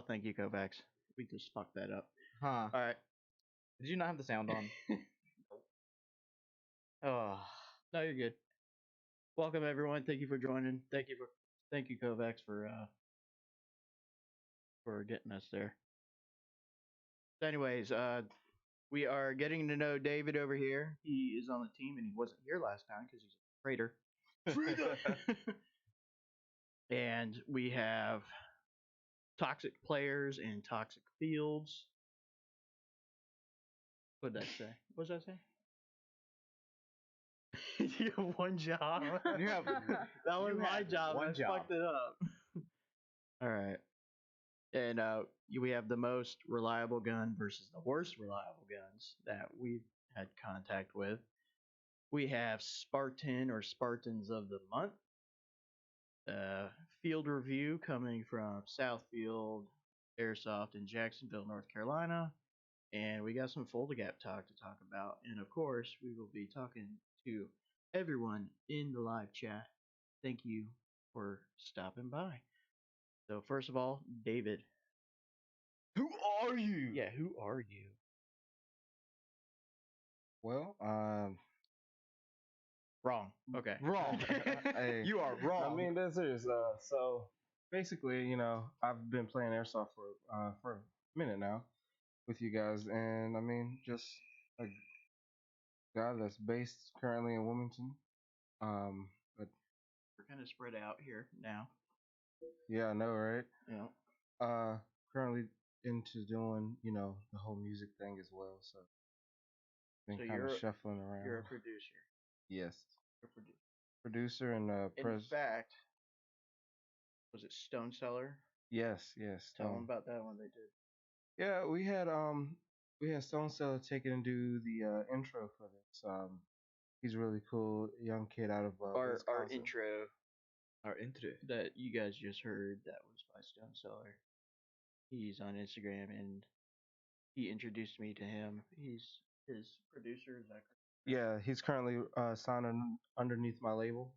thank you, Kovacs. We just fucked that up. Huh. All right. Did you not have the sound on? Oh, no, you're good. Welcome everyone. Thank you for joining. Thank you, Kovacs, for getting us there. So anyways, we are getting to know David over here. He is on the team, and he wasn't here last time because he's a traitor. And we have toxic players in toxic fields. What did that say? What does that say? You have one job. You have That was you my have job. one I job. fucked it up. All right. And we have the most reliable gun versus the worst reliable guns that we've had contact with. We have Spartan or Spartans of the Month. Field review coming from Southfield Airsoft in Jacksonville, North Carolina. And we got some Folder Gap talk to talk about. And of course, we will be talking to everyone in the live chat. Thank you for stopping by. So first of all, David. Who are you? Yeah, who are you? Well, Wrong. Okay. Wrong. hey, You are wrong. I mean, that's serious. So basically, I've been playing airsoft for a minute now with you guys, and I mean, just a guy that's based currently in Wilmington. But We're kind of spread out here now. yeah, I know, right? Yeah. Currently into doing, the whole music thing as well. So been So kind of you're- shuffling around. You're a producer. Yes, You're a producer. producer and In fact, was it Stone Cellar? Yes. Tell them about that one they did. Yeah, we had Stone Cellar take it and do the intro for this. He's a really cool young kid out of Our Wisconsin. intro Our intro. that you guys just heard, that was by Stone Cellar. He's on Instagram, and he introduced me to him. He's his producer. Is that correct? Yeah, he's currently signed underneath my label.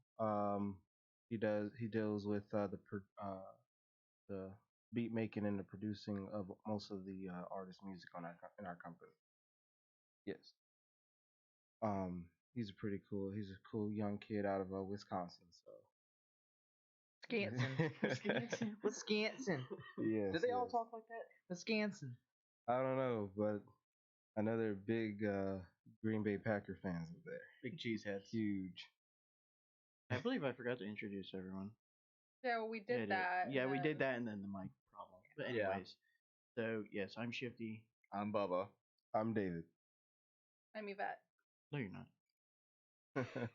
He deals with the beat making and the producing of most of the artist music in our company. Yes. He's a cool young kid out of Wisconsin. So. Wisconsin. Wisconsin. Yes. Do they all yes. talk like that? Wisconsin. I don't know, but I know they're big Green Bay Packer fans up there. Big cheeseheads. Huge. I believe I forgot to introduce everyone. Yeah, well, we did that. Yeah, we did that, and then the mic problem. But Yeah. anyways, so yes, I'm Shifty. I'm Bubba. I'm David. I'm Yvette. No, you're not.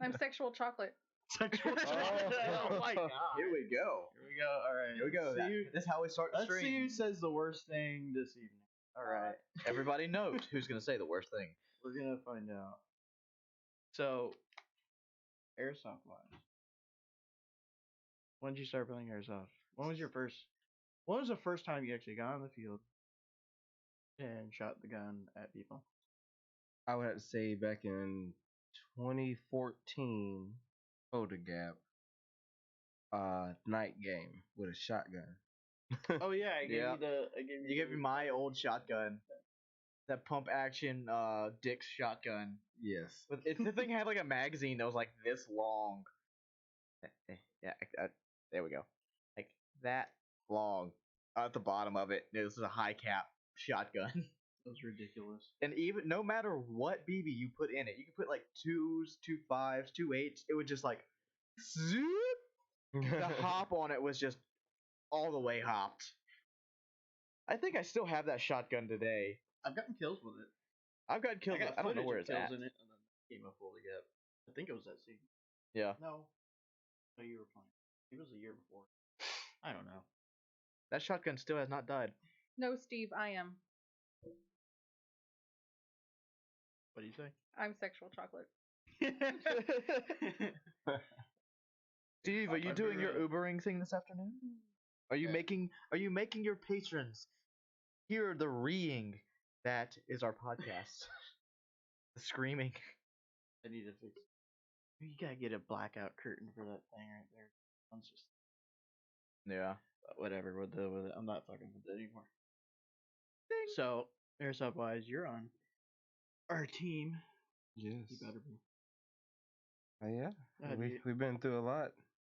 I'm Sexual Chocolate. Sexual. Oh. Oh my god. Here we go. Here we go. All right. Here we go. That's how we start the Let's see stream. who says the worst thing this evening. All right. Everybody knows who's gonna say the worst thing. We're gonna find out. So, airsoft wise, when did you start playing airsoft? When was the first time you actually got on the field and shot the gun at people? I would have to say back in 2014, Folder Gap, night game with a shotgun. Oh yeah, I gave Yeah. you You gave me my old shotgun. That pump action Dick's shotgun. Yes. But the thing had like a magazine that was like this long. Yeah, there we go. Like that long. At the bottom of it, this is a high cap shotgun. That was ridiculous. And even no matter what BB you put in it, you could put like 2s, 2 5s, 2 8s. It would just like zoop. The hop on it was just all the way hopped. I think I still have that shotgun today. I've gotten kills with it. I've got kills. I don't know where it's at. In it, and then came up fully up. I think it was that season. Yeah. No, you were playing. It was the year before. I don't know. That shotgun still has not died. No, Steve, I am. What do you say? I'm Sexual Chocolate. Steve, are you doing your Ubering thing this afternoon? Are you making your patrons hear the reeing that is our podcast? The screaming. I need to fix. You gotta get a blackout curtain for that thing right there. It's just Yeah. But whatever, we'll deal with it. I'm not fucking with it anymore. So, airsoft wise, you're on our team. Yes. You better be. Yeah. How do you- We've been through a lot.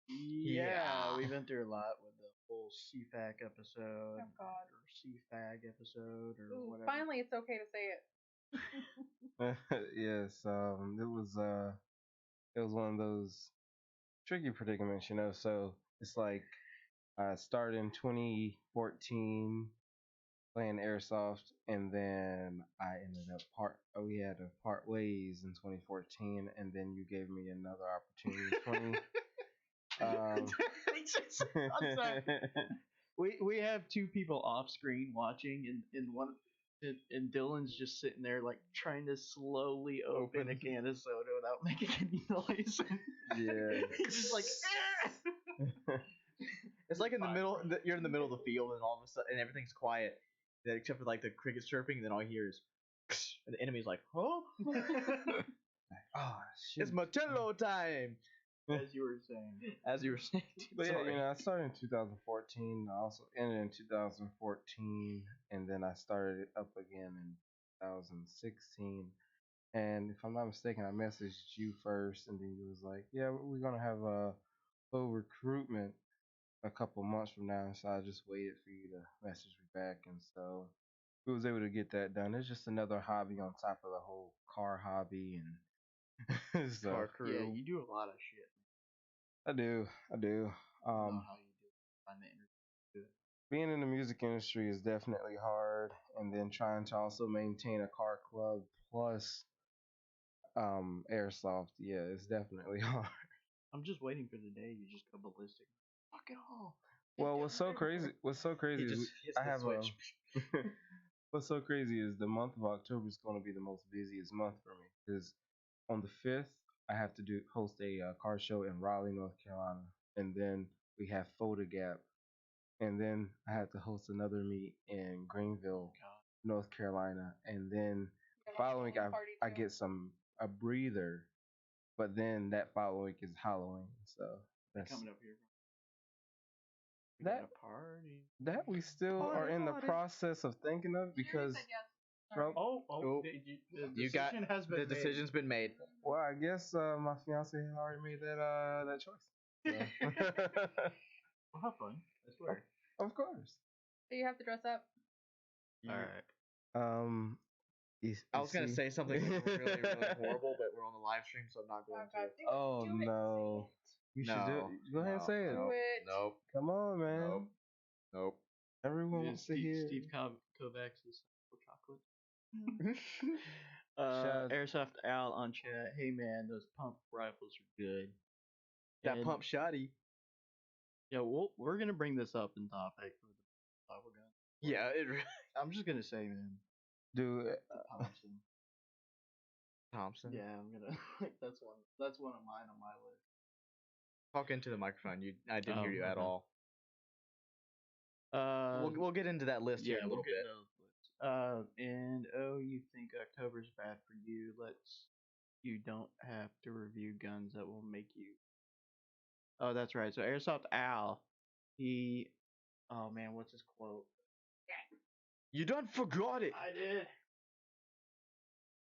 Yeah, we've been through a lot with the whole CFAC episode, Oh God. or CFAG episode, or Ooh, whatever. finally, it's okay to say it. Yes. It was one of those tricky predicaments, you know. So it's like I started in 2014 playing airsoft, and then I ended up we had to part ways in 2014, and then you gave me another opportunity in 20. I'm sorry. We have two people off screen watching, and Dylan's just sitting there like trying to slowly open a can of soda without making any noise. Yeah. He's just like, It's like in the middle. You're in the middle of the field, and all of a sudden, and everything's quiet, except for like the crickets chirping. And then all you hear is, and the enemy's like, "Huh? Oh shit. It's Martello time!" as you were saying. As you were saying. But yeah, Sorry. you know, I started in 2014. I also ended in 2014, and then I started up again in 2016. And if I'm not mistaken, I messaged you first, and then you was like, "Yeah, we're gonna have a full recruitment a couple months from now." So I just waited for you to message me back, and so we was able to get that done. It's just another hobby on top of the whole car hobby, and so Car crew. Yeah, you do a lot of shit. I do. I don't know how you do it. Find the energy to do it. Being in the music industry is definitely hard, and then trying to also maintain a car club plus airsoft, yeah, it's definitely hard. I'm just waiting for the day you just go ballistic. Fuck it all. Well, what's so crazy He is just hits I the have switch. what's so crazy is the month of October is going to be the most busiest month for me because on the 5th I have to host a car show in Raleigh, North Carolina, and then we have Photo Gap, and then I have to host another meet in Greenville, North Carolina, and then You have a following Halloween party I too. get a breather, but then that following week is Halloween, so that's Coming up here. We that got a party. that we still are in the process of thinking of You already because said yes. Bro, Oh, Oh, the you got decision has been the made. decision's been made. well, I guess my fiance had already made that choice. So. We'll have fun. I swear. Of course. So you have to dress up. All right. I was gonna say something really, really horrible, but we're on the live stream, so I'm not going God, to. Oh do it, no. You should do it. Go ahead and say it. Do it. Nope. Come on, man. Nope. Nope. Everyone wants to hear. Steve Kovacs is chocolate. Shout- Airsoft Al on chat. Hey man, those pump rifles are good. That And, pump shotty. Yeah, we're gonna bring this up in topic for the rifle gun. Yeah, I'm just gonna say, man, Dude, the Thompson. Thompson. Yeah, I'm gonna. That's one of mine on my list. Talk into the microphone. I didn't hear you at okay. all. Uh, We'll get into that list here in a little we'll get bit. those lists. And you think October's bad for you? You don't have to review guns that will make you. Oh, that's right. So Airsoft Al, oh man, what's his quote? You done forgot it. I did.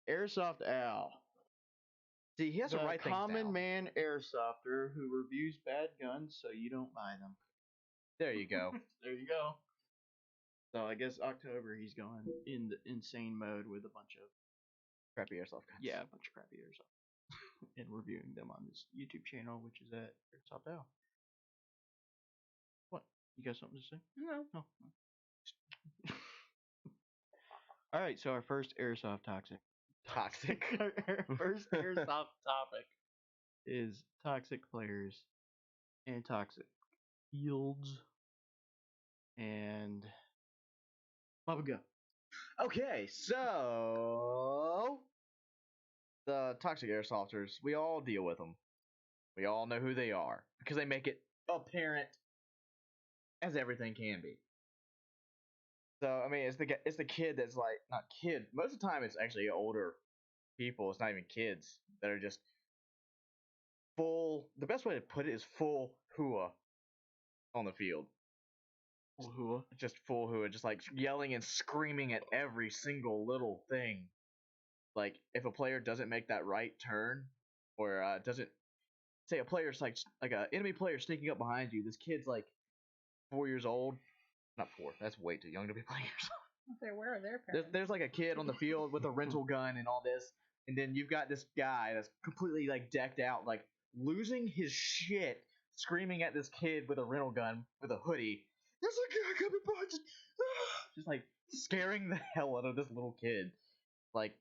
Airsoft Al. See, he has to The write things common down. man airsofter who reviews bad guns so you don't buy them. There you go. There you go. So I guess October he's going in the insane mode with a bunch of Crappy airsoft guns. a bunch of crappy airsoft and reviewing them on this YouTube channel, which is at Airsoft Al. What? You got something to say? No. All right, so our first airsoft toxic. Our first airsoft topic is toxic players and toxic fields. And Baba go. Okay, so the toxic airsofters, we all deal with them. We all know who they are because they make it apparent as everything can be. So I mean, it's the kid that's like not kid. Most of the time, it's actually older people. It's not even kids that are just full. The best way to put it is full hua. on the field. Woohoo. Just full hua, just like yelling and screaming at every single little thing. Like if a player doesn't make that right turn, or doesn't say a player's like a enemy player sneaking up behind you. This kid's like 4 years old, not 4. That's way too young to be playing Airsoft. Say, where are their parents? There's like a kid on the field with a rental gun and all this, and then you've got this guy that's completely like decked out, like losing his shit, screaming at this kid with a rental gun with a hoodie. There's a guy coming by, just like scaring the hell out of this little kid, like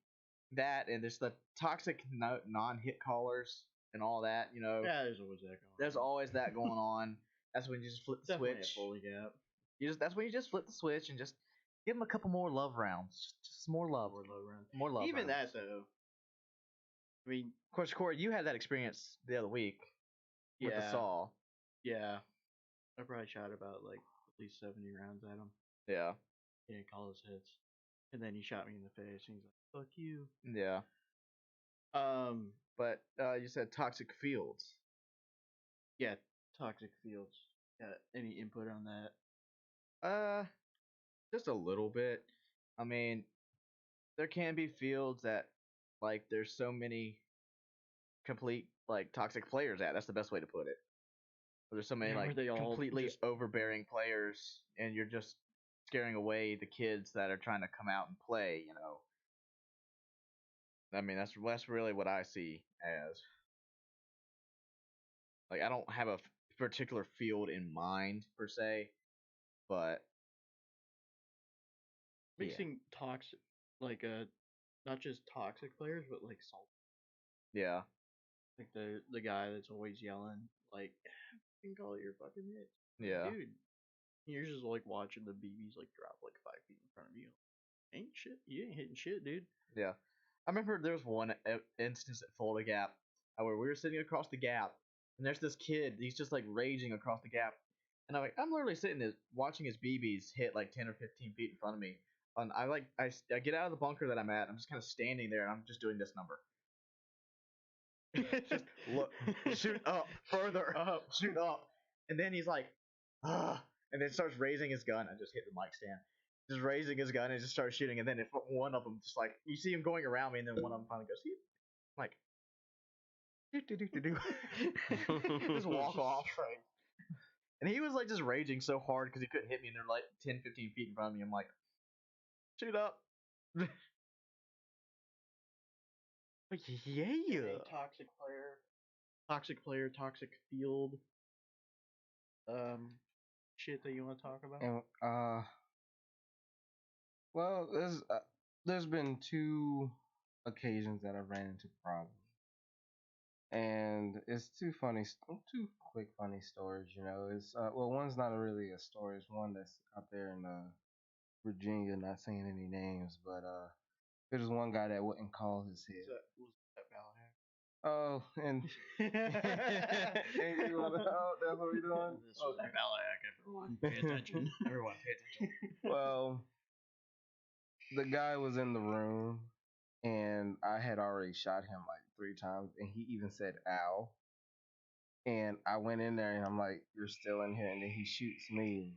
that. And there's the toxic non-hit callers and all that. You know, Yeah, there's always that going there's on. always that going on. That's when you just flip the Definitely a switch. fully gap. That's when you just flip the switch and just give them a couple more love rounds. Just more love. More low round. More love. Even rounds. that though. I mean, Of course, Corey, you had that experience the other week with the yeah, saw. yeah. I probably shot about like at least 70 rounds at him. Yeah. He didn't call his hits. And then he shot me in the face and he's like, fuck you. Yeah. But you said toxic fields. Yeah, toxic fields. Got any input on that? Just a little bit. I mean, there can be fields that, like, there's so many complete, like, toxic players at. That's the best way to put it. There's so many, Yeah, where like, they all completely just- overbearing players, and you're just scaring away the kids that are trying to come out and play, you know. I mean, that's really what I see as. Like, I don't have a particular field in mind, per se, but yeah. Mixing toxic, like not just toxic players, but like salt. Yeah. Like the guy that's always yelling, like, you can call it your fucking hit. Yeah. Dude, you're just like watching the BBs like drop like 5 feet in front of you. Ain't shit. You ain't hitting shit, dude. Yeah. I remember there was one instance at Folda Gap where we were sitting across the gap, and there's this kid. He's just like raging across the gap, and I'm literally sitting there watching his BBs hit like 10 or 15 feet in front of me. And I get out of the bunker that I'm at. I'm just kind of standing there, and I'm just doing this number. Just look, shoot up, further up, shoot up, and then he's like, and then starts raising his gun. I just hit the mic stand. Just raising his gun and just starts shooting, and then if one of them just like you see him going around me, and then one of them finally goes, I'm like, just walk off, right? And he was like just raging so hard because he couldn't hit me, and they're like 10, 15 feet in front of me. I'm like, shoot up. Yeah. Any toxic player, toxic field, shit that you want to talk about? And well, there's been 2 occasions that I've ran into problems, and it's 2 quick funny stories. You know, it's well, one's not really a story. It's one that's out there in Virginia. Not saying any names, but there's one guy that wouldn't call his hit. Was that Ballahack? Oh, and and you wanna, oh, that's what we're doing. This was Ballahack, everyone. Pay attention. Everyone, pay attention. Well, the guy was in the room, and I had already shot him like 3 times, and he even said "ow." And I went in there, and I'm like, "You're still in here," and then he shoots me.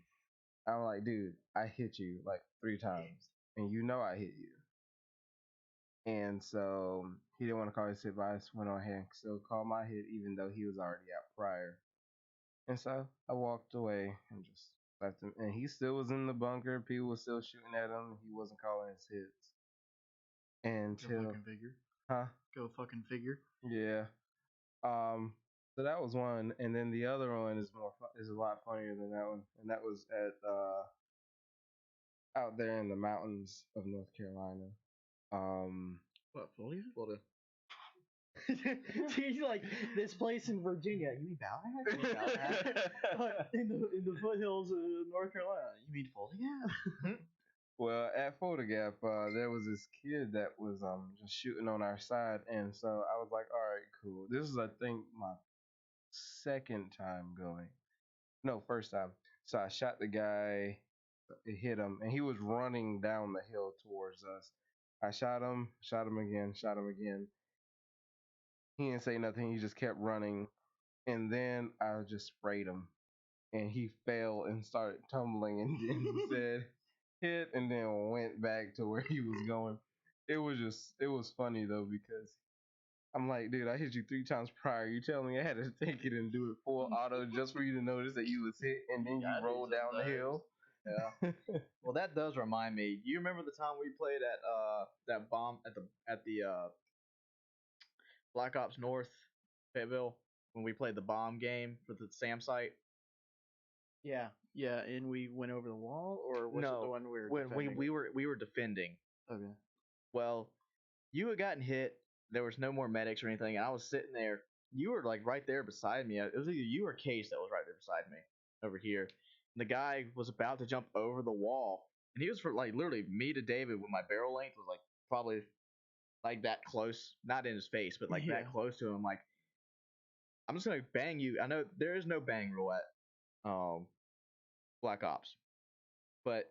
I'm like, "Dude, I hit you like 3 times, and you know I hit you." And so he didn't want to call his hit, but I just went on ahead and still called my hit, even though he was already out prior. And so I walked away and just left him. And he still was in the bunker. People were still shooting at him. He wasn't calling his hits. Go Until, fucking figure. huh? Go fucking figure. Yeah. So that was one, and then the other one is a lot funnier than that one, and that was at out there in the mountains of North Carolina. What, Foley? He's like, this place in Virginia. You mean Ballahack? in the foothills of North Carolina. You mean Foley? Well, at Folda Gap, there was this kid that was just shooting on our side, and so I was like, all right, cool. This is, I think, my second time going. No, first time. So I shot the guy, it hit him, and he was running down the hill towards us. I shot him again, shot him again. He didn't say nothing. He just kept running, and then I just sprayed him, and he fell and started tumbling and then said hit and then went back to where he was going. It was funny though because I'm like, dude, I hit you 3 times prior. You tell me I had to take it and do it full auto just for you to notice that you was hit and then you Gotta roll do down the sometimes. hill. Yeah. Well, that does remind me. You remember the time we played at that bomb at the Black Ops North Fayetteville when we played the bomb game with the SAM site? Yeah. Yeah, and we went over the wall, or was it the No, one we were when defending? we were defending. Okay. Well, you had gotten hit. There was no more medics or anything, and I was sitting there. You were like right there beside me. It was either you or Case that was right there beside me over here. And the guy was about to jump over the wall, and he was for like literally me to David when my barrel length was like probably like that close, not in his face, but like Yeah. that close to him. Like, I'm just gonna bang you. I know there is no bang rule at Black Ops, but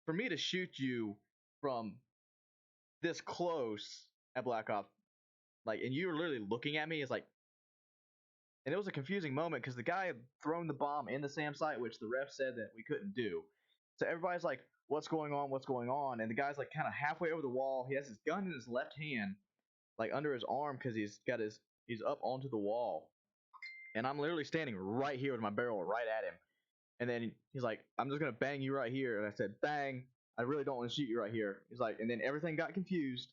for me to shoot you from this close at Black Ops, like, and you were literally looking at me, it's like, and it was a confusing moment because the guy had thrown the bomb in the SAM site, which the ref said that we couldn't do. So everybody's like, "What's going on? What's going on?" And the guy's like, kind of halfway over the wall. He has his gun in his left hand, like under his arm, because he's up onto the wall, and I'm literally standing right here with my barrel right at him. And then he's like, "I'm just gonna bang you right here." And I said, "Bang! I really don't want to shoot you right here." He's like, and then everything got confused.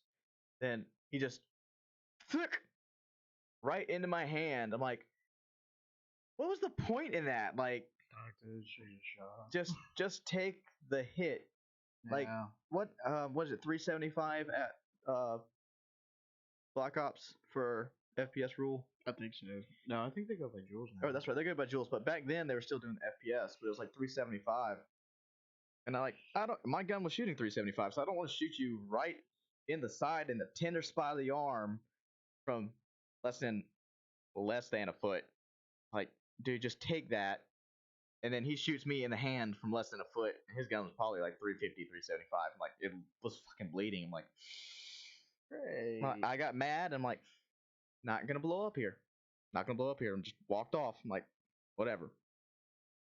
Then he just right into my hand. I'm like, what was the point in that? Like, just take the hit. Like, Yeah. what was it? 375 at Black Ops for FPS rule. I think so. No, I think they go by joules now. Oh, that's right. They're good by joules, but back then they were still doing FPS, but it was like 375. And I don't. My gun was shooting 375, so I don't want to shoot you right in the side in the tender spot of the arm from less than a foot. Like, dude, just take that. And then he shoots me in the hand from less than a foot. And his gun was probably like 350, 375. I'm like, it was fucking bleeding. I'm like, Great. I got mad. I'm like, not gonna blow up here. Not gonna blow up here. And just walked off. I'm like, whatever.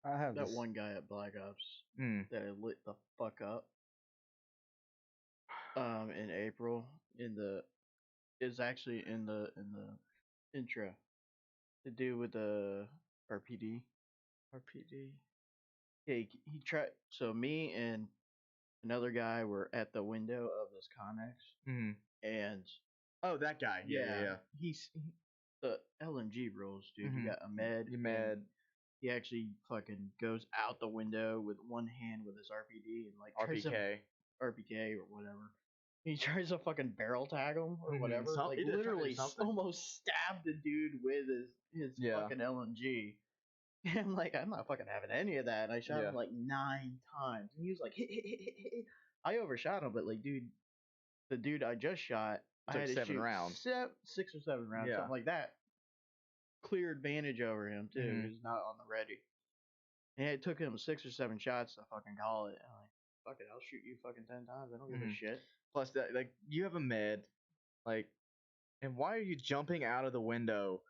I have that this. one guy at Black Ops Mm. that lit the fuck up. In April, is actually in the intro. The dude with the RPD. RPD. Yeah, he tried. So me and another guy were at the window of this Connex, Mm. and Oh, that guy. Yeah. he's the LMG rules, dude. Mhm. You got a med. You and med. He actually fucking goes out the window with one hand with his RPD and like tries to RPK. RPK or whatever. He tries to fucking barrel tag him or Mhm. whatever. Some- like he did try to do literally something. almost stabbed the dude with his Yeah. fucking LMG. And I'm like, I'm not fucking having any of that. And I shot Yeah. him like 9 times. And he was like, hit, hit, hit, hit, hit. I overshot him, but like, dude, the dude I just shot, I Took had to 7 shoot rounds. 6 or 7 rounds, Yeah. something like that. Clear advantage over him too. Mhm. He's not on the ready. And it took him 6 or 7 shots to fucking call it. I'm like, fuck it, I'll shoot you fucking 10 times. I don't give a Mhm. shit. Plus, that like you have a med, like, and why are you jumping out of the window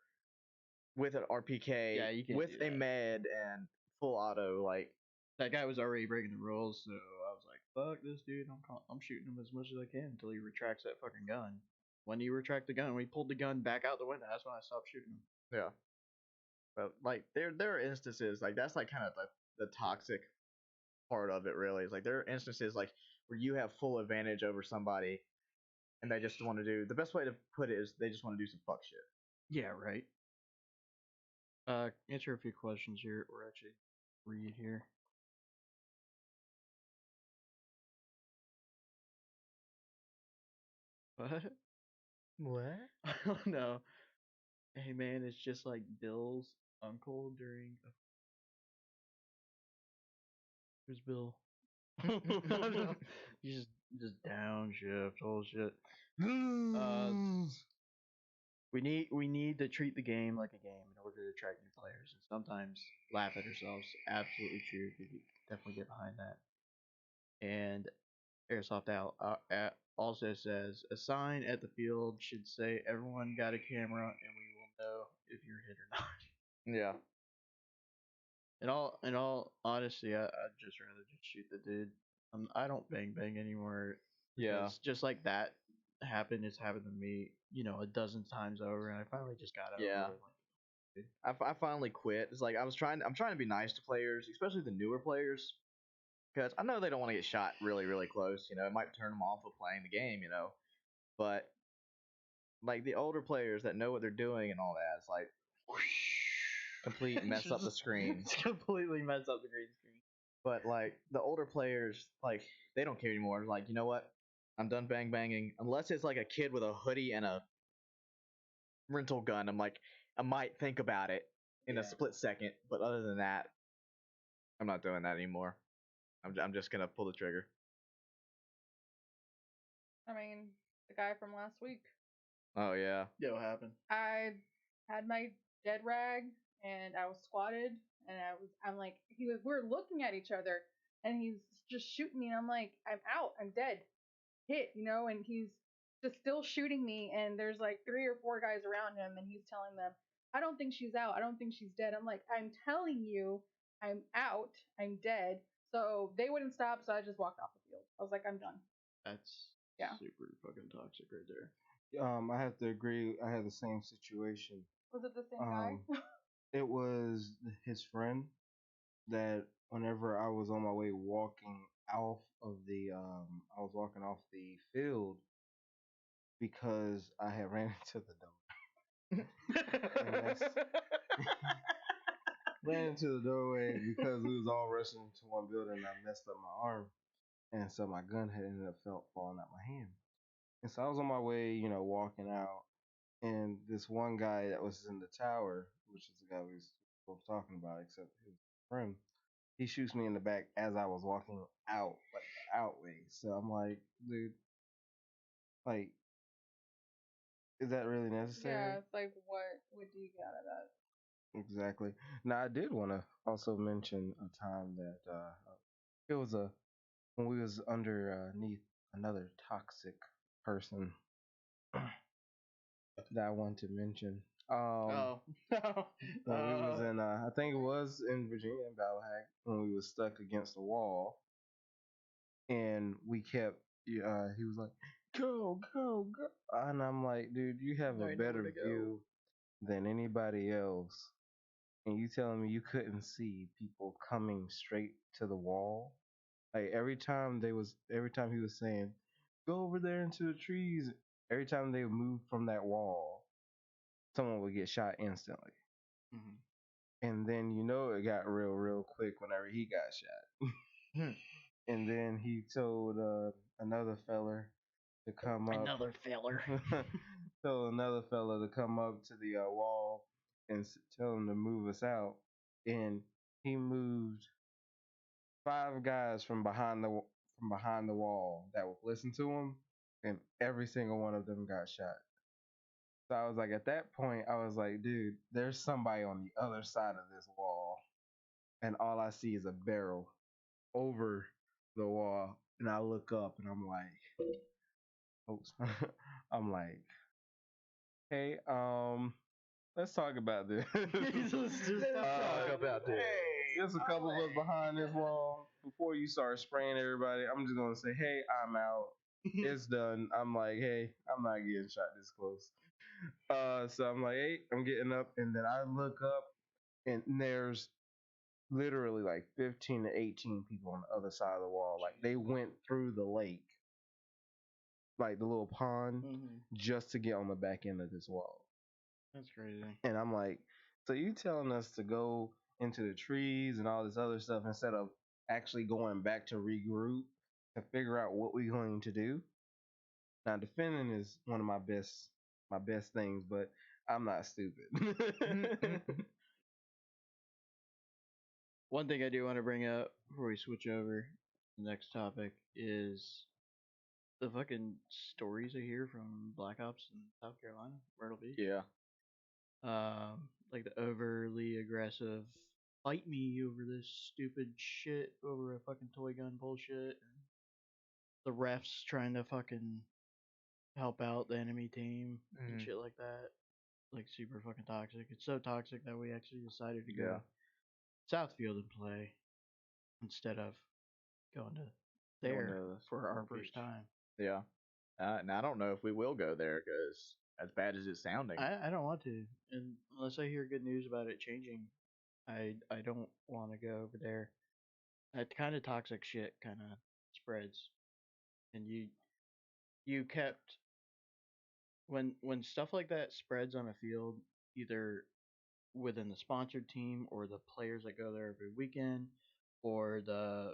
with an RPK? Yeah, you can't with do a that. med and full auto. Like, That guy was already breaking the rules, so I was like, fuck this dude. I'm shooting him as much as I can until he retracts that fucking gun. When he retract the gun, when he pulled the gun back out the window, that's when I stopped shooting him. yeah. But like, there are instances like that's like kind of the toxic part of it. Really, is like there are instances like where you have full advantage over somebody, and they just want to do. The best way to put it is they just want to do some fuck shit. Yeah, right. Answer a few questions here, or actually read here. What? What? I don't know. Hey man, it's just like Bill's uncle during. Who's Bill? I don't know. He's just downshift, whole shit. We need to treat the game like a game in order to attract new players, and sometimes laugh at ourselves. Absolutely true. We could definitely get behind that. And Airsoft Out also says a sign at the field should say "Everyone got a camera, and we will know if you're hit or not." Yeah. In all honesty, I'd just rather just shoot the dude. I don't bang bang anymore. Yeah. Because just like that happened, it's happened to me, a dozen times over, and I finally just got over Yeah. it. Like, I finally quit. It's like I'm trying to be nice to players, especially the newer players, because I know they don't want to get shot really, really close. It might turn them off of playing the game. But like the older players that know what they're doing and all that, it's like complete mess up the screen. It's completely messed up the green screen. But like the older players, like they don't care anymore. Like, you know what? I'm done bang banging. Unless it's like a kid with a hoodie and a rental gun, I might think about it in a Yeah. split second. But other than that, I'm not doing that anymore. I'm just gonna pull the trigger. I mean, the guy from last week. Oh yeah. Yeah, what happened? I had my dead rag and I was squatted and I'm like we're looking at each other and he's just shooting me and I'm like, I'm out, I'm dead. Hit, and he's just still shooting me and there's like 3 or 4 guys around him and he's telling them, I don't think she's out, I don't think she's dead. I'm like, I'm telling you, I'm out, I'm dead. So they wouldn't stop, so I just walked off the field. I was like, I'm done. That's Yeah. super fucking toxic right there. I have to agree. I had the same situation. Was it the same guy? It was his friend that whenever I was on my way walking off of I was walking off the field because I had ran into the door. Ran into the doorway because we was all rushing into one building and I messed up my arm. And so my gun had ended up falling out my hand. And so I was on my way, walking out. And this one guy that was in the tower, which is the guy we was both talking about, except his friend, he shoots me in the back as I was walking out, like the out way. So I'm like, dude, like, is that really necessary? Yeah, it's like what do you get out of that? Exactly. Now I did want to also mention a time that it was when we was underneath another toxic person that I want to mention. Oh. When we was in, I think it was in Virginia, in Ballahack, when we was stuck against the wall, and we kept. He was like, "Go, go, go," and I'm like, "Dude, you have I a know better where to go. view than anybody else, and you telling me you couldn't see people coming straight to the wall." Like every time he was saying, "Go over there into the trees," every time they moved from that wall, someone would get shot instantly. Mhm. And then it got real quick whenever he got shot. And then he told another feller to come up. Another feller. Told another fella to come up to the wall and tell him to move us out. And he moved 5 guys from behind the wall that would listen to him, and every single one of them got shot. So I was like, at that point, I was like, dude, there's somebody on the other side of this wall, and all I see is a barrel over the wall, and I look up, and I'm like, oops, I'm like, hey, let's talk about this. Let's talk about this. Hey, there's a couple of us behind this wall. Before you start spraying everybody, I'm just gonna say, hey, I'm out. It's done. I'm like, hey, I'm not getting shot this close. So I'm like, hey, I'm getting up, and then I look up, and there's literally like 15 to 18 people on the other side of the wall. Like they went through the lake, like the little pond, just to get on the back end of this wall. That's crazy. And I'm like, so you telling us to go into the trees and all this other stuff instead of actually going back to regroup to figure out what we're going to do? Now defending is one of my best things, but I'm not stupid. One thing I do want to bring up before we switch over to the next topic is the fucking stories I hear from Black Ops in South Carolina, Myrtle Beach. Yeah. Like the overly aggressive fight me over this stupid shit over a fucking toy gun bullshit. And the refs trying to fucking help out the enemy team and shit like that. Like super fucking toxic. It's so toxic that we actually decided to go Southfield and play instead of going to Going there to for our Myrtle first Beach. time. Yeah. And I don't know if we will go there because as bad as it's sounding. I don't want to, and unless I hear good news about it changing, I don't want to go over there. That kind of toxic shit kind of spreads, and you kept when stuff like that spreads on a field, either within the sponsored team or the players that go there every weekend, or the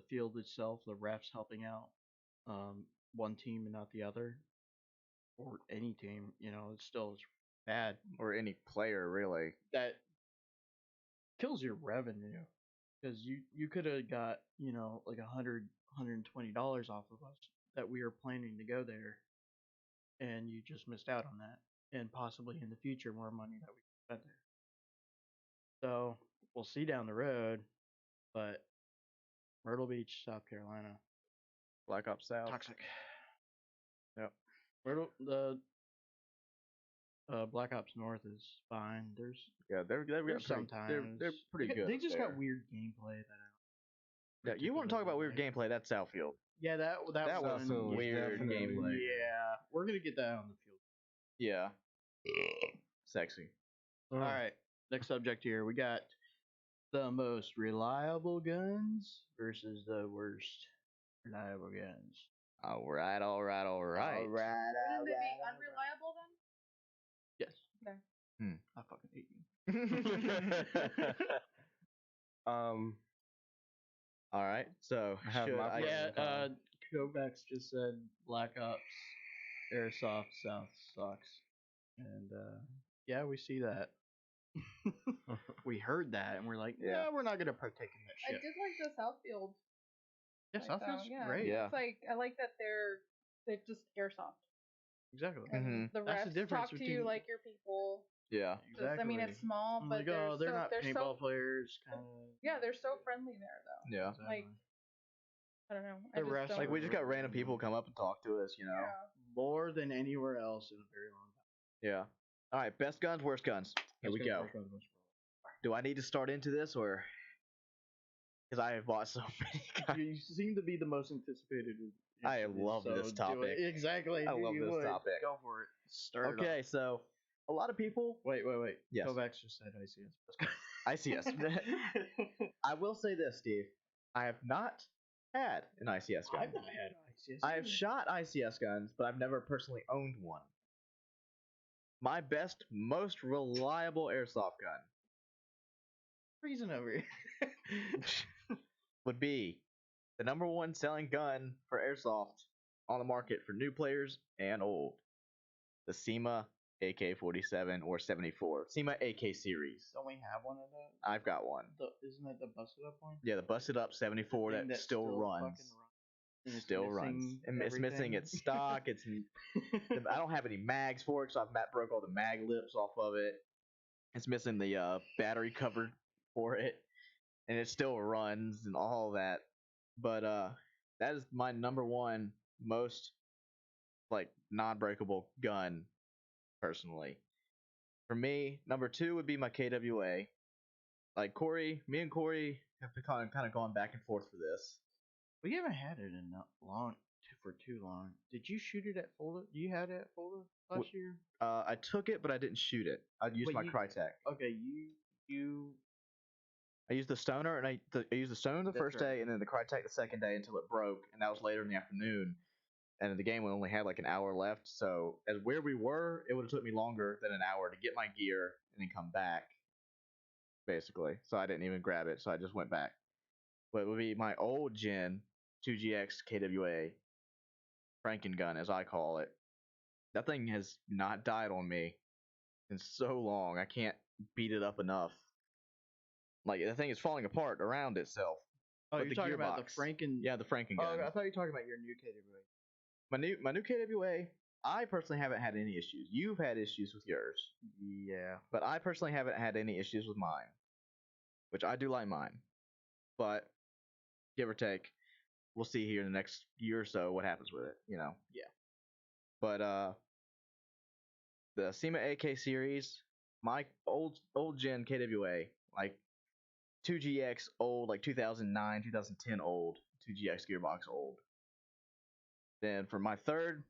field itself, the refs helping out one team and not the other, or any team, it's still bad. Or any player, really. That kills your revenue because you could have got like $120 off of us that we were planning to go there, and you just missed out on that, and possibly in the future more money that we could spend there. So we'll see down the road, but Myrtle Beach, South Carolina, Black Ops South. toxic. Yep. The Black Ops North is fine. There's They're there's pretty, sometimes they're pretty good. They just there. got weird gameplay that I Yeah, you want to talk about weird gameplay? That's Southfield. Yeah, that That was one weird definitely gameplay. Yeah, we're gonna get that on the field. Yeah. Sexy. All right, next subject here. We got the most reliable guns versus the worst reliable guns. All right. All right. All right. Wouldn't they be unreliable then? Yes. Okay. I fucking hate you. All right. So I have should my I? plan. Yeah, Kovacs just said Black Ops Airsoft South sucks, and yeah, we see that. We heard that, and we're like, Yeah. no, we're not gonna partake in that I shit. did like the Southfield. Yeah, like Southfield's that, great. Yeah. It's like I like that they're just airsoft. Exactly. And Mhm. the That's the refs difference talk to you between- like your people. Yeah. Just, I mean, it's small, I'm but like, oh, they're not they're paintball so players. Kind of. yeah, they're so friendly there though. Yeah. Like I don't know. The I just refs, don't, Like we just got random people come up and talk to us. yeah. more than anywhere else in a very long time. Yeah. All right. Best guns, worst guns. Here we go. Do I need to start into this or? Because I have bought so many guns. You seem to be the most anticipated. I into love this do topic. it. Exactly. I knew love you this would. topic. Go for it. Start it Okay, off. so a lot of people. Wait. Yes. Kovacs just said ICS. ICS. I will say this, Steve. I have not had an ICS gun. I've not had ICS. I have shot ICS guns, but I've never personally owned one. My best, most reliable airsoft gun reason over here. would be the number one selling gun for airsoft on the market for new players and old. The SEMA AK-47 or 74. SEMA AK series. Don't we have one of those? I've got one. Isn't that the busted up one? Yeah, the busted up 74 Thing that still runs. fucking and it's Still runs. missing And it's missing everything? its stock. I don't have any mags for it, so I've broke all the mag lips off of it. It's missing the battery cover for it, and it still runs and all that. But that is my number one most like non-breakable gun, personally. For me, number two would be my KWA. Like me and Corey have kind of gone back and forth for this. We haven't had it in for too long. Did you shoot it at Fulda? You had it at Fulda last year? I took it, but I didn't shoot it. I used But my you- Crytek. Okay, you. I used the stoner, and I used the stoner the That's first right. day, and then the Crytek the second day until it broke, and that was later in the afternoon. And the game only had like an hour left, so as where we were, it would have took me longer than an hour to get my gear and then come back, basically. So I didn't even grab it, so I just went back. But it would be my old gen 2GX KWA Franken gun, as I call it. That thing has not died on me in so long. I can't beat it up enough. Like the thing is falling apart around itself. Oh, But you're the talking about gearbox. the Franken. Yeah, the Franken gun. Oh, I thought you were talking about your new KWA. My new KWA, I personally haven't had any issues. You've had issues with yours, Yeah. but I personally haven't had any issues with mine, which I do like mine. But give or take, we'll see here in the next year or so what happens with it. Yeah. But the SEMA AK series, my old gen KWA, like 2GX old, like 2009, 2010 old, 2GX gearbox old. Then for my third,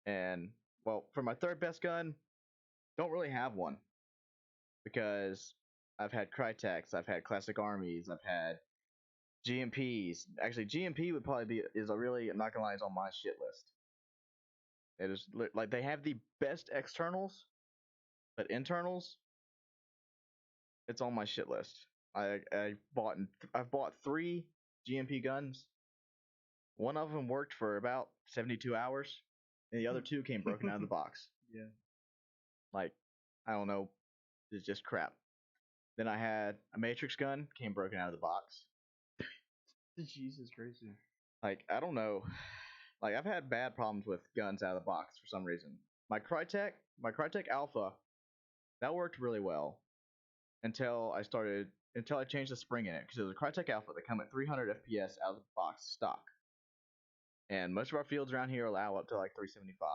for my third best gun, don't really have one because I've had Crytek's, I've had Classic Armies, I've had GMPs. Actually, GMP would probably I'm not gonna lie, it's on my shit list. It is like they have the best externals, but internals, it's on my shit list. I've bought 3 GMP guns. One of them worked for about 72 hours, and the other 2 came broken out of the box. Yeah. Like, I don't know, it's just crap. Then I had a Matrix gun, came broken out of the box. Jesus Christ. Like, I don't know. Like, I've had bad problems with guns out of the box for some reason. My Crytek Alpha, that worked really well until I changed the spring in it, because it was a Crytek Alpha that come at 300 FPS out of the box stock. And most of our fields around here allow up to like 375.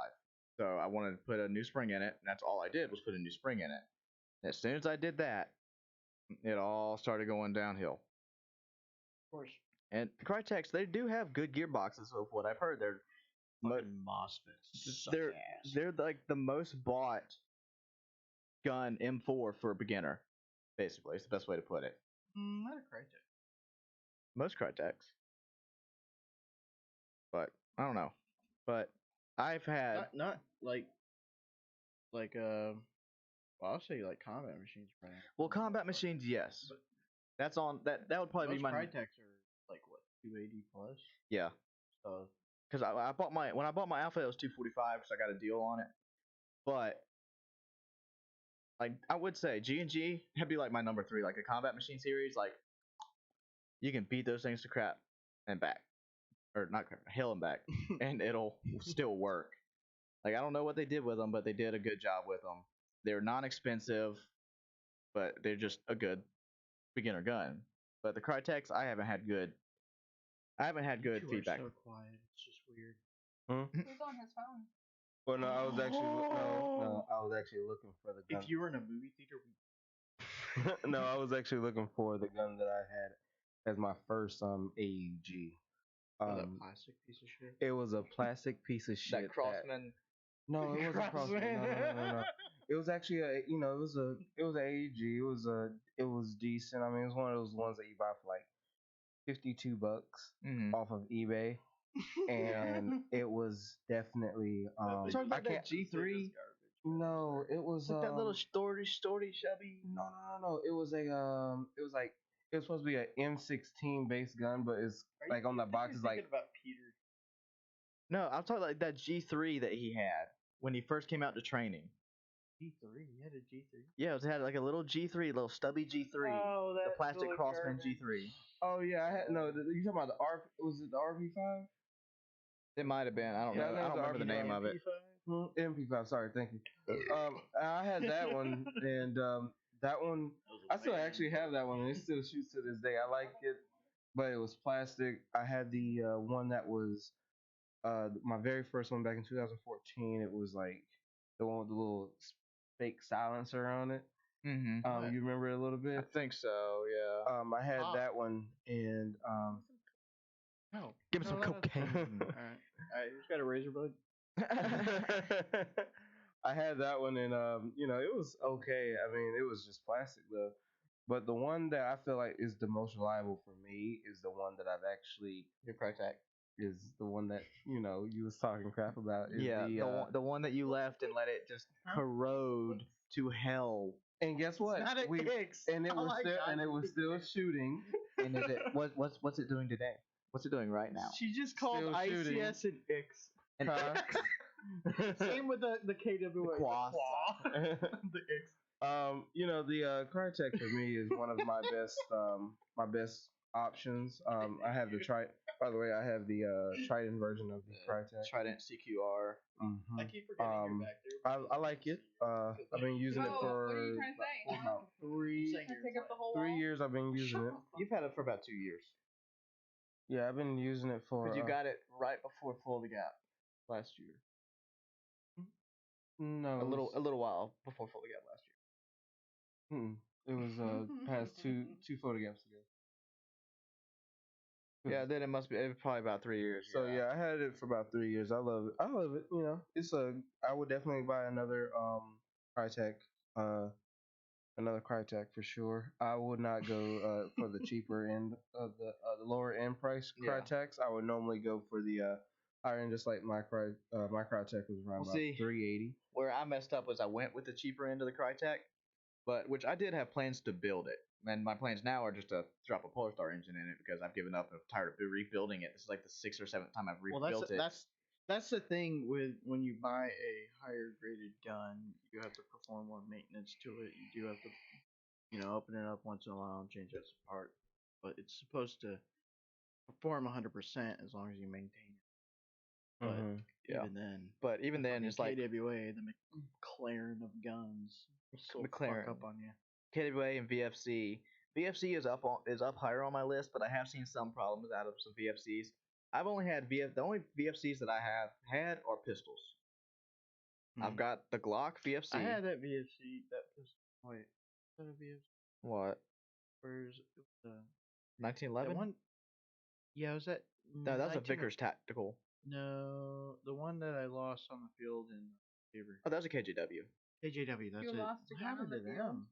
So I wanted to put a new spring in it, and that's all I did was put a new spring in it. And as soon as I did that, it all started going downhill. Of course. And the Crytek's, they do have good gearboxes, of what I've heard. They're MOSFETs. they're like the most bought gun M4 for a beginner, basically. It's the best way to put it. Not a Crytek. Most Crytek's. But I don't know. But I've had Not like well, I'll say like combat machines, right? combat machines, yes. But That's on that would probably be most my Crytek's are like what, 280 plus. yeah. So Because I bought when I bought my Alpha, it was 245 because I got a deal on it. But like I would say G&G would be like my number 3, like a combat machine series. Like you can beat those things to crap and back, or not crap, hell and back, and it'll still work. Like I don't know what they did with them, but they did a good job with them. They're non-expensive, but they're just a good beginner gun. But the Crytek's, I haven't had good you feedback. are so quiet. It's just weird. He's on his phone. Well, no, I was actually looking for the gun. If you were in a movie theater, No, I was actually looking for the gun that I had as my first AEG. that plastic piece of shit. It was a plastic piece of shit. That Crossman. No, it wasn't Crossman. No. It was actually it was an AEG. It was decent. I mean, it was one of those ones that you buy for like $52 off of eBay, and it was definitely You're talking about that G3? No, it was Like that little storty chubby. No. It was it was supposed to be an M16 based gun, but it's like on the box is like about Peter. No, I'm talking like that G3 that he had when he first came out to training. G3? You had a G3? Yeah, it had like a little G3, little stubby G3. Oh, the plastic Crossman G3. Oh yeah, I had you talking about the R? Was it the RV5? It might have been. I don't know. I don't remember the name of it. MP5. Sorry, thank you. I had that one, and that one I still actually have that one, and it still shoots to this day. I like it, but it was plastic. I had the one that was my very first one back in 2014. It was like the one with the little fake silencer on it. Mm-hmm. You remember it a little bit? I think so. Yeah. I had that one, and No. Give me some cocaine. Alright, who's got a razor blade? I had that one, and it was okay. I mean, it was just plastic though. But the one that I feel like is the most reliable for me is the one that I've actually Your Crytek. is the one that you was talking crap about. Is the one that you left and let it just corrode to hell. And guess what? Not an X. And it was still shooting. And what's it doing today? What's it doing right now? She just called Still ICS an X. And Same with the KWA. Quas. The X. The Crytek for me is one of my best options. I have the By the way, I have the Trident version of the Crytek. Trident CQR. I keep forgetting you're back there. I like it. I've been using it for What are you trying to say? about Take up the whole 3 wall? years. I've been using it. You've had it for about 2 years. Yeah, I've been using it for. Because you got it right before Full the Gap last year. No, A little while before Full the Gap last year. It was past two photo gaps ago. Yeah, then it must be probably about 3 years. So yeah, I had it for about 3 years. I love it. I love it. You know, it's a. I would definitely buy another Crytek, another Crytek for sure. I would not go for the cheaper end of the lower end price Yeah. Crytek's. I would normally go for the higher end, just like my Crytek was around about 380. Where I messed up was I went with the cheaper end of the Crytek, but which I did have plans to build it. And my plans now are just to drop a Polar Star engine in it because I've given up. I'm tired of rebuilding it. This is like the 6th or 7th time I've Well, rebuilt it. that's the thing with when you buy a higher graded gun, you have to perform more maintenance to it. You do have to, open it up once in a while and change its apart. But it's supposed to perform 100% as long as you maintain it. But Yeah. even then, But even then, it's like KWA, the McLaren of guns, will McLaren. fuck up on you. KWA and VFC. VFC is up higher on my list, but I have seen some problems out of some VFCs. I've only had the only VFCs that I have had are pistols. I've got the Glock VFC. I had that VFC. That pistol. Wait, is that a VFC? What? Where's the 1911? one? Yeah, was that? No, that was a Vickers Tactical. No, the one that I lost on the field in Beaver. Oh, that was a KJW. KJW. That's You it. lost What a gun happened on to the field? them?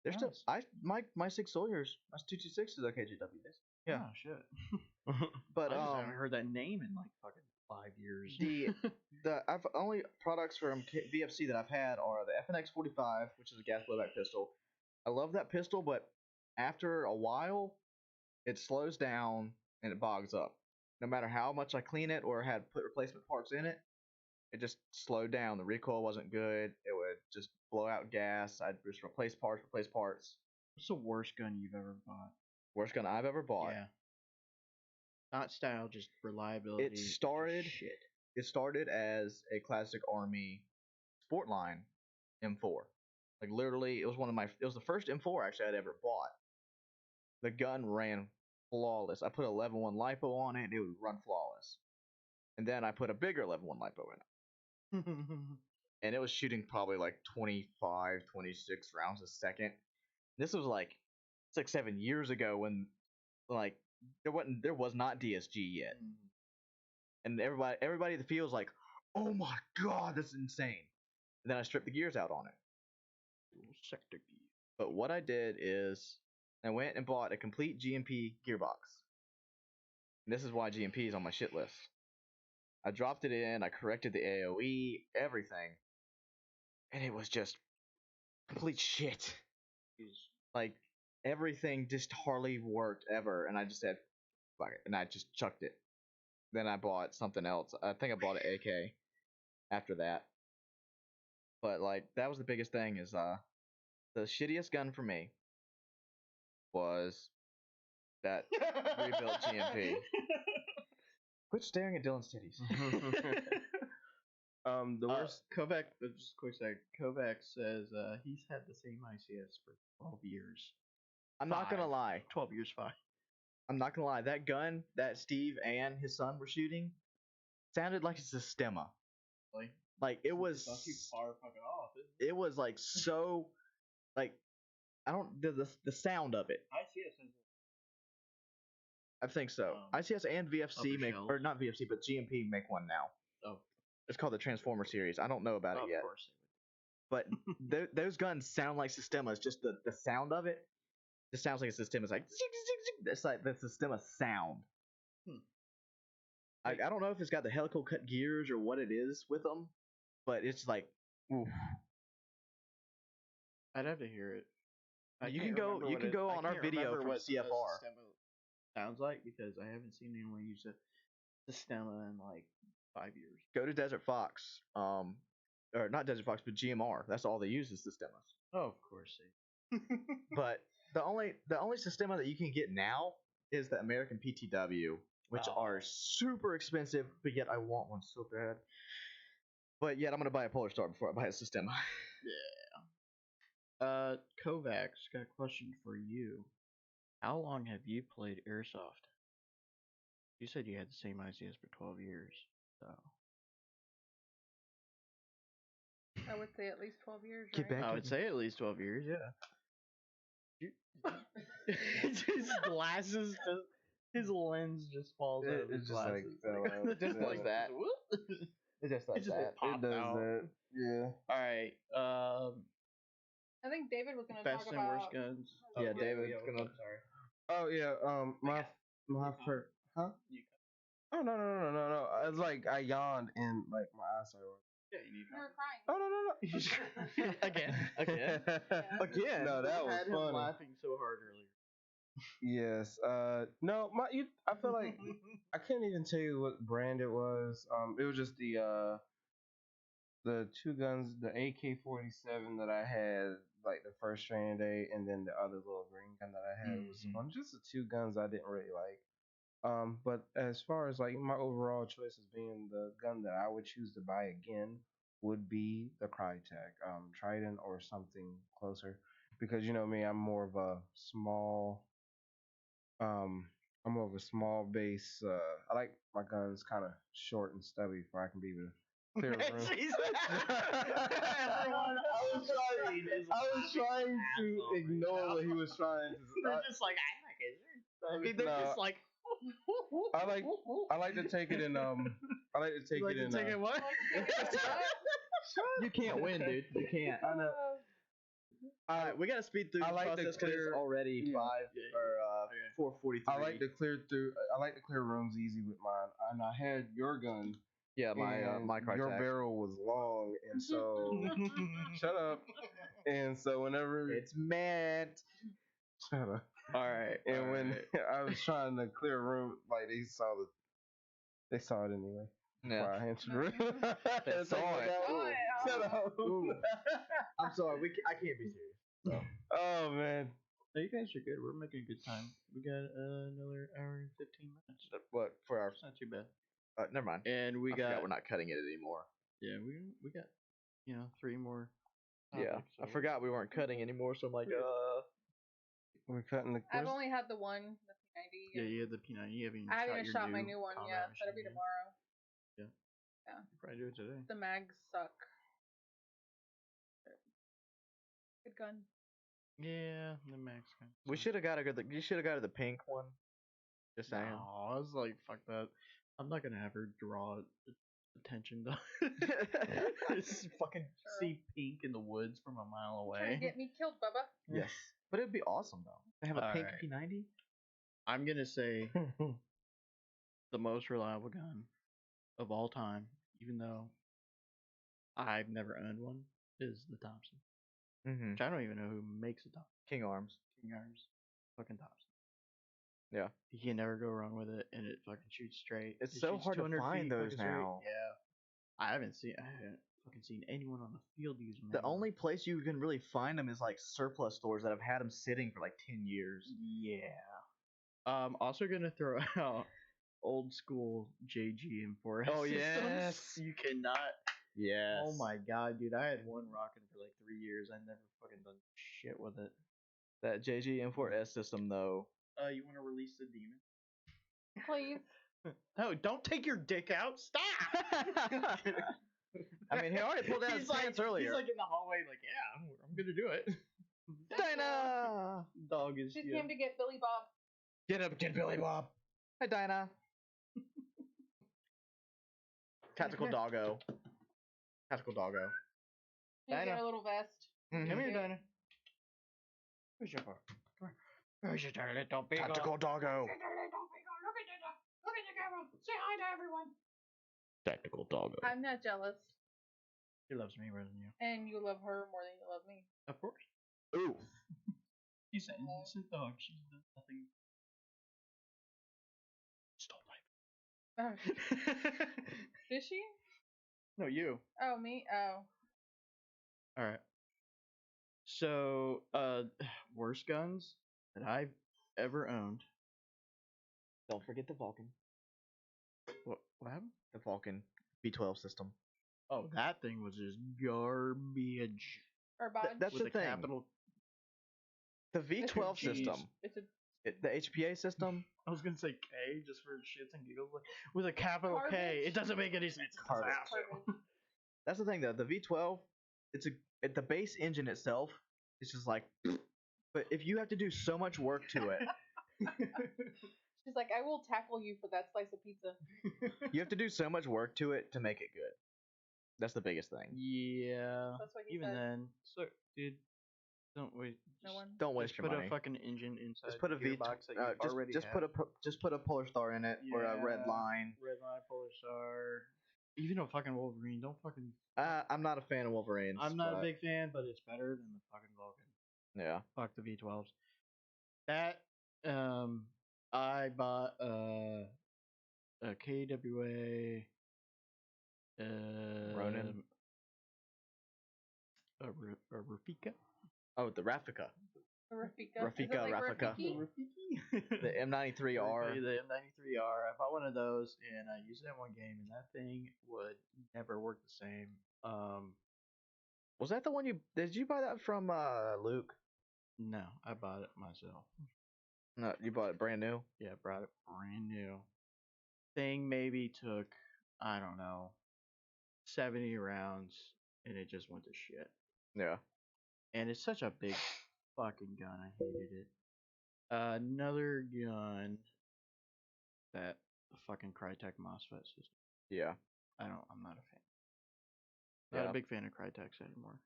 They're still my 6 Sawyers, my 226 is a KJW. Yeah. Oh shit. But I just haven't heard that name in like fucking 5 years. I've only products from VFC that I've had are the FNX 45, which is a gas blowback pistol. I love that pistol, but after a while, it slows down and it bogs up. No matter how much I clean it or had put replacement parts in it, it just slowed down. The recoil wasn't good. It would just blow out gas. I'd just replace parts. What's the worst gun you've ever bought? Worst gun I've ever bought. Yeah. Not style, just reliability. It started. Shit. It started as a classic Army Sportline M4. Like literally, it was the first M4 actually I'd ever bought. The gun ran flawless. I put a 11.1 LiPo on it, and it would run flawless. And then I put a bigger 11.1 LiPo in it. And it was shooting probably like 25, 26 rounds a second. This was like 6-7 years ago when like there was not DSG yet. And everybody at the field was like, oh my god, that's insane. And then I stripped the gears out on it. Sector gear. But what I did is I went and bought a complete GMP gearbox. And this is why GMP is on my shit list. I dropped it in, I corrected the AOE, everything. And it was just complete shit. Like, everything just hardly worked ever. And I just said, fuck it. And I just chucked it. Then I bought something else. I think I bought an AK after that. But, like, that was the biggest thing is, the shittiest gun for me was that rebuilt GMP. Quit staring at Dylan's titties. The worst. Kovac, just a quick sec. Kovac says he's had the same ICS for 12 years. I'm not gonna lie. 12 years, 5. I'm not gonna lie. That gun that Steve and his son were shooting sounded like a Sistema. Like it was. Too far fucking off. It was like so. Like I don't the sound of it. ICS is. I think so. ICS and VFC make, shelf. or not VFC, but GMP make one now. Oh. It's called the Transformer series. I don't know about it yet. Of course. But those guns sound like Sistemas. Just the sound of it just sounds like a Sistema. It's like it's like the Sistema sound. I don't know if it's got the helical cut gears or what it is with them, but it's like, oof. I'd have to hear it. You can go on our video from CFR. Sounds like because I haven't seen anyone use a Sistema in like 5 years. Go to Desert Fox, or not Desert Fox, but GMR. That's all they use is Sistemas. Oh, of course. But the only Sistema that you can get now is the American PTW, which are super expensive, but yet I want one so bad. But yet I'm gonna buy a Polar Star before I buy a Sistema. Yeah. Kovac's got a question for you. How long have you played Airsoft? You said you had the same ICS for 12 years, so. I would say at least 12 years, Get right? back. I would say at least 12 years, yeah. his glasses just his lens just falls out of his It's just like glasses. fell out. It just does that. It just does It just that. popped It does out. that. Yeah. All right. I think David was gonna Best talk and worst about. guns. Yeah, David's yeah, gonna. sorry. Oh yeah. My first. Huh? Oh no. It's like I yawned and like my eyes started. Yeah, you need You were crying. Oh no. again. Again. No, that was had him funny. laughing so hard earlier. Yes. No. I feel like I can't even tell you what brand it was. It was just the two guns, the AK-47 that I had like the first training day, and then the other little green gun that I had was fun. Just the two guns I didn't really like. But as far as like my overall choices being the gun that I would choose to buy again would be the Crytek, Trident or something closer, because you know me, I'm more of a small base. I like my guns kind of short and stubby, where I can be able to clear a room. Everyone, I was trying to ignore what he was trying to. They're just like, I mean, they're No. just like. I like to take it in. I like to take You like it to in. take it what? You can't win, dude. You can't. I know. All right, we gotta speed through I the like to process 'cause clear- it's already yeah. 4:43. I like to clear through. I like to clear rooms easy with mine, and I had your gun. Yeah, my and my your Crytek. barrel was long, and so shut up. And so whenever It's meant. shut up. All right. And when I was trying to clear a room, like they saw it anyway. Yeah. Before I entered the room. They saw it. Shut up. I'm sorry. I can't be serious. Oh man. No, you guys are good. We're making a good time. We got another hour and 15 minutes. What for our? It's not too bad. Never mind. And we I forgot got we're not cutting it anymore. yeah, we got 3 more. Yeah, topics, so I forgot we weren't cutting anymore. So I'm like, We're cutting the I've quiz. only had the one, the P90. Yeah, you had the P90. You haven't even I haven't even your shot my new new one combat yet. That'll be machine tomorrow. You probably do it today. The mags suck. Good gun. Yeah, the max gun. we should have got you should have got her the pink one. Just saying. No, I was like, fuck that. I'm not gonna have her draw attention to just fucking Sure. see pink in the woods from a mile Trying to away. get me killed, Bubba. Yes, but it'd be awesome though. To have a pink Alright. P90. I'm gonna say the most reliable gun of all time, even though I've never owned one, is the Thompson. Mm-hmm. Which I don't even know who makes a Thompson. King Arms. King Arms, fucking Thompson. Yeah. You can never go wrong with it, and it fucking shoots straight. It's It so shoots hard to 200 find feet those fucking straight. now. Yeah, I haven't fucking seen anyone on the field use them. The anymore. only place you can really find them is like surplus stores that have had them sitting for like 10 years. Yeah. Also gonna throw out old school JG and 4S. Oh, systems. yes. You cannot. Yes. Oh my god, dude! I had one rocking for like 3 years. I never fucking done shit with it. That JG M4S system though. You want to release the demon? Please. No, don't take your dick out. Stop. I mean, he already pulled out his pants earlier. He's like in the hallway, like, yeah, I'm gonna do it. Dinah! Dog is. She Yeah. came to get Billy Bob. Get Billy Bob. Hi, Dinah. Tactical doggo. Tactical doggo. You get Dinah. her little vest. Come here, Yeah. Dinah. Where's your bar? Come here. Where's your little big Tactical doggo. Look at the camera. Say hi to everyone. Tactical doggo. I'm not jealous, She loves me more than you. and you love her more than you love me. Of course. Ooh. She's an innocent dog. She's done nothing. Stole my. Oh, did she? No, you. Oh, me? Oh. All right. So, worst guns that I've ever owned. Don't forget the Vulcan. What happened? The Vulcan V12 system. Oh, that thing was just garbage. Or bod. That's with the a thing. capital. The V12 Jeez. system. It's a The HPA system. I was gonna say K just for shits and giggles, like with a capital K. Garbage? It doesn't make any sense. It's Garbage. absolute- That's the thing though. The V12. The base engine itself. It's just like But if you have to do so much work to it, She's like, I will tackle you for that slice of pizza. you have to do so much work to it to make it good. That's the biggest thing. Yeah. That's what he Even said. then, so dude, don't wait. No one. Don't waste Just your put money. a fucking engine inside. Just put a the V. gearbox that you already Just have. put a Polar Star in it or a Red Yeah. Line. Red Line, Polar Star. Even a fucking Wolverine. Don't fucking. I'm not a fan of Wolverines. I'm not a but- big fan, but it's better than the fucking Vulcan. Yeah. Fuck the V12s. That I bought a KWA Ronin? a Rafika. Oh, the Rafika. Rafika. Is it Rafika, like Rafika. Rafiki? The M93R. The M93R. I bought one of those and I used it in one game, and that thing would never work the same. Was that the one did you buy that from Luke? No, I bought it myself. No, you bought it brand new. Yeah, brought it brand new. Thing maybe took, I don't know, 70 rounds, and it just went to shit. Yeah. And it's such a big fucking gun. I hated it. Another gun that the fucking Crytek MOSFET system. Yeah. I'm not a fan. Not Yeah. a big fan of Crytek's anymore.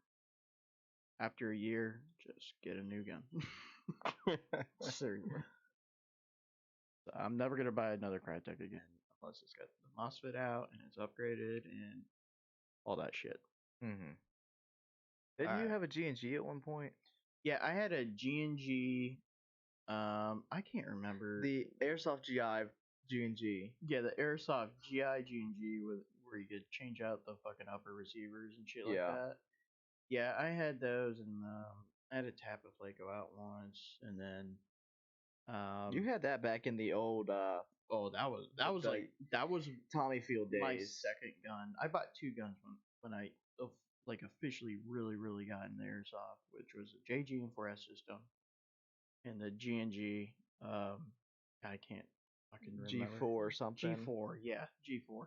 After a year, just get a new gun. Seriously. So I'm never gonna buy another Crytek again unless it's got the MOSFET out and it's upgraded and all that shit. Mm-hmm. Didn't you Alright. have a G&G at one point? Yeah, I had a G&G. I can't remember. The Airsoft GI G&G. Yeah, the Airsoft GI G&G where you could change out the fucking upper receivers and shit like Yeah. that. Yeah, I had those, and I had a Tappa Flake go out once, and then You had that back in the old oh, that was the- that was Tommy Field days. my second gun. I bought two guns when I like officially really got in the Airsoft, which was a JG-M4S system and the G&G. I can't fucking remember. G4 or something. G4, yeah, G4.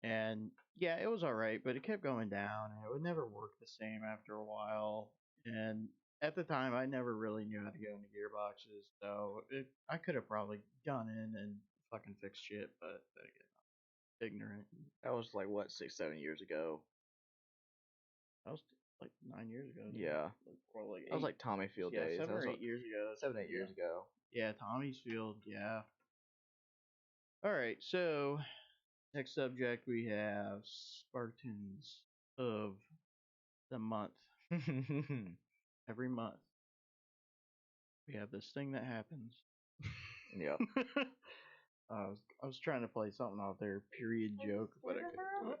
And yeah, it was alright, but it kept going down, and it would never work the same after a while. And at the time, I never really knew how to go into gearboxes, so I could have probably gone in and fucking fixed shit, but then again, I'm ignorant. That was like what 6-7 years ago. That was like 9 years ago. dude. Yeah. Or like That was eight- like Tommy Field yeah, days. 7 That was or like 8 years ago. 7-8 years ago. Yeah, Tommy's Field, yeah. Alright, so next subject we have Spartans of the month. Every month we have this thing that happens. Yeah. I was trying to play something off their period joke, but I couldn't do it.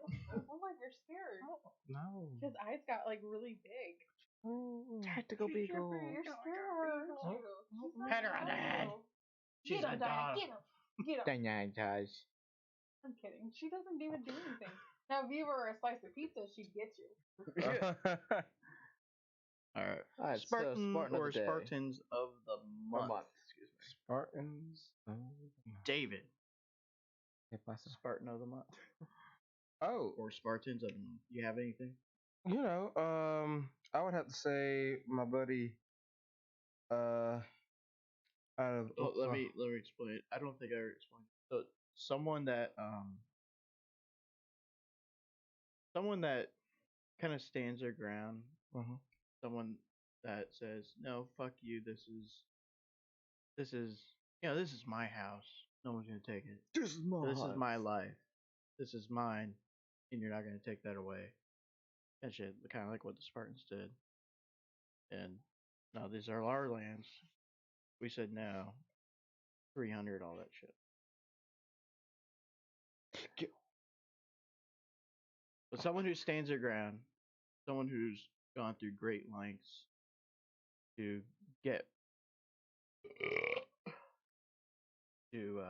Oh, like you're scared. No. His eyes got like really big. Tactical Beagle. You're scared. Pat her on the head. She's Get a him, dog. Dad. Get him. Get him. Dang, I'm kidding. She doesn't even do anything. Now, if you were a slice of pizza, she'd get you. Alright. Alright, so Spartan Spartan of or the day. Spartans of the Or month. Excuse me. Spartans. David. ¿Qué pasa? Spartan of the month. Oh, Or Spartans of the month. You have anything? you know, I would have to say my buddy. Out of Oh, let me explain. I don't think I ever explained. So someone that kind of stands their ground. Mhm. Someone that says, "No, fuck you. This is this is my house. No one's gonna take it. This is This is my life. This is mine, and you're not gonna take that away." And shit, kind of like what the Spartans did. And no, these are our lands. We said no. 300, all that shit. But someone who stands their ground, someone who's gone through great lengths to get to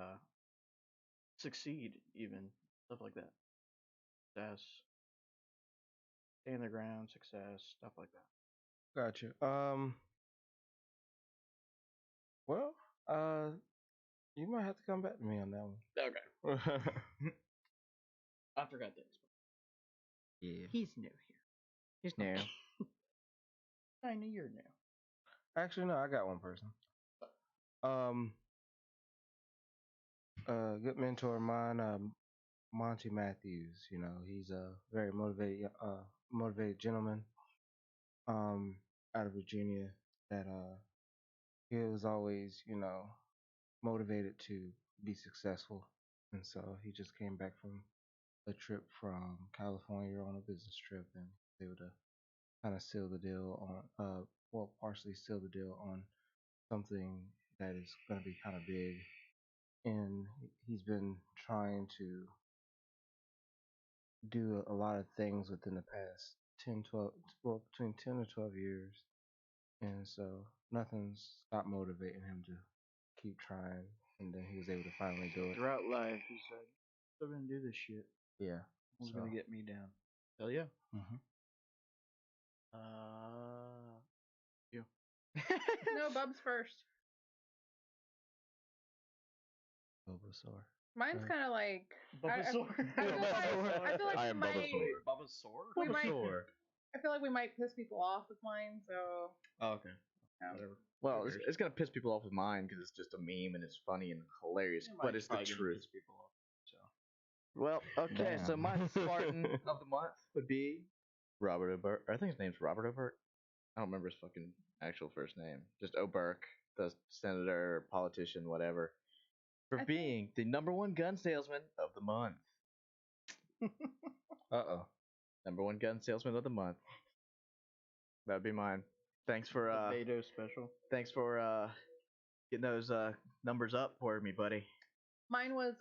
succeed, even stuff like that. Success, stand their ground, success, stuff like that. Gotcha. Well, you might have to come back to me on that one. Okay. I forgot that. Yeah. He's new here. He's new. I know you're new. Actually, no, I got one person. Um, good mentor of mine, Monty Matthews. You know, he's a very motivated gentleman. Um, out of Virginia. That he was always, motivated to be successful, and so he just came back from a trip from California on a business trip, and was able to kind of seal the deal on, well, partially seal the deal on something that is going to be kind of big. And he's been trying to do a lot of things within the past 10, 12, well, between 10 to 12 years. And so nothing's stopped motivating him to keep trying. And then he was able to finally do it. Throughout life, he said, "Still gonna do this shit. Yeah. Who's So, gonna get me down? Hell yeah." mhm. You. No, Bub's first. Bulbasaur. Mine's Right. kind of like Bulbasaur. I feel like I we am might. Bulbasaur. We might. Bulbasaur. I feel like we might piss people off with mine, so Oh, okay. no. Whatever. Well, Who it's, cares? it's gonna piss people off with mine because it's just a meme and it's funny and hilarious, It but might it's the probably gonna truth. piss people off, so. Well, okay, so Damn. my Spartan of the month would be Robert O'Burke. I think his name's Robert O'Burke. I don't remember his fucking actual first name. Just O'Burke, the senator, politician, whatever, for I think- being the number one gun salesman of the month. Uh-oh. Number one gun salesman of the month. That'd be mine. Thanks for The Beto special. getting those numbers up for me, buddy. Mine was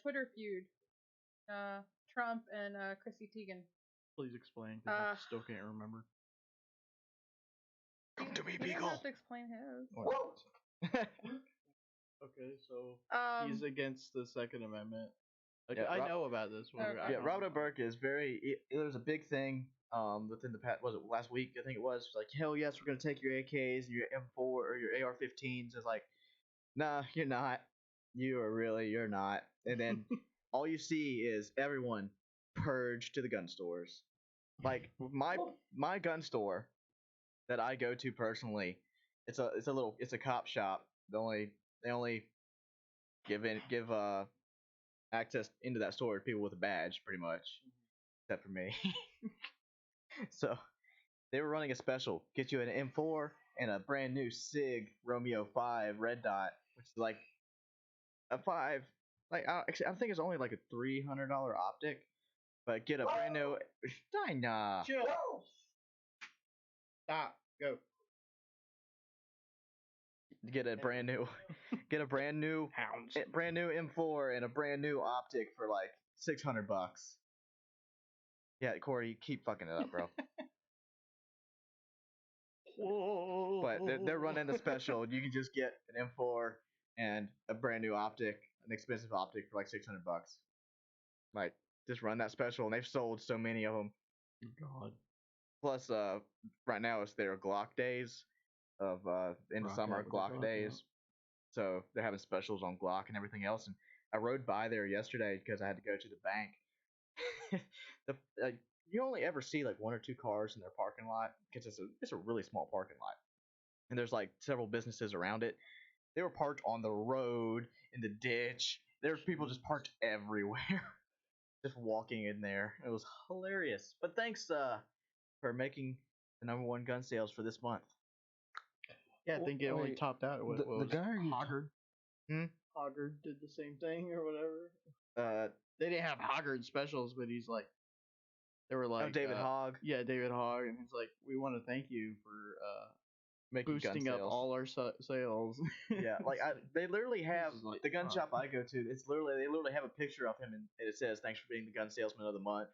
Twitter feud. Trump and Chrissy Teigen. Please explain. 'Cause I still can't remember. Come to me, He didn't Beagle. have to explain his. Okay, so Um, he's against the Second Amendment. Like, Yeah, I Rob- know about this one. Okay. I Yeah, don't Robert know. O'Burke is very. There was a big thing within the past. Was it last week? I think it was like, hell yes, we're gonna take your AKs and your M4 or your AR-15s. It's like, nah, you're not. You're not. And then all you see is everyone purge to the gun stores. Like my gun store that I go to personally, it's a cop shop. They only give access into that store to people with a badge, pretty much, except for me. So they were running a special, get you an M4 and a brand new Sig Romeo 5 red dot, which is like a 5. Like actually, I think it's only like a $300 optic, but get a brand new. Dinah. Chill. Stop. Go. Get a brand new, Hounds. brand new M4 and a brand new optic for like $600. Yeah, Corey, you keep fucking it up, bro. But they're running the special. You can just get an M4 and a brand new optic, an expensive optic for like $600. Like, just run that special, and they've sold so many of them. God. Plus, right now it's their Glock days of in the Rock summer out with the Glock Glock, days. So they're having specials on Glock and everything else. And I rode by there yesterday because I had to go to the bank. You only ever see like one or two cars in their parking lot because it's a really small parking lot, and there's like several businesses around it. They were parked on the road, in the ditch. There's people just parked everywhere, just walking in there. It was hilarious. But thanks for making the number one gun sales for this month. Yeah, I think it only Wait, topped out. What the was guy you Hoggard? Hoggard did the same thing or whatever. They didn't have Hoggard specials, but he's like, they were like, David Hogg Yeah, David Hogg, and he's like, we want to thank you for making gun boosting up sales. all our sales. Yeah, like they literally have This is like, the gun fuck. shop I go to. They literally have a picture of him, and it says, "Thanks for being the gun salesman of the month,"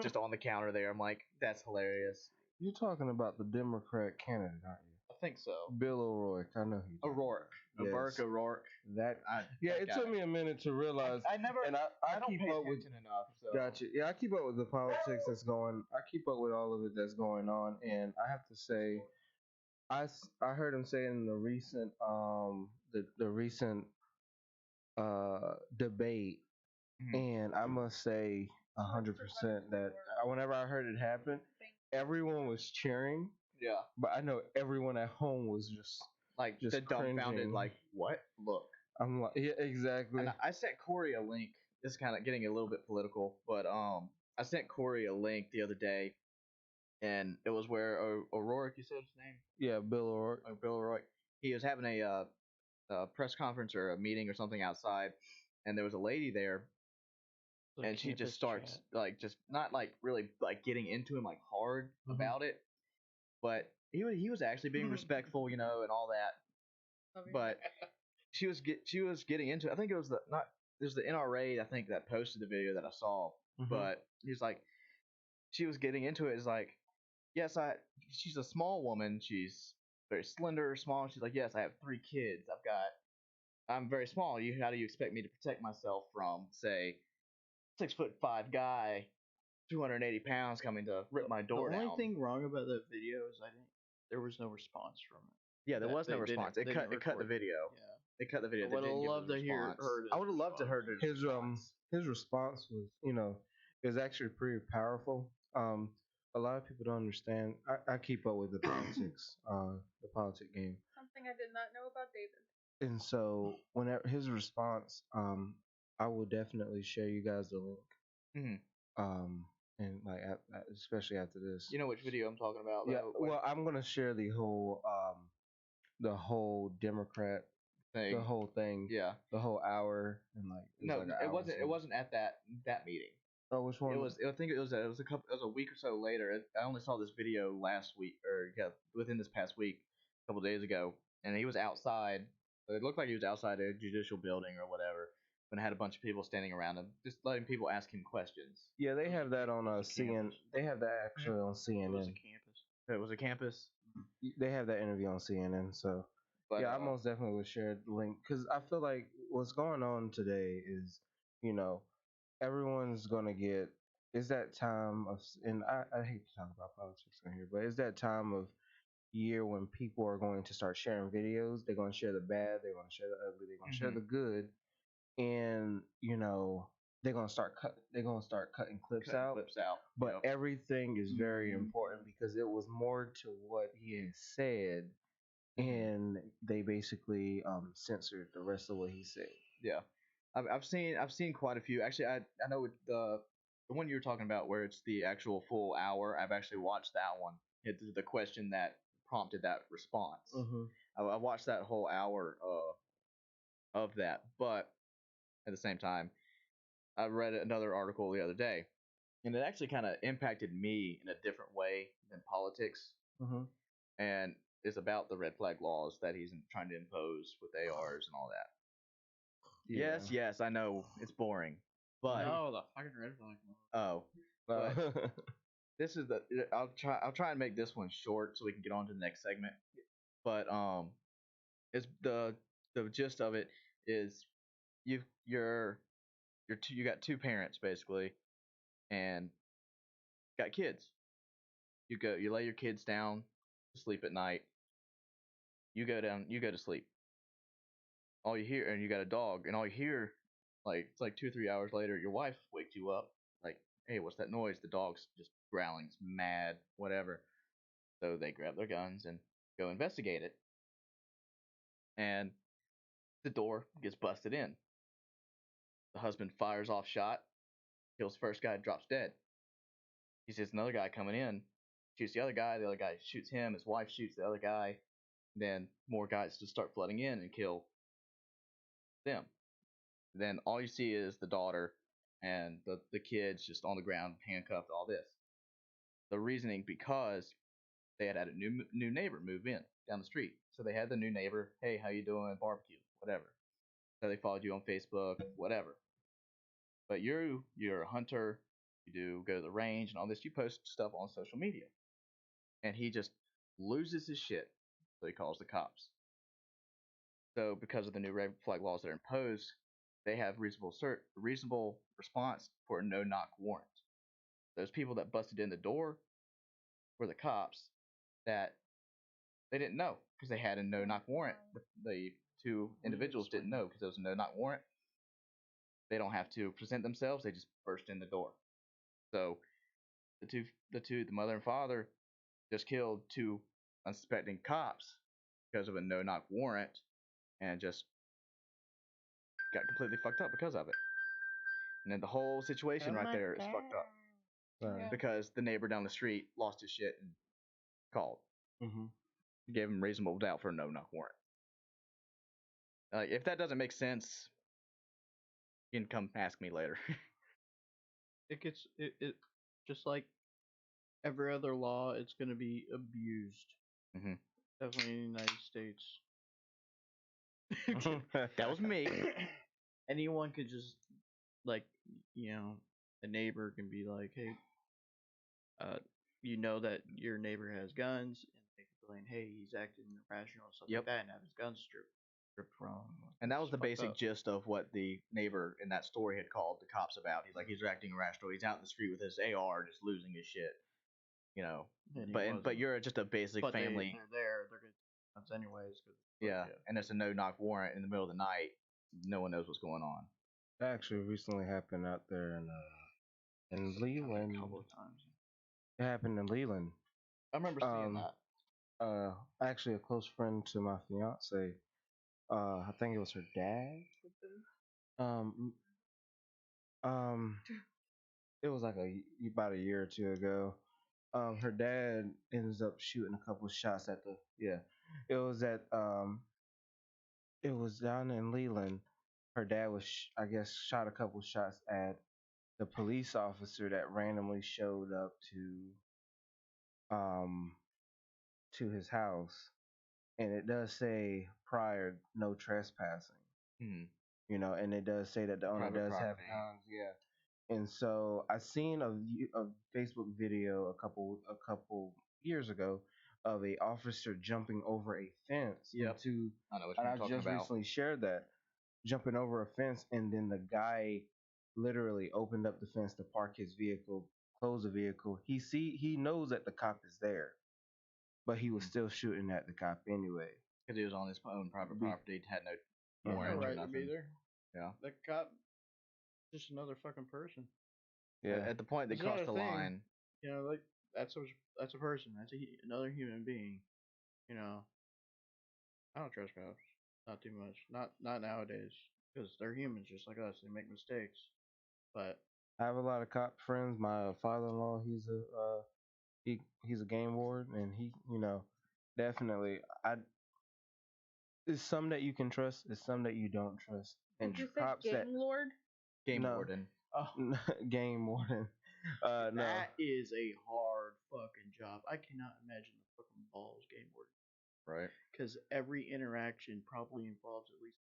just on the counter there. I'm like, that's hilarious. You're talking about the Democrat candidate, aren't you? I think so. Bill O'Rourke. I know he. O'Rourke, Yes. O'Rourke. That. Yeah, that it guy. took me a minute to realize. I never. and I don't keep pay up with. attention enough. So. Gotcha. Yeah, I keep up with the politics that's going. I keep up with all of it that's going on, and I have to say, I heard him say in the recent the recent debate, and I must say 100% that whenever I heard it happen, everyone was cheering Yeah. but I know everyone at home was just Like Just the dumbfounded, cringing. like what? Look. I'm like, yeah, exactly. And I sent Corey a link. This is kind of getting a little bit political, but I sent Corey a link the other day, and it was where O'Rourke, you said his name, Yeah, Bill O'Rourke. Bill O'Rourke. He was having a press conference or a meeting or something outside, and there was a lady there, The and she campus just starts chat. like just not like really like getting into him like hard about it, but he was actually being respectful, and all that. But she was getting into it. I think it was there's the NRA I think that posted the video that I saw, but he's like she was getting into it. Is like yes she's a small woman. She's very slender, small. She's like yes I have 3 kids. I'm very small. How do you expect me to protect myself from say 6'5" guy, 280 pounds coming to rip my door The down? only thing wrong about that video is I think there was no response from it. Yeah, there was no They didn't- response. they It didn't cut the record. video. Yeah. They cut the video. I They would have didn't give loved the to hear response. heard I would have loved to heard his His response. his response was, it was actually pretty powerful. A lot of people don't understand. I keep up with the politics, the politic game, Something I did not know about David. and so whenever his response, I will definitely share you guys the link. Mhm. And like especially after this. You know which video I'm talking about? Yeah. though? Well, I'm gonna share the whole Democrat, Thing. the whole thing, Yeah. the whole hour, and like No, like an it hour wasn't. or It so. wasn't at that meeting. Oh, which one? It was. I think it was. It was a couple. It was a week or so later. I only saw this video last week, or yeah, within this past week, a couple days ago, and he was outside. It looked like he was outside a judicial building or whatever, and had a bunch of people standing around him, just letting people ask him questions. Yeah, they have that on It was a CNN. campus. They have that actually on It was CNN. a campus. It was a campus. They have that interview on CNN. So But, yeah, I most definitely would share the link because I feel like what's going on today is, everyone's gonna get. Is that time of, and I hate to talk about politics on here, but is that time of year when people are going to start sharing videos? They're going to share the bad, they're going to share the ugly, they're going to share the good, and they're going to start cutting clips cutting out. clips out. But Yep. everything is very important because it was more to what he had said, and they basically censored the rest of what he said. Yeah, I've seen quite a few. Actually, I know the one you're talking about where it's the actual full hour. I've actually watched that one. It's the question that prompted that response. I watched that whole hour of that, but at the same time, I read another article the other day, and it actually kind of impacted me in a different way than politics, and it's about the red flag laws that he's trying to impose with ARs and all that. Yeah. Yes, I know it's boring, but No, the fucking red flag. oh, but this is I'll try and make this one short so we can get on to the next segment. But it's the gist of it is you got 2 parents basically, and got kids. You lay your kids down to sleep at night. You go to sleep. All you hear, and you got a dog, and all you hear, like it's like 2 or 3 hours later, your wife wakes you up, like, hey, what's that noise? The dog's just growling, it's mad, whatever. So they grab their guns and go investigate it, and the door gets busted in. The husband fires off shot, kills the first guy, drops dead. He sees another guy coming in, shoots the other guy shoots him, his wife shoots the other guy, then more guys just start flooding in and kill them. Then all you see is the daughter and the kids just on the ground, handcuffed, all this. The reasoning because they had a new neighbor move in down the street. So they had the new neighbor, hey, how you doing? Barbecue, whatever. So they followed you on Facebook, whatever. But you're a hunter, you do go to the range and all this, you post stuff on social media. And he just loses his shit, so he calls the cops. So because of the new red flag laws that are imposed, they have reasonable response for a no-knock warrant. Those people that busted in the door were the cops that they didn't know because they had a no-knock warrant. The 2 individuals didn't know because there was a no-knock warrant. They don't have to present themselves; they just burst in the door. So the mother and father, just killed two unsuspecting cops because of a no-knock warrant, and just got completely fucked up because of it. And then the whole situation Oh right my there is fucked up God. Right. Yeah. because the neighbor down the street lost his shit and called. Mm-hmm. Gave him reasonable doubt for a no-knock warrant. If that doesn't make sense, you can come ask me later. It just like every other law, it's gonna be abused. Mhm. Definitely in the United States. That was me. Anyone could just like a neighbor can be like, hey, you know that your neighbor has guns, and they complain, hey, he's acting irrational and stuff Yep. like that, and have his guns stripped from him. And that was the It's fucked basic up. gist of what the neighbor in that story had called the cops about. He's like, he's acting irrational. He's out in the street with his AR, just losing his shit. And he But wasn't. you're just a basic But family. they're there. They're good guns anyways. Yeah, and it's a no-knock warrant in the middle of the night. No one knows what's going on. That actually recently happened out there in Leland. A couple of times. It happened in Leland. I remember seeing that. Actually, a close friend to my fiance. I think it was her dad. Um, it was like about a year or two ago. Her dad ends up shooting a couple shots at the It was it was down in Leland. Her dad was I guess shot a couple shots at the police officer that randomly showed up um to his house, and it does say prior no trespassing. Hmm. And it does say that the owner Private does have property. guns. Yeah. And so I seen a Facebook video a couple years ago of a officer jumping over a fence Yep. into, I know what and you're I talking just about. recently shared that, jumping over a fence, and then the guy literally opened up the fence to park his vehicle, close the vehicle. He knows that the cop is there, but he was still shooting at the cop anyway. Because he was on his own private Be- property, had no No warrant or right to be nothing. there. Yeah. The cop, just another fucking person. Yeah. At the point they It's crossed the another thing. line. Like that's a person. That's another human being. I don't trust cops. Not too much. Not nowadays. Because they're humans just like us. They make mistakes. But I have a lot of cop friends. My father-in-law, he's a game ward, and he, definitely. It's some that you can trust. It's some that you don't trust. And Did you say cops that game lord? Game No. warden. game warden. No. that is a hard fucking job. I cannot imagine the fucking balls game work. Right. Because every interaction probably involves at least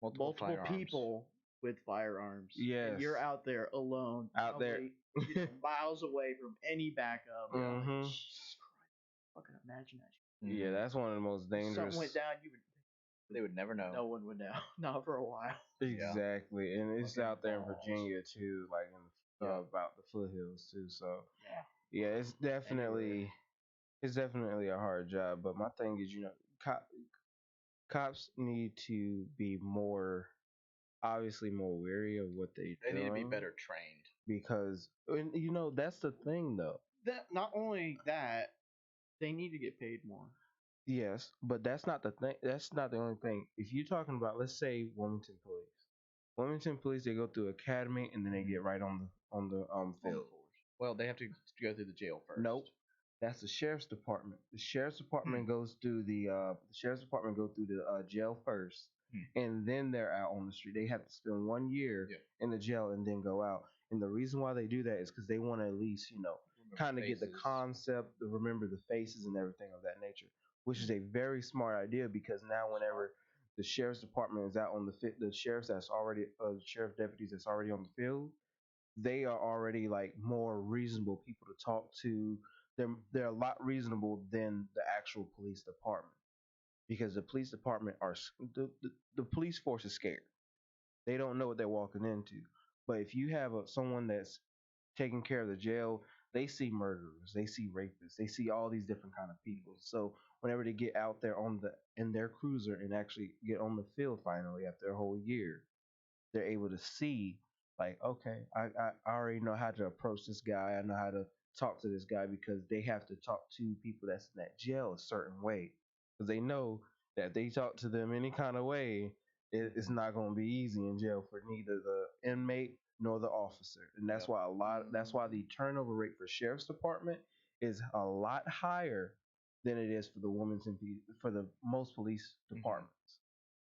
Multiple firearms. people with firearms. Yes. And you're out there alone. Out there. probably, miles away from any backup. You're like, Mhm. Jesus Christ. Fucking imagine that shit. Yeah, that's one of the most If dangerous. something went down, They would never know. no one would know. Not for a while. Exactly, and it's Fucking out there in balls. Virginia too, like in Yeah. about the foothills too. So Yeah. yeah, it's definitely a hard job. But my thing is, cops need to be obviously more wary of what they They doing, need to be better trained. because and, that's the thing though. That not only that, they need to get paid more. Yes, but that's not the thing. That's not the only thing. If you're talking about, let's say, Wilmington Police, they go through academy and then they get right on the field. Well, they have to go through the jail first. Nope, that's the sheriff's department. The sheriff's department goes through the jail first, and then they're out on the street. They have to spend 1 year in the jail and then go out. And the reason why they do that is because they want to at least kind of get the concept, remember the faces and everything of that nature, which is a very smart idea, because now whenever the sheriff's department is out on the sheriff deputies that's already on the field, they are already like more reasonable people to talk to. They're a lot reasonable than the actual police department, because the police department the police force is scared. They don't know what they're walking into. But if you have someone that's taking care of the jail, they see murderers, they see rapists, they see all these different kind of people. So whenever they get out there in their cruiser and actually get on the field finally after a whole year, they're able to see, like, okay, I already know how to approach this guy. I know how to talk to this guy because they have to talk to people that's in that jail a certain way because they know that if they talk to them any kind of way, it's not going to be easy in jail for neither the inmate nor the officer, and that's why that's why the turnover rate for sheriff's department is a lot higher than it is for the for the most police departments.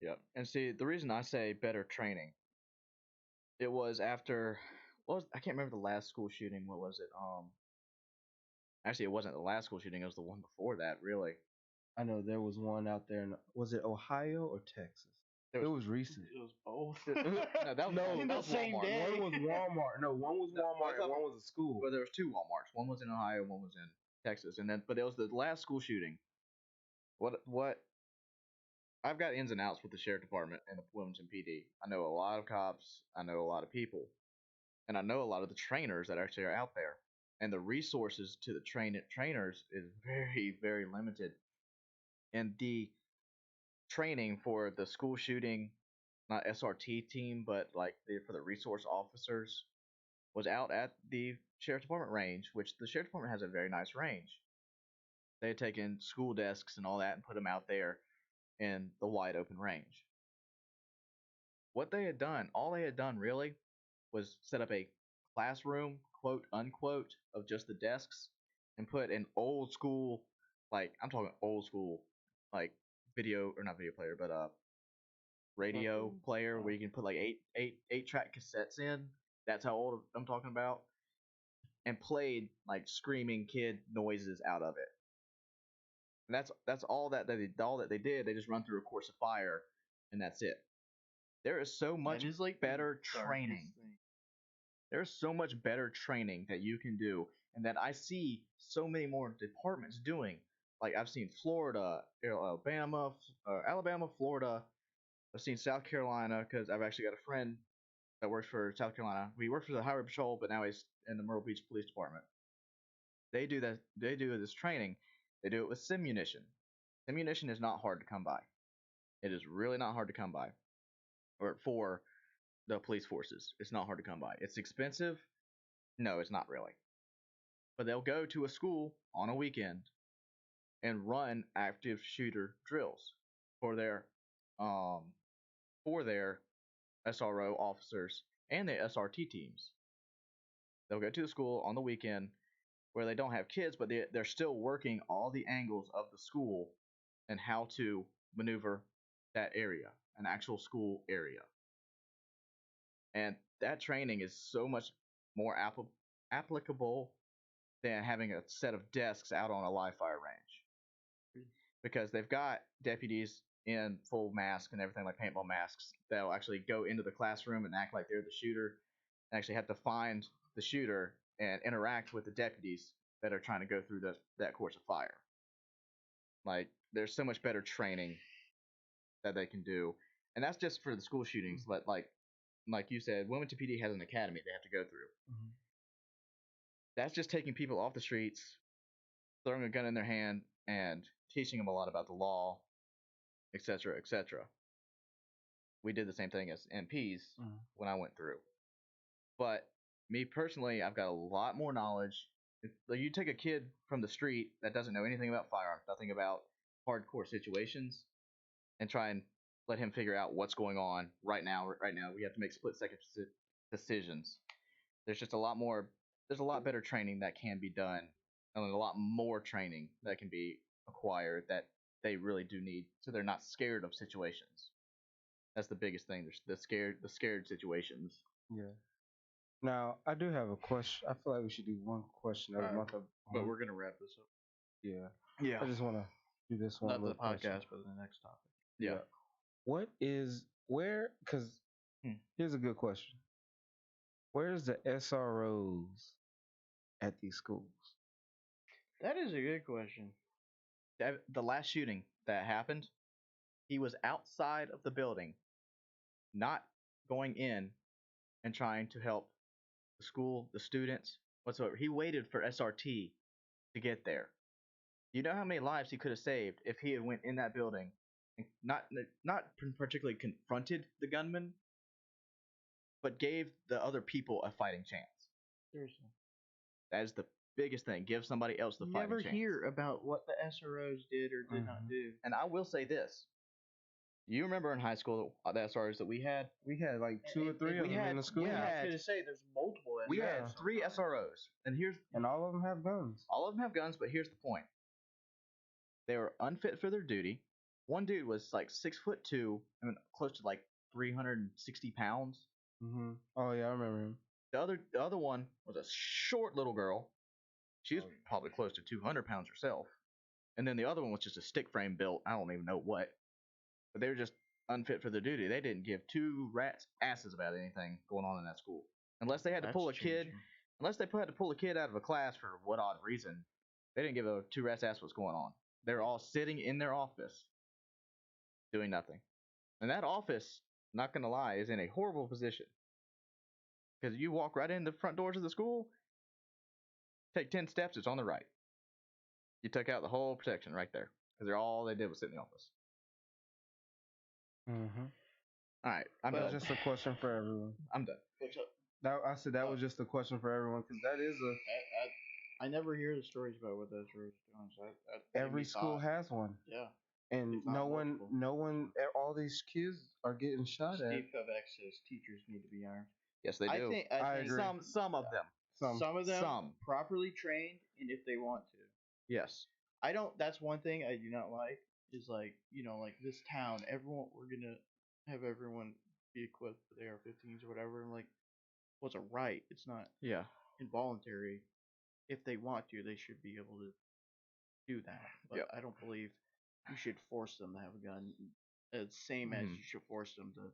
Yep. And see, the reason I say better training, it was after I can't remember the last school shooting. What was it? Actually, it wasn't the last school shooting. It was the one before that. Really, I know there was one out there in, was it Ohio or Texas? It was recent. It was both. no, that was, No, that was same Walmart. day. One was Walmart. No, one was Walmart and one was a school. Well, there was two Walmarts. One was in Ohio, one was in Texas, and then but it was the last school shooting. What? I've got ins and outs with the sheriff department and the Wilmington PD. I know a lot of cops. I know a lot of people, and I know a lot of the trainers that actually are out there. And the resources to the trainers is very, very limited. And the training for the school shooting, not SRT team, but like for the resource officers, was out at the sheriff department range, which the sheriff department has a very nice range. They had taken school desks and all that and put them out there in the wide open range. What they had done, all they had done really, was set up a classroom, quote unquote, of just the desks and put an old school, like I'm talking old school, like video or not video player, but radio player where you can put like eight track cassettes in. That's how old I'm talking about. And played like screaming kid noises out of it. And that's all that they did. They just run through a course of fire, and that's it. There is so much better training. There's so much better training that you can do, and that I see so many more departments doing. Like I've seen Florida, Alabama, Florida. I've seen South Carolina because I've actually got a friend that works for South Carolina. He works for the Highway Patrol, but now he's in the Myrtle Beach Police Department. They do that. They do this training. They do it with simunition. Simunition is not hard to come by. It is really not hard to come by. Or for the police forces, it's not hard to come by. It's expensive. No, it's not really. But they'll go to a school on a weekend and run active shooter drills for their SRO officers and the SRT teams. They'll go to the school on the weekend where they don't have kids, but they're still working all the angles of the school and how to maneuver that area, an actual school area. And that training is so much more applicable than having a set of desks out on a live fire range. Because they've got deputies in full mask and everything, like paintball masks, that'll actually go into the classroom and act like they're the shooter, and actually have to find the shooter and interact with the deputies that are trying to go through that course of fire. Like, there's so much better training that they can do. And that's just for the school shootings, but like you said, Wilmington PD has an academy they have to go through. Mm-hmm. That's just taking people off the streets, throwing a gun in their hand, and teaching them a lot about the law, etc., etc. We did the same thing as MPs when I went through. But me personally, I've got a lot more knowledge. If you take a kid from the street that doesn't know anything about firearms, nothing about hardcore situations, and try and let him figure out what's going on right now. Right now, we have to make split-second decisions. There's just a lot more. There's a lot better training that can be done, and a lot more training that can be acquired that they really do need, so they're not scared of situations. That's the biggest thing. There's the scared situations. Yeah. Now, I do have a question. I feel like we should do one question every month. But we're gonna wrap this up. Yeah. Yeah. I just want to do this one. Not the little podcast, question. but the next topic. Yeah. Because here's a good question. Where's the SROs at these schools? That is a good question. The last shooting that happened, he was outside of the building, not going in and trying to help the school, the students, whatsoever. He waited for SRT to get there. You know how many lives he could have saved if he had went in that building and not particularly confronted the gunman, but gave the other people a fighting chance. Seriously. That is the biggest thing. Give somebody else the You fighting never chance. hear about what the SROs did or did not do. And I will say this. You remember in high school the SROs that we had? We had like two or three of we them had- in the school, we Yeah, I was had- going to say there's multiple SROs. We had 3 SROs. And and all of them have guns. all of them have guns, but here's the point. They were unfit for their duty. One dude was like 6'2", I mean, close to like 360 pounds. Oh yeah, I remember him. The other one was a short little girl. She was probably close to 200 pounds herself. And then the other one was just a stick frame built. I don't even know what. But they were just unfit for their duty. They didn't give 2 rats asses about anything going on in that school. Unless they had to pull a kid. Unless they had to pull a kid out of a class for what odd reason, they didn't give a 2 rats ass what's going on. They were all sitting in their office doing nothing. And that office, not gonna lie, is in a horrible position. Because you walk right in the front doors of the school, take 10 steps, it's on the right. You took out the whole protection right there. Because all they did was sit in the office. All right, I'm That done. was just a question for everyone. I'm done. What's up? I said that was just a question for everyone because that is a I never hear the stories about what those SROs doing. So that made every me school thought. has one, Yeah. and If not multiple. all these kids are getting shot at. Steve Kovacs says teachers need to be armed. Yes, they do. I think I agree. Some of them. some of them Some. properly trained and if they want to. Yes. I don't. That's one thing I do not like. Is like like this town. We're gonna have everyone be equipped with AR-15s or whatever. And like, well, it's a right. It's not Yeah. involuntary. If they want to, they should be able to do that. But Yep. I don't believe you should force them to have a gun. Same as you should force them to.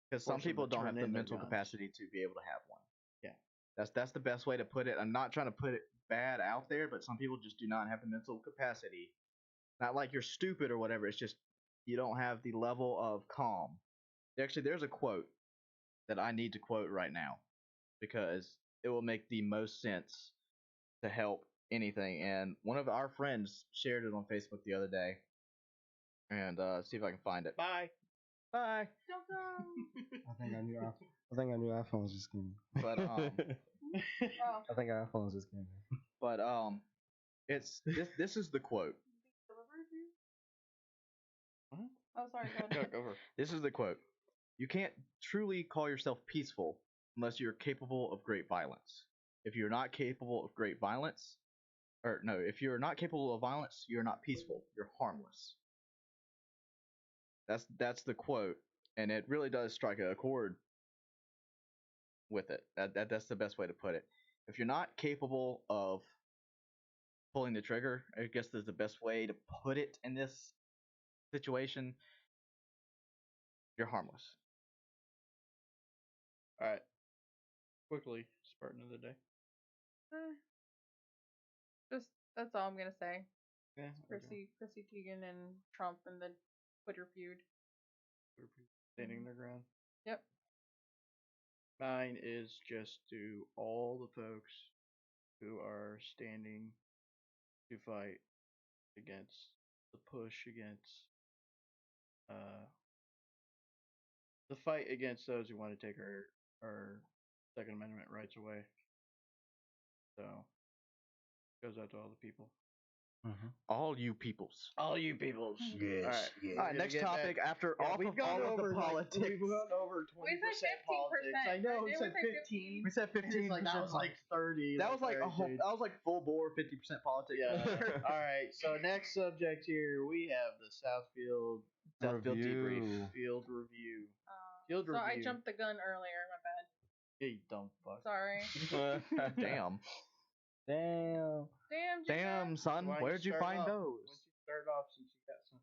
Because some Force them people to don't have turn the in their mental guns. capacity to be able to have one. Yeah. That's the best way to put it. I'm not trying to put it bad out there, but some people just do not have the mental capacity. Not like you're stupid or whatever. It's just you don't have the level of calm. Actually, there's a quote that I need to quote right now because it will make the most sense to help anything. And one of our friends shared it on Facebook the other day. And see if I can find it. Bye. Bye. Don't go. I think I knew iPhones just came. But Oh, I think iPhones just came. but it's this is the quote. delivered you? What? Oh, sorry. Go Go, ahead. go for it. This is the quote. You can't truly call yourself peaceful unless you're capable of great violence. If you're not capable of great violence, or no, if you're not capable of violence, you're not peaceful. You're harmless. That's the quote, and it really does strike a chord with it. That's the best way to put it. If you're not capable of pulling the trigger, I guess is the best way to put it in this situation. You're harmless. All right. Quickly, Spartan of the day. Just that's all I'm gonna say. Yeah. Chrissy Teigen and Trump and the Twitter feud. Standing their ground. Yep. Mine is just to all the folks who are standing to fight against the push against the fight against those who want to take our Second Amendment rights away. So goes out to all the people. All you peoples. All you peoples. Yes, All right. yes. All right, next topic. After off we've of gone all of over the politics, We've gone over 20% We said 15%. politics. I know we Didn't said we say 15. we said 15. Like that was like 30. that was like a alright, whole. dude. That was like full bore 50% politics. Yeah. All right. So next subject here, we have the Southfield debrief, Review. field review. Field So I review. jumped the gun earlier. My bad. Yeah, you dumb fuck. Sorry. Damn. Damn. Damn. Jacob. Damn, son. Why don't Where'd you start find off? those? Why don't you start off since you got some?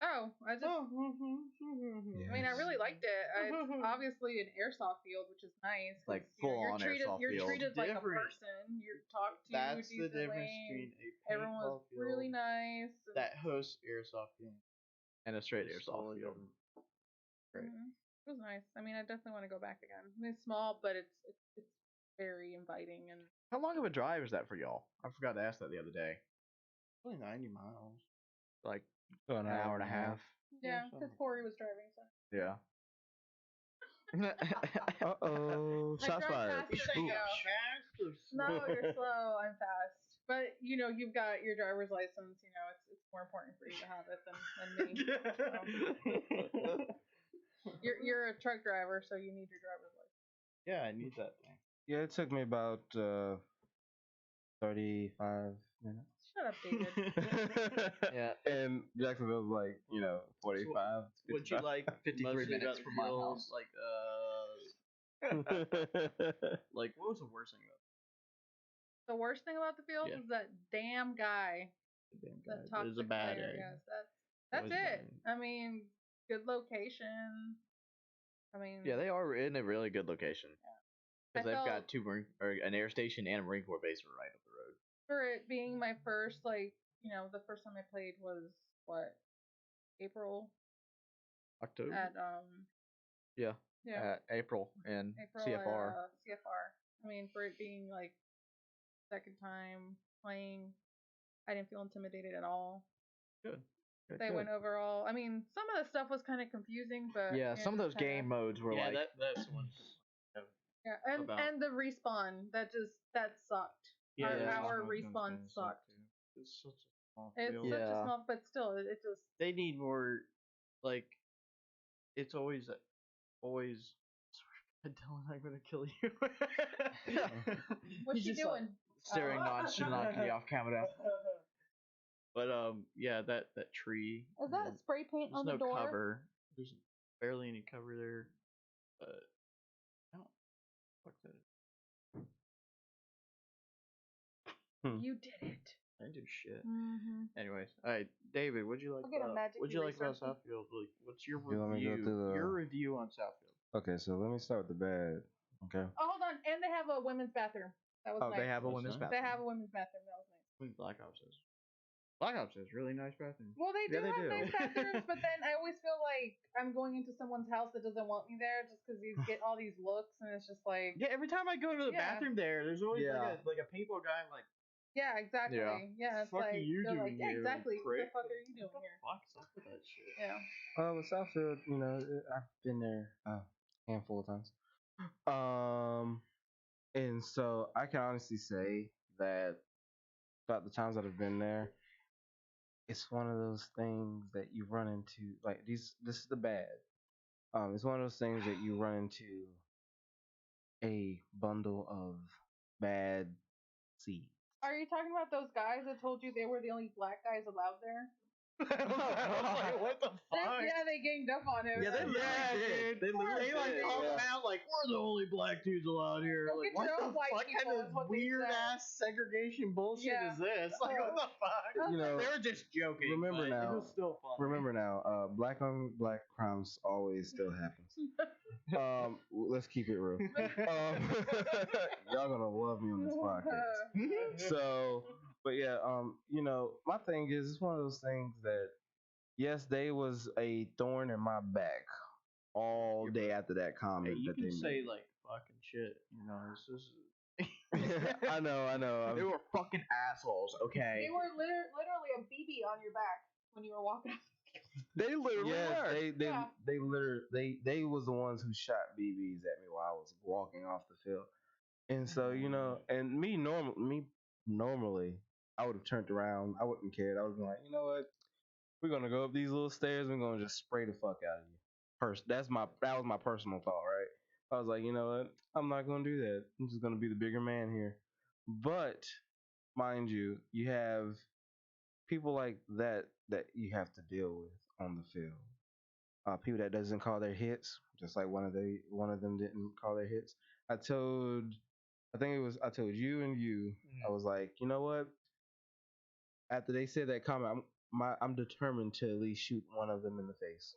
Oh, I just. I mean, I really liked it. It's obviously an airsoft field, which is nice. 'cause, Like you know, full-on airsoft You're field. treated like a Different. person. You're talked to That's the difference decently. between a Everyone was paintball field really nice. and- that hosts airsoft game. And a straight It's airsoft totally field. different. Great. It was nice. I mean, I definitely want to go back again. I mean, it's small, but it's very inviting and How long of a drive is that for y'all? I forgot to ask that the other day. Only 90 miles. Like So an hour and a half. yeah, so- because Corey was driving. So Yeah. Uh-oh. I Shots drive fired. fast as I go. No, you're slow. I'm fast. But you've got your driver's license. It's more important for you to have it than me. So. You're a truck driver, so you need your driver's license. Yeah, I need that thing. Yeah, it took me about 35 minutes. Shut up, David. Yeah. And Jacksonville's like, 45. Would you like 53 mostly minutes about the from my field, house. like what was the worst thing about The worst thing about the field Yeah. is that damn guy. the damn That guy? It was a toxic bad player. egg. Yes, It that's was it. bad. I mean, good location. I mean, Yeah, they are in a really good location. Because I they've felt- got an air station and a Marine Corps base right up the road. for it being my first, the first time I played was what, April October? at Yeah. yeah, April and April CFR. at CFR. I mean, for it being like second time playing, I didn't feel intimidated at all. Good. They went overall. I mean, some of the stuff was kind of confusing, but Yeah, some of those kinda- game modes were Yeah, like. that's one. Yeah, about- and the respawn that sucked. Yeah, Our- that's our what I was gonna respawn say, sucked. too. It's such a small It's field. such a Yeah. small, but still, it just. They need more. Like, it's always. Dylan, I'm gonna kill you. What's He's she just doing? staring nonchalantly off camera. But yeah, that tree. Is that and spray paint there's on no the door? cover. There's barely any cover there. But I don't. Fuck that. You did it. I didn't do shit. Mm-hmm. Anyways, all right, David, what'd you like? I'll get a magic What'd you like about eraser. Southfield? Like, what's your You want me to go review? through the- Your review on Southfield. Okay, so let me start with the bad. Okay. Oh, hold on, and they have a women's bathroom. That was Oh, nice. they have a That's women's nice. They bathroom. have a women's bathroom. That was nice. I mean, Black Ops has really nice bathroom. Well, they do Yeah, they have do. nice bathrooms, but then I always feel like I'm going into someone's house that doesn't want me there just because you get all these looks, and it's just like, Yeah, every time I go to the Yeah. bathroom there, there's always Yeah. like a paintball guy. I'm like, yeah, exactly. Yeah. Yeah, it's Fuck like, are you they're doing like, yeah, here, exactly. What the prick? fuck are you doing here? fuck's up with that shit? Yeah. With Southfield, I've been there a handful of times. And so I can honestly say that about the times that I've been there, it's one of those things that you run into. Like this is the bad. It's one of those things that you run into a bundle of bad seeds. Are you talking about those guys that told you they were the only black guys allowed there? Like, what the fuck? Yeah, they ganged up on him. Yeah, they did. They literally like did. called Yeah. him out like we're the only black dudes allowed here. Go Like get what your the own white fuck people kind is of what they weird said. ass segregation bullshit Yeah. is this? Like what the fuck? You know, They were just joking. remember but now- It was still fun. Remember now, black on black crimes always still happens. Let's keep it real. Y'all gonna love me on this podcast. So, but yeah, my thing is, it's one of those things that, yes, they was a thorn in my back all day after that Hey, comment you that can they say made. like fucking shit. This is. I know. They were fucking assholes, okay? They were literally a BB on your back when you were walking. They literally were. Yeah. They was the ones who shot BBs at me while I was walking off the field. And so, and me normally, I would have turned around. I wouldn't care. I would be like, you know what? We're gonna go up these little stairs. We're gonna just spray the fuck out of you. That was my personal thought, right? I was like, you know what? I'm not gonna do that. I'm just gonna be the bigger man here. But mind you, you have people like that you have to deal with on the field. People that doesn't call their hits, just like one of them didn't call their hits. I told you and you. I was like, you know what? After they said that comment, I'm determined to at least shoot one of them in the face.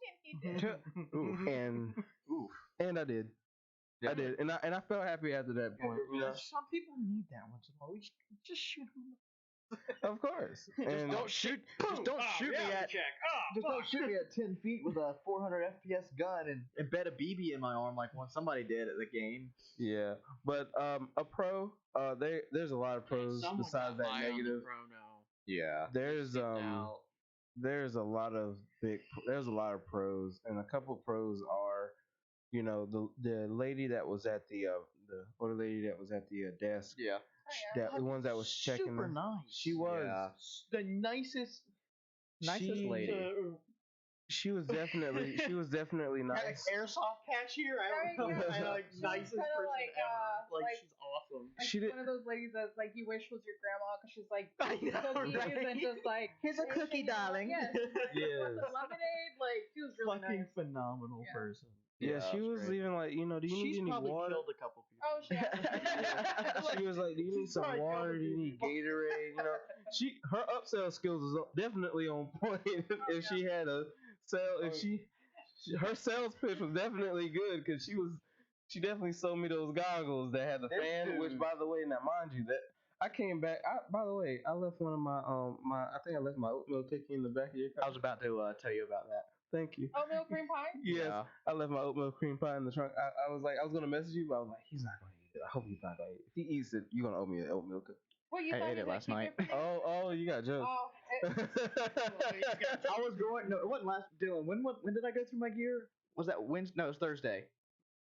And I did. Yeah. I did, and I felt happy after that point. Some people need that once in a while. We just shoot them. Of course. And Don't shoot. Just don't shoot me at. Just don't shoot me at 10 feet with a 400 FPS gun and embed a BB in my arm like when somebody did at the game. yeah, but a pro. There's a lot of pros besides that negative. Yeah. There's a lot of pros, and a couple of pros are you know, the lady that was at the older lady that was at the desk, Yeah. Oh, yeah. that the ones that was checking super them. nice. She was. Yeah. The nicest She- lady. She was definitely nice. Airsoft cashier. Right, yeah. I like She was nicest kinda person like, ever. Like, like- she's awesome. Like She did- one of those ladies that like you wish was your grandma because she's like I know, cookies right? and just like Here's a cookie, darling. Yes. Yes. With the lemonade, like she was really Fucking nice. phenomenal Yeah. person. Yeah, she that's was great. even like, you know, do you She's need any probably water? killed a couple people. Oh, she She was like, "Do you need some probably killed water? a Do you few need people. Gatorade?" You know, her upsell skills is definitely on point. If she had a sell, if her sales pitch was definitely good because she definitely sold me those goggles that had the This fan. Which, dude- by the way, now mind you, that I came back. By the way, I left one of my I think I left my oatmeal cookie in the back of your car. I was about to tell you about that. Thank you. Oatmeal cream pie. Yes, Yeah. I left my oatmeal cream pie in the trunk. I was like, I was gonna message you, but I was like, he's not gonna eat it. I hope he's not gonna eat it. If he eats it, you're gonna owe me an oatmeal cookie. Well, you I thought ate you it were last gonna night. keep it for me? Oh, you got jokes. Oh, I was going. No, it wasn't last. Dylan, when did I go through my gear? Was that Wednesday? No, it was Thursday.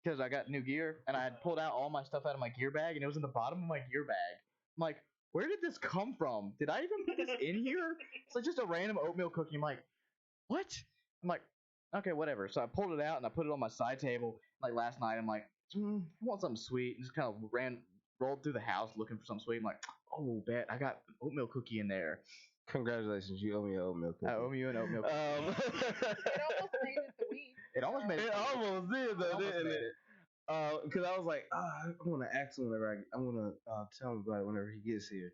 Because I got new gear and I had pulled out all my stuff out of my gear bag and it was in the bottom of my gear bag. I'm like, where did this come from? Did I even put this in here? It's like just a random oatmeal cookie. I'm like, what? I'm like, okay, whatever. So I pulled it out and I put it on my side table. Like last night, I'm like, I want something sweet. And just kind of rolled through the house looking for something sweet. I'm like, oh, bet I got an oatmeal cookie in there. Congratulations, you owe me an oatmeal cookie. I owe you an oatmeal cookie. it almost made it the week. It almost made It it. almost did It though, almost didn't made it? Because I was like, I want to ask him whenever I'm gonna tell him about it whenever he gets here,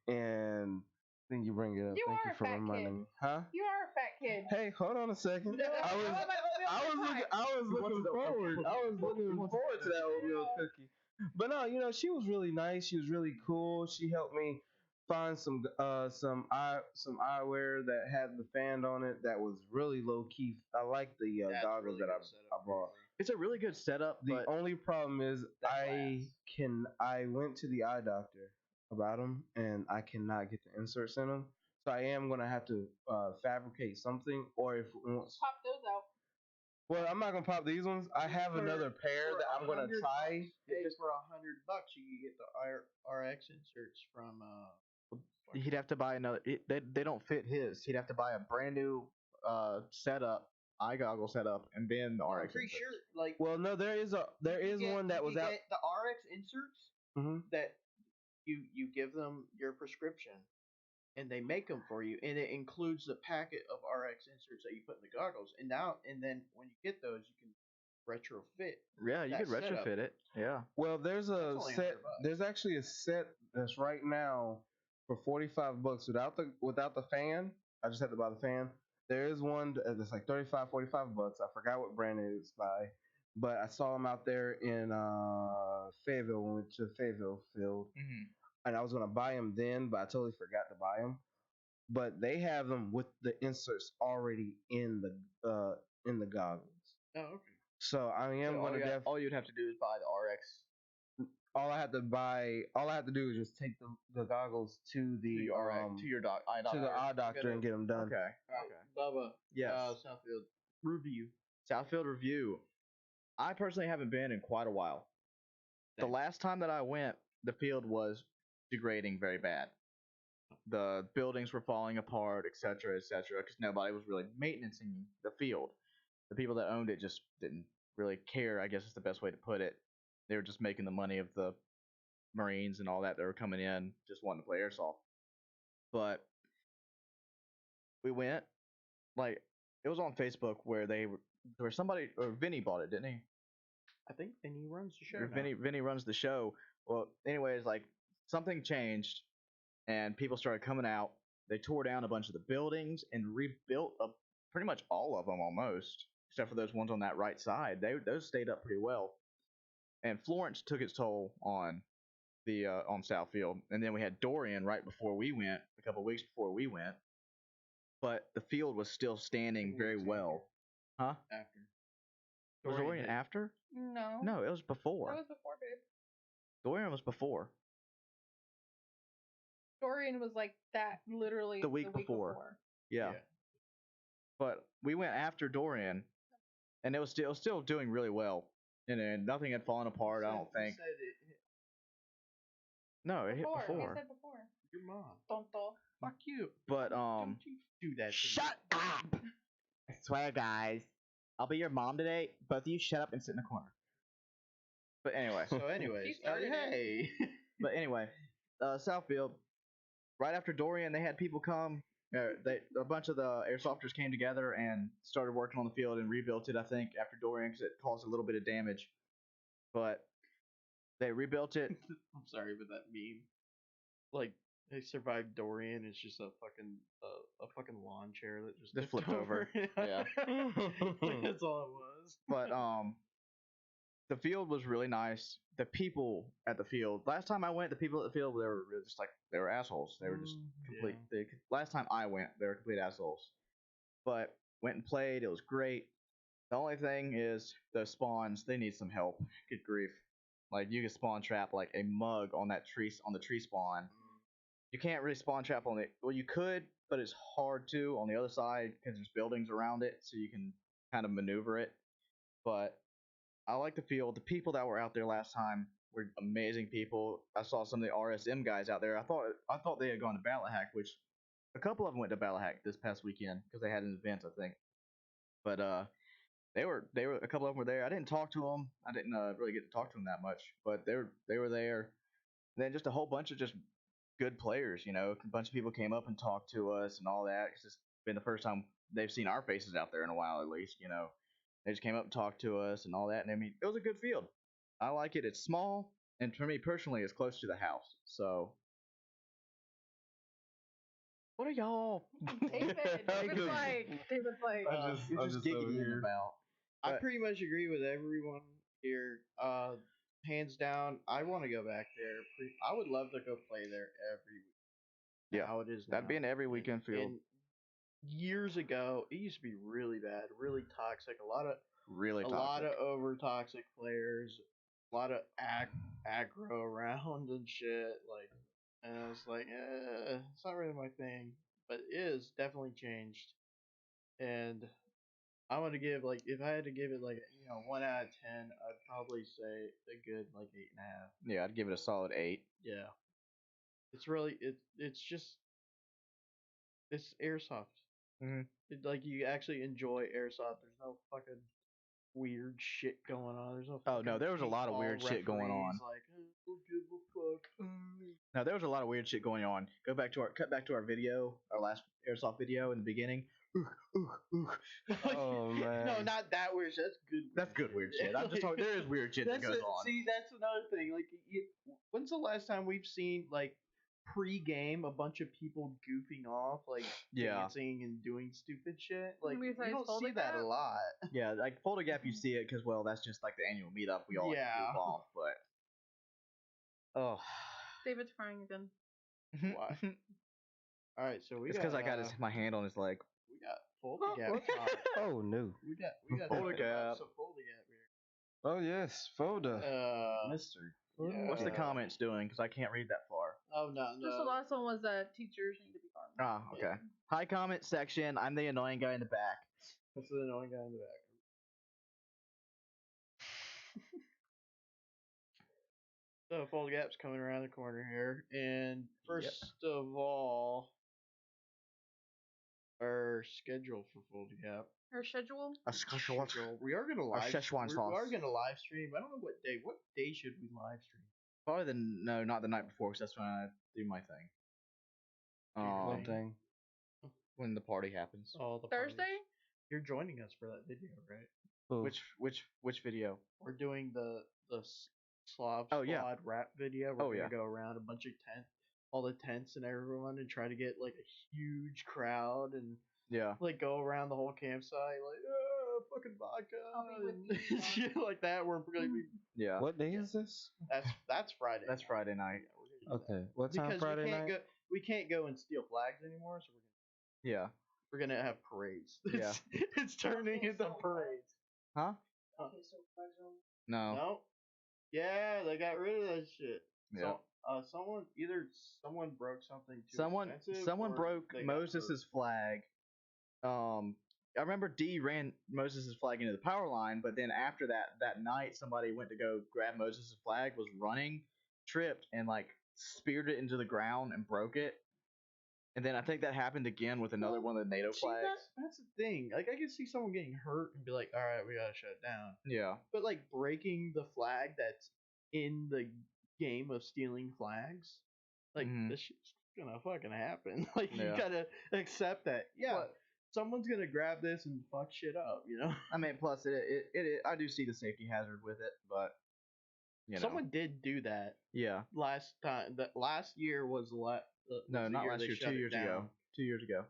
and then you bring it up. You Thank are you a for fat reminding kid. me. Huh? You are a fat kid. Hey, hold on a second. No, I was want my oatmeal cream pie. looking forward. I was looking forward to that oatmeal cookie. But no, you know, she was really nice. She was really cool. She helped me find some eyewear that had the fan on it that was really low key. I like the That's goggles really that good setup. I bought. It's a really good setup, The but only problem is That I went to the eye doctor about them and I cannot get the inserts in them. So I am gonna have to fabricate something, or if once. Pop those out. Well, I'm not gonna pop these ones. I have another pair that I'm gonna try. Just for $100, you can get the RX inserts from. he'd have to buy another. They don't fit his. He'd have to buy a brand new setup, eye goggle setup, and then the I'm RX. pretty inserts. sure, like Well, no, there is one that was out. The RX inserts Mhm. that you give them your prescription, and they make them for you, and it includes the packet of RX inserts that you put in the goggles. And then when you get those, you can retrofit. Yeah, you that could setup. retrofit it. Yeah. Well, there's a That's only set. $100. There's actually a set that's right now for $45 without the fan. I just had to buy the fan. There is one that's like $45. I forgot what brand it is by, but I saw them out there in Fayetteville when we went to Fayetteville Field, Mm-hmm. and I was gonna buy them then, but I totally forgot to buy them. But they have them with the inserts already in the goggles. Oh, okay. So I am So gonna all you'd have to do is buy the RX. all I have to do is just take the goggles to the to your eye doctor. to the eye doctor and get them done. Okay. Bubba. Yes. Southfield review. Southfield Review. I personally haven't been in quite a while. The Same. last time that I went, the field was degrading very bad. The buildings were falling apart, etc., etc., because nobody was really maintaining the field. The people that owned it just didn't really care, I guess is the best way to put it. They were just making the money of the Marines and all that were coming in, just wanting to play airsoft. But we went, like, it was on Facebook where somebody, or Vinny bought it, didn't he? I think then he runs the show. Or now. Vinny runs the show. Well, anyways, like something changed, and people started coming out. They tore down a bunch of the buildings and rebuilt pretty much all of them almost, except for those ones on that right side. Those stayed up pretty well. And Florence took its toll on the on Southfield, and then we had Dorian right before we went, a couple weeks before we went. But the field was still standing very well. Huh? After. Was Dorian hit. after? No. No, it was before. That was before, babe. Dorian was before. Dorian was like that literally The week before. Yeah. But we went after Dorian, and it was still doing really well, and nothing had fallen apart. I don't think. You said it hit No, it hit Before. He before. said before. your mom. Tonto. Fuck you. But Don't you do that. to me. up! I swear, guys, I'll be your mom today. Both of you shut up and sit in the corner. But anyway, So, anyways, He started it. hey. but anyway, Southfield. Right after Dorian, they had people come. A bunch of the airsofters came together and started working on the field and rebuilt it. I think after Dorian, because it caused a little bit of damage, but they rebuilt it. I'm sorry, but that meme, like they survived Dorian, it's just a fucking lawn chair that just Just tipped flipped over. Yeah. That's all it was. But the field was really nice. The people at the field. Last time I went, the people at the field, they were just like they were assholes. They were just complete. Last time I went, they were complete assholes. But went and played. It was great. The only thing is the spawns. They need some help. Good grief! Like you can spawn trap like a mug on that tree on the tree spawn. You can't really spawn trap on it. Well, you could, but it's hard to on the other side because there's buildings around it, so you can kind of maneuver it. But I like the field. The people that were out there last time were amazing people. I saw some of the RSM guys out there. I thought they had gone to Ballot Hack, which a couple of them went to Ballot Hack this past weekend because they had an event, I think. But they were a couple of them were there. I didn't talk to them. I didn't really get to talk to them that much, but they were there. And then just a whole bunch of just good players. You know, a bunch of people came up and talked to us and all that. Cause it's been the first time they've seen our faces out there in a while, at least. You know. They just came up and talked to us and all that. And I mean, it was a good field. I like it. It's small. And for me personally, it's close to the house. So. What are y'all? David's like, I'm just over giggling here. about. I But- pretty much agree with everyone here. Hands down, I want to go back there. I would love to go play there every week. Yeah, How it is now. That'd be an every weekend field. And years ago, it used to be really bad, really toxic. A lot of over toxic players, a lot of aggro around and shit. Like, and I was like, it's not really my thing, but it is definitely changed. And I'm gonna give like if I had to give it like 1 out of 10, I'd probably say a good like 8.5. Yeah, I'd give it a solid 8. Yeah, it's really it's just it's airsoft. Mhm. Like you actually enjoy airsoft. There's no fucking weird shit going on. There's no. Oh, no, there was a lot of weird paintball shit going on. referees, Like, don't give a fuck. Now there was a lot of weird shit going on. Cut back to our video, our last airsoft video in the beginning. Oh man. No, not that weird shit. That's good. That's good weird shit. I'm just talking. There is weird shit that That's goes a- on. See, that's another thing. Like, when's the last time we've seen like pre-game a bunch of people goofing off, like Yeah. dancing and doing stupid shit? Like, you Besides don't Folder see that a Gap? lot. Yeah, like Folder Gap, you see it because well, that's just like the annual meetup. We all like to Yeah. goof off, but oh, David's crying again. Why? All right, so we it's got because I got my hand on his leg. we got Folder Gap. talk. Oh no. We got Folder talk about Gap. some Folder Gap here. Oh yes, Folder. Mister. Yeah. What's the comments doing? Because I can't read that far. Oh no, Just the last one was that teachers need to be gone. Ah, okay. Hi, comment section. I'm the annoying guy in the back. That's the annoying guy in the back. So Folder Gap's coming around the corner here, and first of all, our schedule for Folder Gap. Her schedule? A special We are gonna Our live. Szechuan We sauce. are gonna live stream. I don't know what day. What day should we live stream? Probably not the night before, because that's when I do my thing. Do your One thing. When the party happens. Oh, the Thursday? parties. You're joining us for that video, right? Cool. Which video? We're doing the Slav Oh, yeah. Squad rap video. We're Oh, gonna yeah. go around a bunch of all the tents and everyone, and try to get like a huge crowd and Yeah. like go around the whole campsite like fucking vodka I'll be with and you. shit like that. We're gonna be Yeah. What day is this? that's Friday. That's Friday night. Yeah, we're gonna do that. Okay. What time Because Friday night? we can't go and steal flags anymore, so Yeah. we're gonna have parades. Yeah. It's turning into parades. Huh? No. No. Yeah, they got rid of that shit. Yeah. So, someone broke something too Someone expensive, someone or broke they got Moses's flag. I remember D ran Moses' flag into the power line, but then after that night, somebody went to go grab Moses' flag, was running, tripped, and like speared it into the ground and broke it. And then I think that happened again with another one of the NATO See, flags. that's the thing. Like, I can see someone getting hurt and be like, all right, we gotta shut it down. Yeah. But like breaking the flag that's in the game of stealing flags, like Mhm. this shit's gonna fucking happen. Like you Yeah. gotta accept that. Yeah, But- someone's gonna grab this and fuck shit up. You know. I mean, plus it I do see the safety hazard with it, but you know. Someone did do that Yeah. last time. That last year was No, the not year last they year. shut 2 it years ago. down. 2 years ago.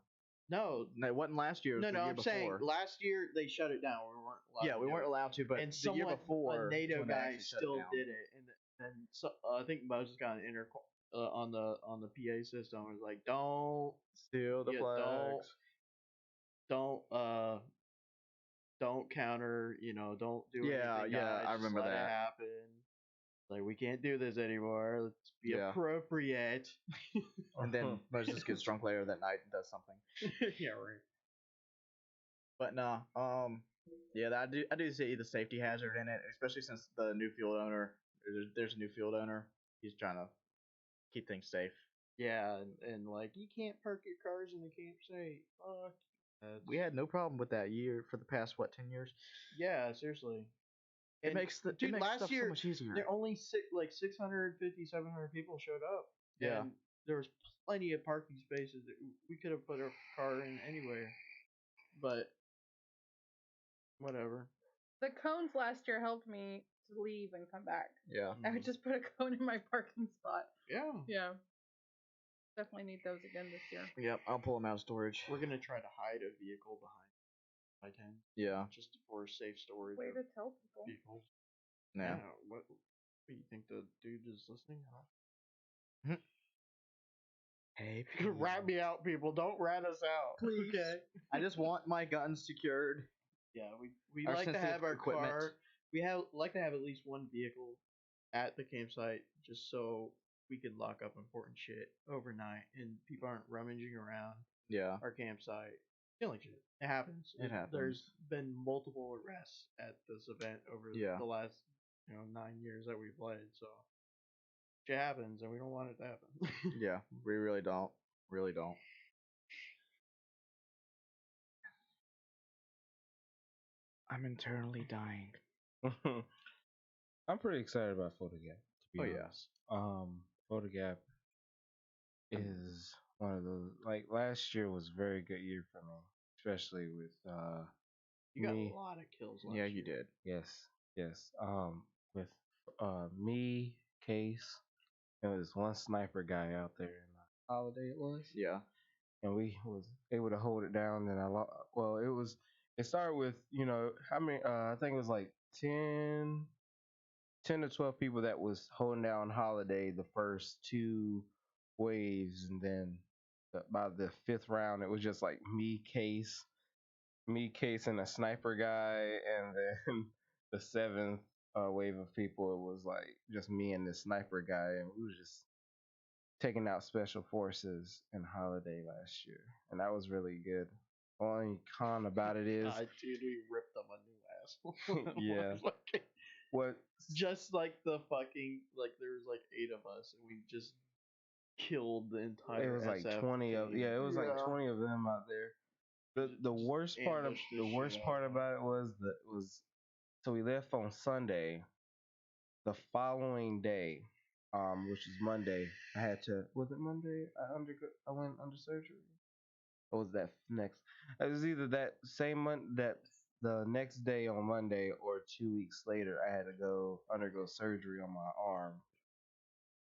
No, No, it wasn't last year. It was no, the year I'm before. saying last year they shut it down. We weren't allowed. Yeah, to we do weren't it. allowed to, but And the year someone, before, a NATO is when they guy actually shut it still down. did it, and so, I think Moses got an on the PA system. It was like, don't Steal the yeah, flags. don't counter. You know, don't do Yeah, anything. yeah, guys, I just remember let that. it happen. Like, we can't do this anymore. Let's be Yeah. appropriate. And then Moses gets drunk later that night and does something. Yeah, right. But no, yeah, I do see the safety hazard in it, especially since the new field owner. There's a new field owner. He's trying to keep things safe. Yeah, and like, you can't park your cars in the campsite. Fuck. We had no problem with that year for the past 10 years. Yeah, seriously. It makes last stuff year so much easier. there only 650, 700 people showed up. Yeah. And there was plenty of parking spaces that we could have put our car in anywhere. But whatever. The cones last year helped me to leave and come back. Yeah. I would just put a cone in my parking spot. Yeah. Yeah. Definitely need those again this year. Yep. I'll pull them out of storage. We're gonna try to hide a vehicle behind I 10. Yeah. Just for safe storage Way of to tell people. vehicles. Yeah. What do you think the dude is listening? Hey, Rat me out, people. Don't rat us out. Please. Okay. I just want my guns secured. Yeah, we Our like to sensitive have our equipment. car. Like to have at least one vehicle at the campsite, just so we can lock up important shit overnight, and people aren't rummaging around Yeah. our campsite. Stealing shit. It happens. It happens. There's been multiple arrests at this event over Yeah. the last 9 years that we played. So shit happens, and we don't want it to happen. Yeah. We really don't. Really don't. I'm internally dying. I'm pretty excited about PhotoGap, to be Oh, yeah. honest. PhotoGap is one of those, like, last year was a very good year for me, especially with You got me. a lot of kills. Last Yeah, year. you did. Yes. With me, Case, and this one sniper guy out there in the holiday it was. Yeah. And we was able to hold it down. And it started with, how many, I think it was like 10 to 12 people that was holding down Holiday the first two waves. And then by the fifth round, it was just like me, Case, and a sniper guy. And then the seventh wave of people, it was like just me and this sniper guy. And we was just taking out special forces in Holiday last year, and that was really good. Only con about it is, dude, we ripped them a new asshole. Yeah. Fucking- what just like the fucking there was like 8 of us, and we just killed the entire. it was like SF 20 of team. it was like 20 of them out there. The Just worst part ambushed the shit out part of about it was so we left on Sunday. The following day, which is Monday, I had to. Was it Monday? I went under surgery. Or was that next? It was either that same month, that the next day on Monday, or 2 weeks later, I had to undergo surgery on my arm.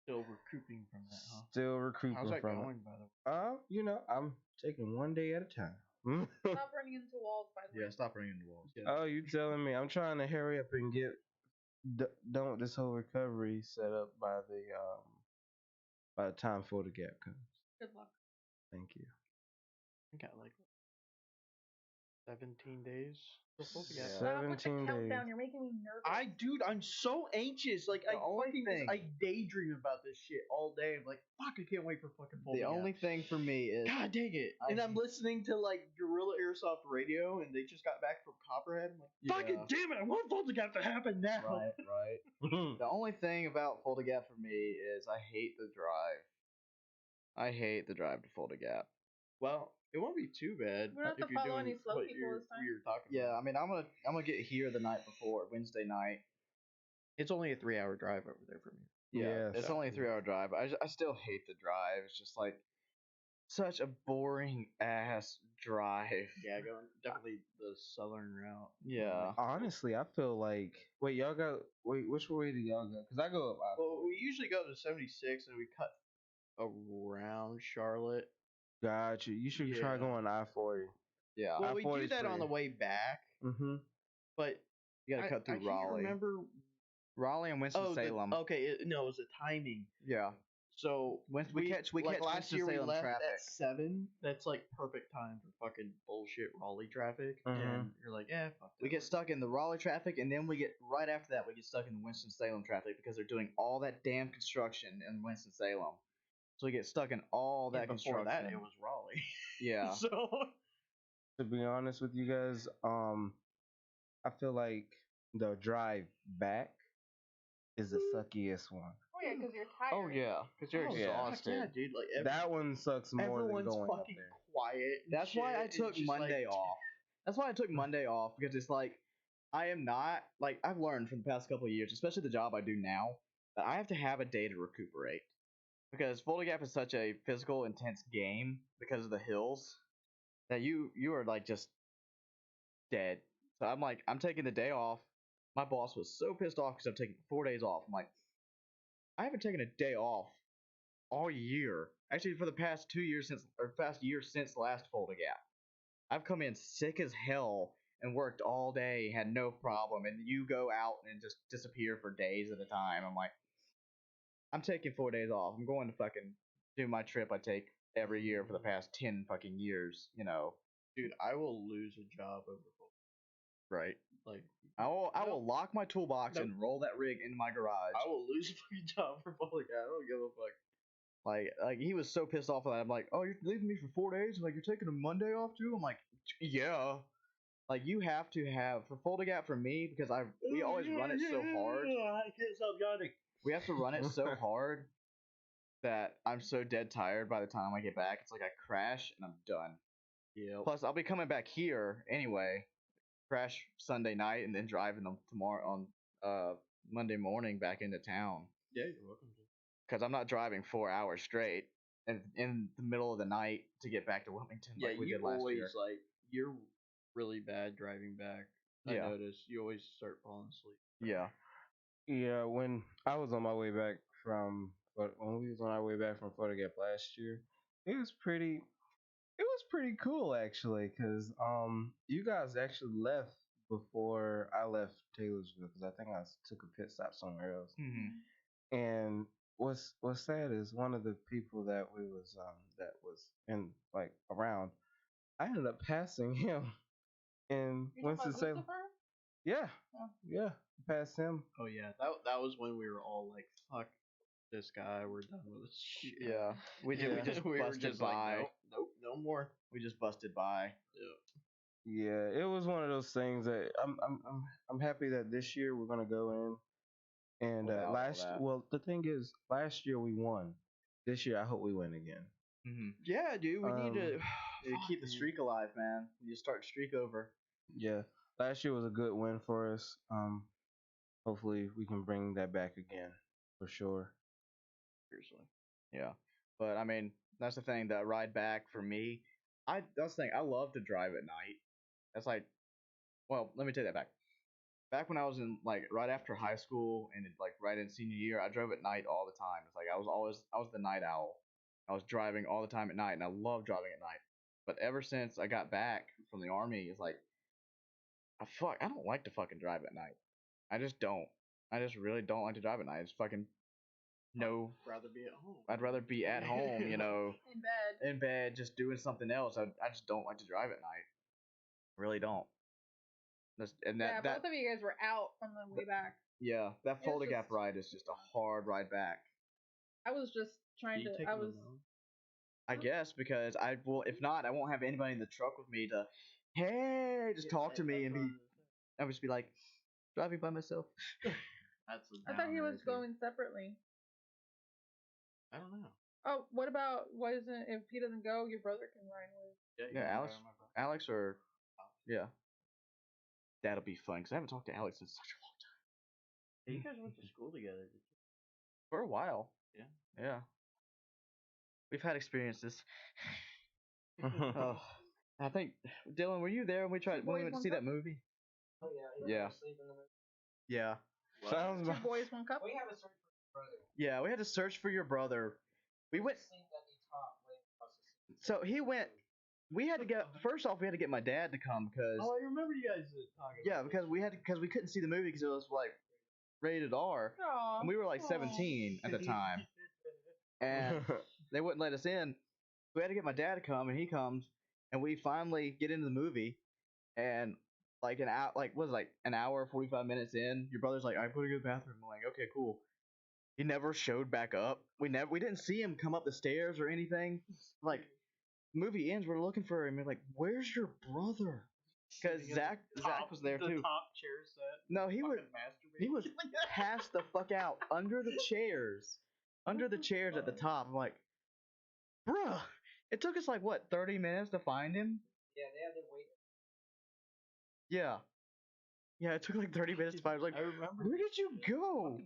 Still recouping from that, huh? Still recouping How's that from going, it. by the way? I'm taking one day at a time. Stop running into walls, by the way. Yeah. Stop running into walls. Oh, you telling me? I'm trying to hurry up and get done with this whole recovery set up by the time PhotoGap comes. Good luck. Thank you. I got like 17 days to full gap. Yeah. Stop with the 17 countdown. days. You're making me nervous. Dude, I'm so anxious. Like, The only thing- I daydream about this shit all day. I'm like, fuck, I can't wait for fucking full The gap. only thing for me is God dang it! And I'm listening to like Guerrilla Airsoft Radio, and they just got back from Copperhead. I'm like, fucking Yeah. damn it! I want full gap to happen now. right. The only thing about Fulda Gap for me is I hate the drive. I hate the drive to Fulda Gap. Well, it won't be too bad We don't have if to you're follow doing any slow what people this time. you're talking Yeah, about. I mean I'm gonna get here the night before, Wednesday night. It's only a 3-hour drive over there from me. Yeah, Yes. it's only a 3-hour drive. I still hate the drive. It's just like such a boring ass drive. Yeah, going definitely the southern route. Yeah. Honestly, I feel like y'all go which way do y'all go? Cause I go up. Well, we usually go to 76 and we cut around Charlotte. Gotcha. You should try Yeah. going I-40. Yeah. Well, we I-40 do is that on pretty- the way back, Mm-hmm. but You gotta cut I through can't Raleigh. remember. Raleigh and Winston Salem. Okay, no, it was the timing. Yeah. So We catch like last year we Winston-Salem left traffic. at 7. That's like perfect time for fucking bullshit Raleigh traffic, Mhm. and you're like, yeah, fuck that. We get stuck in the Raleigh traffic, and then we get right after that we get stuck in the Winston Salem traffic because they're doing all that damn construction in Winston Salem. So we get stuck in all that before construction. that it was Raleigh. Yeah. So To be honest with you guys, I feel like the drive back is the suckiest one. Oh yeah, because you're tired. Oh yeah, because you're Oh, yeah. fuck exhausted. yeah, dude. Like That one sucks more than everyone's going up fucking there. quiet. and That's why shit, I and took just, Monday like, off. That's why I took Monday off because it's like I am not like I've learned from the past couple of years, especially the job I do now, that I have to have a day to recuperate. Because Fulda Gap is such a physical, intense game because of the hills that you are like just dead. So I'm like I'm taking the day off. My boss was so pissed off because I'm taking 4 days off. I'm like, I haven't taken a day off all year. Actually, for the past 2 years past year since the last Fulda Gap. I've come in sick as hell and worked all day, had no problem, and you go out and just disappear for days at a time. I'm like, I'm taking 4 days off. I'm going to fucking do my trip I take every year for the past 10 fucking years, you know. dude, I will lose a job over Right. like I will lock my toolbox Nope. and roll that rig into my garage. I will lose a fucking job for Fulda Gap. I don't give a fuck. Like he was so pissed off at that. I'm like, oh, you're leaving me for 4 days? Like you're taking a Monday off too? I'm like, yeah. Like you have to have for Fulda Gap for me because we always run it so hard. I can't stop yawning. We have to run it so hard that I'm so dead tired by the time I get back. It's like I crash and I'm done. Yeah. Plus, I'll be coming back here anyway. Crash Sunday night and then driving them tomorrow on Monday morning back into town. Yeah, you're welcome to. Because I'm not driving 4 hours straight and in the middle of the night to get back to Wilmington Yeah, like we you did last always year. like you're really bad driving back. Yeah. I noticed you always start falling asleep. Yeah. Yeah, when I was on my way back from, but when we was on our way back from Florida Gap last year, it was pretty cool actually, cause you guys actually left before I left Taylorsville, cause I think I took a pit stop somewhere else. Mm-hmm. And what's sad is one of the people that was in like around, I ended up passing him in You're talking Winston about Salem. Lucifer? Yeah, Oh. yeah, passed him. Oh yeah, that was when we were all like, "Fuck this guy, we're done with this shit." Yeah. We just we were busted just by. like, nope, no more. We just busted by. Yeah, it was one of those things that I'm happy that this year we're gonna go in. And Without all that. well, the thing is, last year we won. This year I hope we win again. Mm-hmm. Yeah, dude, we need to Keep the streak alive, man. You start streak over. Yeah, last year was a good win for us. Hopefully we can bring that back again for sure. Seriously. Yeah. But I mean, that's the thing. That ride back for me, that's the thing. I love to drive at night. That's like, well, let me take that back. Back when I was in like right after high school and like right in senior year, I drove at night all the time. It's like I was the night owl. I was driving all the time at night, and I love driving at night. But ever since I got back from the army, it's like, I don't like to fucking drive at night. I just don't. I just really don't like to drive at night. It's fucking no. rather be at home. I'd rather be at home, you know, In bed. in bed, just doing something else. I just don't like to drive at night. Really don't. And Yeah, that both of you guys were out on the way back. yeah, that It was Folder Gap just- ride is just a hard ride back. I was just trying to. I was. I guess because I will. If not, I won't have anybody in the truck with me to, hey, just talk to me and be. I would just be like, driving by myself. That's I thought he was going separately. I don't know. Oh, what isn't if he doesn't go, your brother can ride with. Yeah, Alex or yeah, that'll be fun because I haven't talked to Alex in such a long time. Hey, you guys went to school together, did you? For a while. Yeah. Yeah. We've had experiences. Oh, I think Dylan, were you there when we went to see that movie? Oh yeah. Yeah. Yeah. Sounds Two about boys, one cup. We have a search for your brother. Yeah, we had to search for your brother. We went. Sleep at the top, way across the street. So he went. We had to get first off. We had to get my dad to come because Oh, I remember you guys talking. yeah, because we couldn't see the movie because it was like rated R, Aw. and we were like 17 at the time, and they wouldn't let us in. We had to get my dad to come, and he comes, and we finally get into the movie, and like an hour 45 minutes in, your brother's like, I'm going to go to the bathroom. I'm like, okay, cool. He never showed back up. We didn't see him come up the stairs or anything. Like, movie ends, we're looking for him. We're like, where's your brother? Because Zach was there too. The top chair set. No, he was passed the fuck out under the chairs at the top. I'm like, bruh, it took us like what 30 minutes to find him. Yeah, they had to wait. Yeah, it took like 30 minutes to find him. I was like, I remember. where did you go?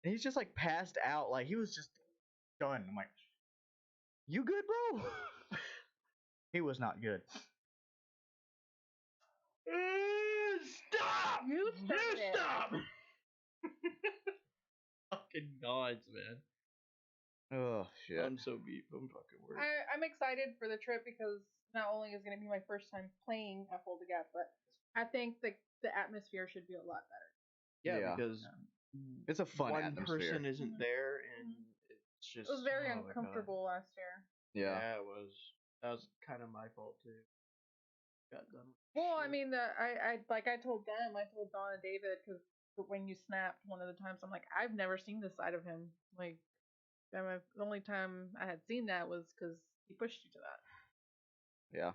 And he's just like passed out, like he was just done. I'm like, you good, bro? He was not good. Stop! You started it. Stop! Fucking gods, man. Oh shit. I'm so beat. I'm fucking worried. I'm excited for the trip because not only is it going to be my first time playing at Fold Gap, but I think the atmosphere should be a lot better. Yeah. because It's a fun one atmosphere. person isn't there, and it's just. It was very oh my God. uncomfortable last year. Yeah. It was. That was kind of my fault too. Got done. with Well, I shit. mean, I told them, I told Don and David, because when you snapped one of the times, I'm like, I've never seen this side of him. Like, the only time I had seen that was because he pushed you to that. Yeah.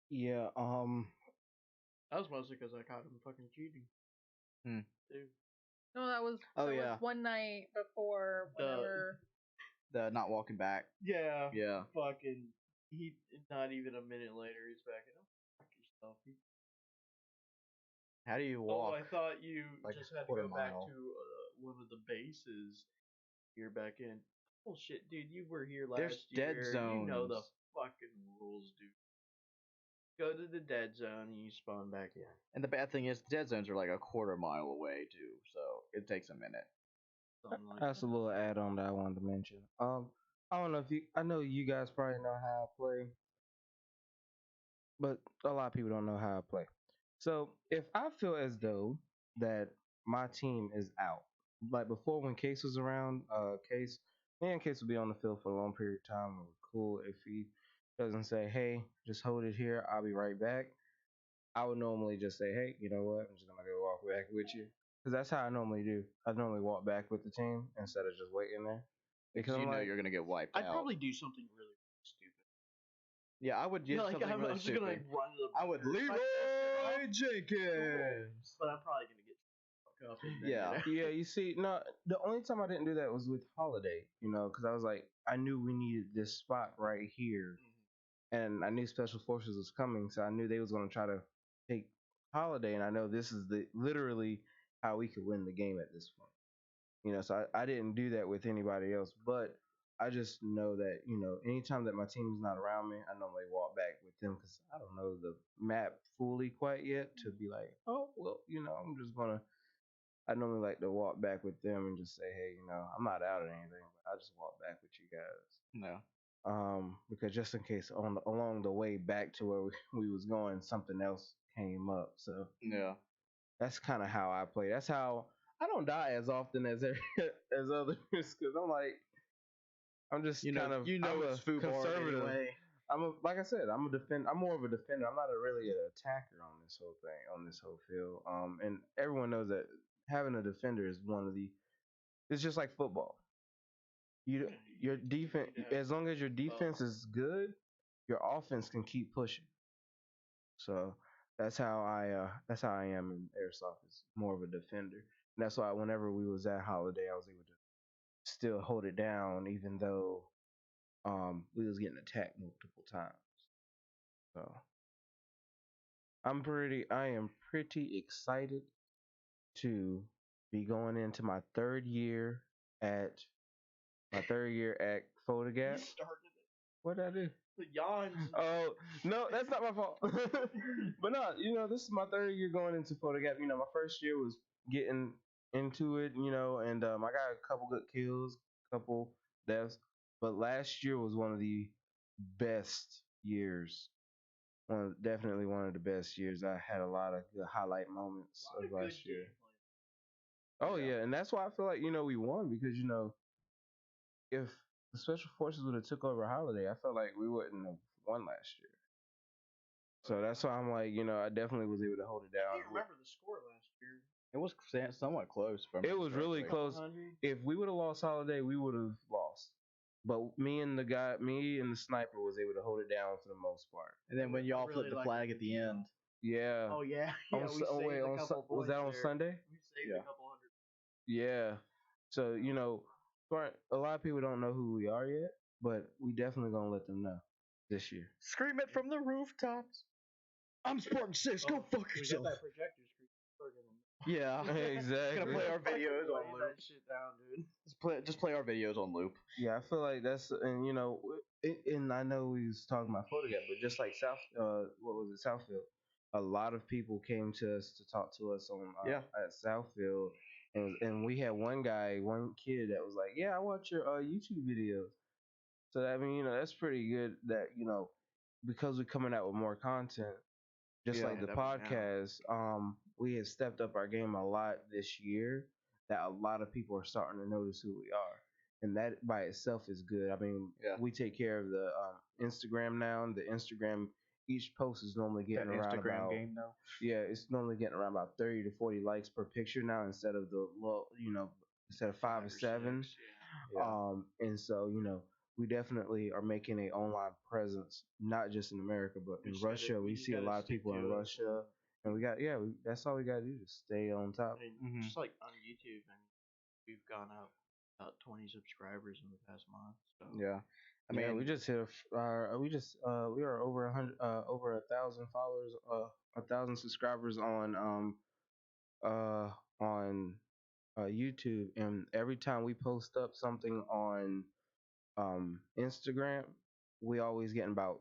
yeah. That was mostly because I caught him fucking cheating. Hmm. Dude. No, that was one night before whenever. The not walking back. Yeah. Yeah. Fucking. He not even a minute later he's back in. Oh, fuck yourself. How do you Oh, walk? I thought you like just a had to quarter go back mile. to one of the bases. You're back in. Bullshit, dude. You were here last There's year. dead You know the zones. fucking rules, dude. Go to the dead zone and you spawn back in. And the bad thing is, the dead zones are like a quarter mile away too, so it takes a minute. Something like That's a little add-on that I wanted to mention. I don't know if you. I know you guys probably know how I play, but a lot of people don't know how I play. So if I feel as though that my team is out, like before when Case was around, me and Case would be on the field for a long period of time. We're cool. If he doesn't say, "Hey, just hold it here, I'll be right back," I would normally just say, "Hey, you know what? I'm just gonna go walk back with you," because that's how I normally do. I normally walk back with the team instead of just waiting there. Because I'm you know like, you're gonna get wiped I'd out. probably do something really stupid. Yeah, I would do Yeah, like something I'm really just stupid. gonna like run to the. I would Leroy Jenkins. But I'm probably gonna get fucked up. And then Yeah. get out. yeah, you see, no, the only time I didn't do that was with Holiday, because I was like, I knew we needed this spot right here, and I knew Special Forces was coming, so I knew they was gonna try to take Holiday, and I know this is literally how we could win the game at this point. So I didn't do that with anybody else, but I just know that, anytime that my team is not around me, I normally walk back with them because I don't know the map fully quite yet to be like, oh, well, I'm just going to, I normally like to walk back with them and just say, hey, I'm not out or anything, but I just walk back with you guys. No. Because just in case along the way back to where we was going, something else came up. So Yeah. that's kind of how I play. That's how I don't die as often as as others because I'm just kind of I'm a it's football conservative. anyway. like I said, I'm a defend. I'm more of a defender. I'm not really an attacker on this whole thing, on this whole field. And everyone knows that having a defender is one of the. It's just like football. Your defense, as long as your defense is good, your offense can keep pushing. So that's how I am in airsoft. Is more of a defender. And that's why whenever we was at Holiday, I was able to still hold it down, even though we was getting attacked multiple times. So I am pretty excited to be going into at my third year at Photogap. You started it. What did I do? The yawns. Oh no, that's not my fault. But no, this is my third year going into Photogap. My first year was getting into it, and I got a couple good kills, couple deaths. But last year was one of the best years. Definitely one of the best years. I had a lot of good highlight moments of last year. Oh yeah, and that's why I feel like we won because if the special forces would have took over Holiday, I felt like we wouldn't have won last year. So that's why I'm like, I definitely was able to hold it I down. can't remember the score last year. It was somewhat close. It was really close. If we would have lost Holiday, we would have lost. But me and the sniper was able to hold it down for the most part. And then when y'all really flipped the like flag the at the end. Yeah. Oh yeah. On Yeah. Su- We oh, saved wait, a on couple was that on points there. Sunday? We saved Yeah. a couple hundred. Yeah. So a lot of people don't know who we are yet, but we definitely gonna let them know this year. Scream it from the rooftops. I'm Spartan 6. Go fuck We got yourself. that projector screen. Yeah. Exactly. Gonna play our videos on Lay loop. that shit down, dude. Just play our videos on loop. Yeah, I feel like that's and I know we was talking about Photogap, but just like Southfield, a lot of people came to us to talk to us on at Southfield, and we had one kid that was like, yeah, I watch your YouTube videos. So I mean, that's pretty good that because we're coming out with more content, just Yeah, like the definitely podcast, we have stepped up our game a lot this year. That a lot of people are starting to notice who we are, and that by itself is good. I mean, we take care of the Instagram now, and the Instagram each post is normally getting That around Instagram about game though. yeah, it's normally getting around about 30 to 40 likes per picture now instead of instead of 5 or 7. And so we definitely are making an online presence, not just in America, but in Russia. We see a lot of people in Russia, and that's all we got to do to stay on top. I mean, just like on YouTube, I mean, we've gone up about 20 subscribers in the past month. So Yeah. I mean, we just hit we are over 100 over 1,000 followers, 1,000 subscribers on YouTube, and every time we post up something on Instagram, we always getting about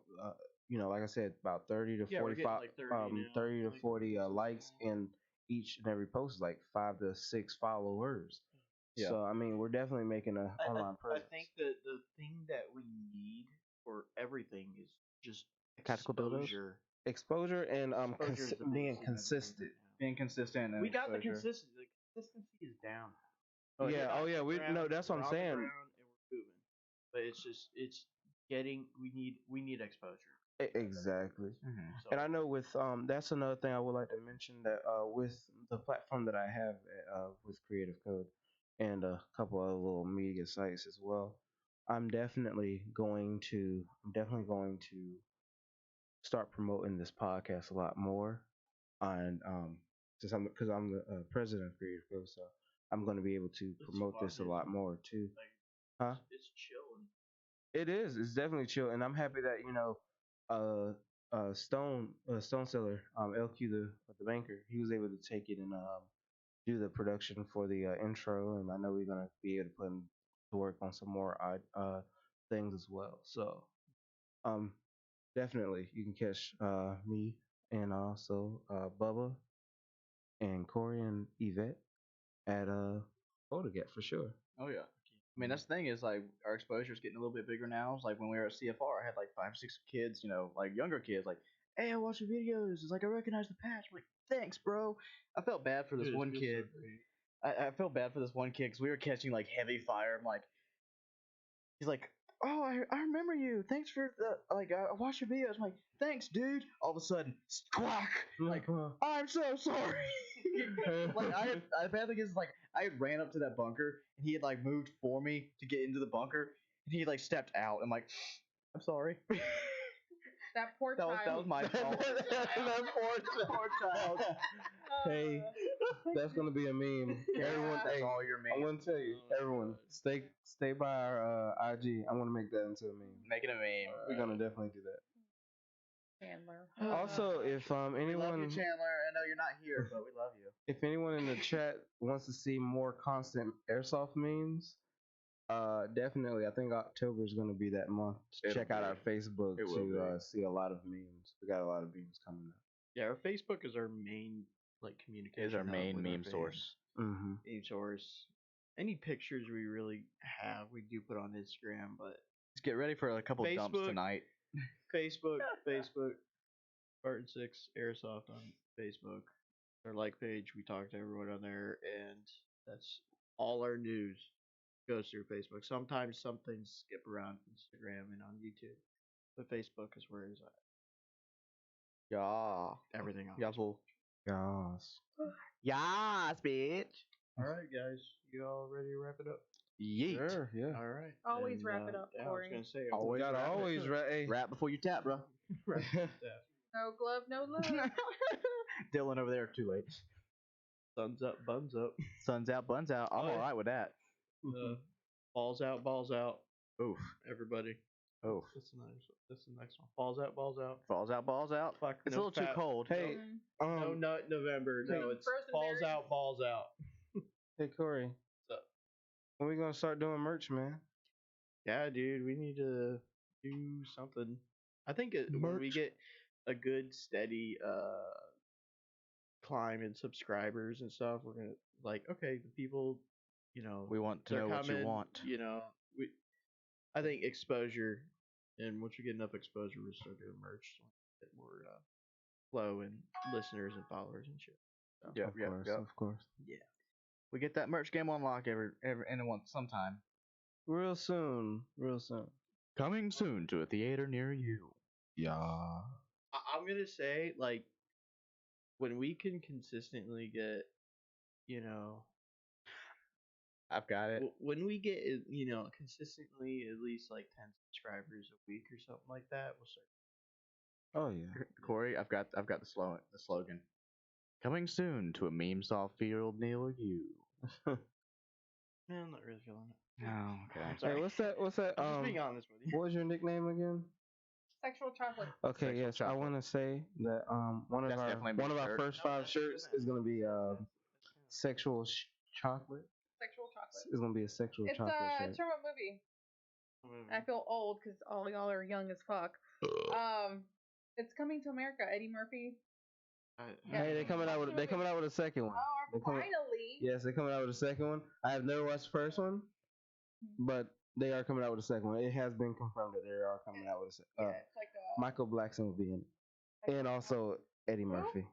like I said, about 30 to 45 like 30 now. 30 to Like 40 consistent. likes in each and every post, like 5 to 6 followers. Yeah. So I mean, we're definitely making an online presence. I think that the thing that we need for everything is just Tactical dildos? Exposure and Exposure is the being biggest thing consistent. right now. being consistent. And We got the exposure. consistency. The consistency is down. We no, that's what I'm saying. And we're moving, but it's getting. We need exposure. Exactly. Mhm. So, And I know with that's another thing I would like to mention that with the platform that I have with Creative Code and a couple of little media sites as well, I'm definitely going to start promoting this podcast a lot more, and because I'm the president of Creative Code, so I'm going to be able to promote this a lot more too. Huh? It's chilling. It is. It's definitely chill, and I'm happy that Stone Seller, LQ the banker, he was able to take it and do the production for the intro, and I know we're gonna be able to put him to work on some more things as well. So definitely you can catch me and also Bubba and Corey and Yvette at Photogap for sure. Oh yeah. I mean, that's the thing is like our exposure is getting a little bit bigger now. It's like when we were at CFR, I had like 5, 6 kids, like younger kids, like, "Hey, I watch your videos." It's like I recognize the patch. I'm like, "Thanks, bro." I felt bad for this Dude, one it's kid. so great. I felt bad for this one kid because we were catching like heavy fire. I'm like, he's like, oh, I remember you. Thanks for the like. I watched your videos. I'm like, thanks, dude. All of a sudden, squawk. Like, I'm so sorry. Like I bad thing is like I had ran up to that bunker and he had like moved for me to get into the bunker and he like stepped out. I'm like, I'm sorry. That poor That child. was my fault. That poor child. Hey, that's gonna be a meme. Everyone, Yeah. hey, all your I'm memes. gonna tell you, everyone, stay by our IG. I want to make that into a meme. Make it a meme. We're gonna definitely do that. Chandler. Also, if We love you, anyone, Chandler. I know you're not here, but we love you. if anyone in the chat wants to see more constant airsoft memes, definitely. I think October is gonna be that month. It'll Check out be. our Facebook It will to be. see a lot of memes. We got a lot of memes coming up. Yeah, our Facebook is our main like communication. Is our hub main with our meme fans. source. Mm-hmm. Meme source. Any pictures we really have, we do put on Instagram, but Let's get ready for a couple dumps Facebook. tonight. Facebook, Spartan Six Airsoft on Facebook. Our like page, we talk to everyone on there, and that's all our news goes through Facebook. Sometimes some things skip around Instagram and on YouTube, but Facebook is where it's at. Yeah. Everything else. Yeah, fool. Yes. Yes, bitch. All right, guys, you all ready to wrap it up? Yeet. Sure. Yeah. All right. Always then, wrap it up, yeah, Corey. I was gonna say Always Gotta wrap it. always hey. Rap before you tap, bro. wrap it up. No glove, no love. Dylan over there, too late. Thumbs up, buns up. Sun's out, buns out. I'm Oh, yeah. alright with that. Balls out, balls out. Oof. Everybody. Oof. That's the next one. Balls out, balls out. Falls out, balls out. Fuck. It's no a little too fat- cold. Hey, Mm. No nut November. No, it's Frozen balls berries. out, balls out. hey, Corey. What's up? When we gonna start doing merch, man? Yeah, dude, we need to do something. I think when we Merch. get a good steady climb in subscribers and stuff, we're gonna like okay, the people, We want to they're know what you coming, want. I think exposure, and once we get enough exposure, we'll start doing merch, so get more flow and listeners and followers and shit. So, Yeah, Of course. We get that merch game on lock every sometime. Real soon. Coming soon to a theater near you. Yeah. I'm gonna say like when we can consistently get, I've got it. when we get consistently at least like 10 subscribers a week or something like that, we'll start. Oh yeah. Corey, I've got the slogan. Coming soon to a meme soft field near you. Yeah, I'm not really feeling it. Oh, okay. I'm sorry. Hey, what's that? I'm just being honest with you. What was your nickname again? Sexual chocolate. Okay, Sexual yes, I chocolate. want to say that one of That's definitely my our shirt. first 5 shirts is gonna be sexual chocolate. Sexual chocolate. It's gonna be a sexual It's chocolate shirt. it's from a movie. I feel old because all y'all are young as fuck. It's coming to America. Eddie Murphy. Hey, they coming out with a second one. Oh, They're coming- finally. Yes, they're coming out with a second one. I have never watched the first one, but they are coming out with a second one. It has been confirmed that they are coming out with a second. Yeah, it's like a. Michael Blackson will be in it, and also Eddie Murphy.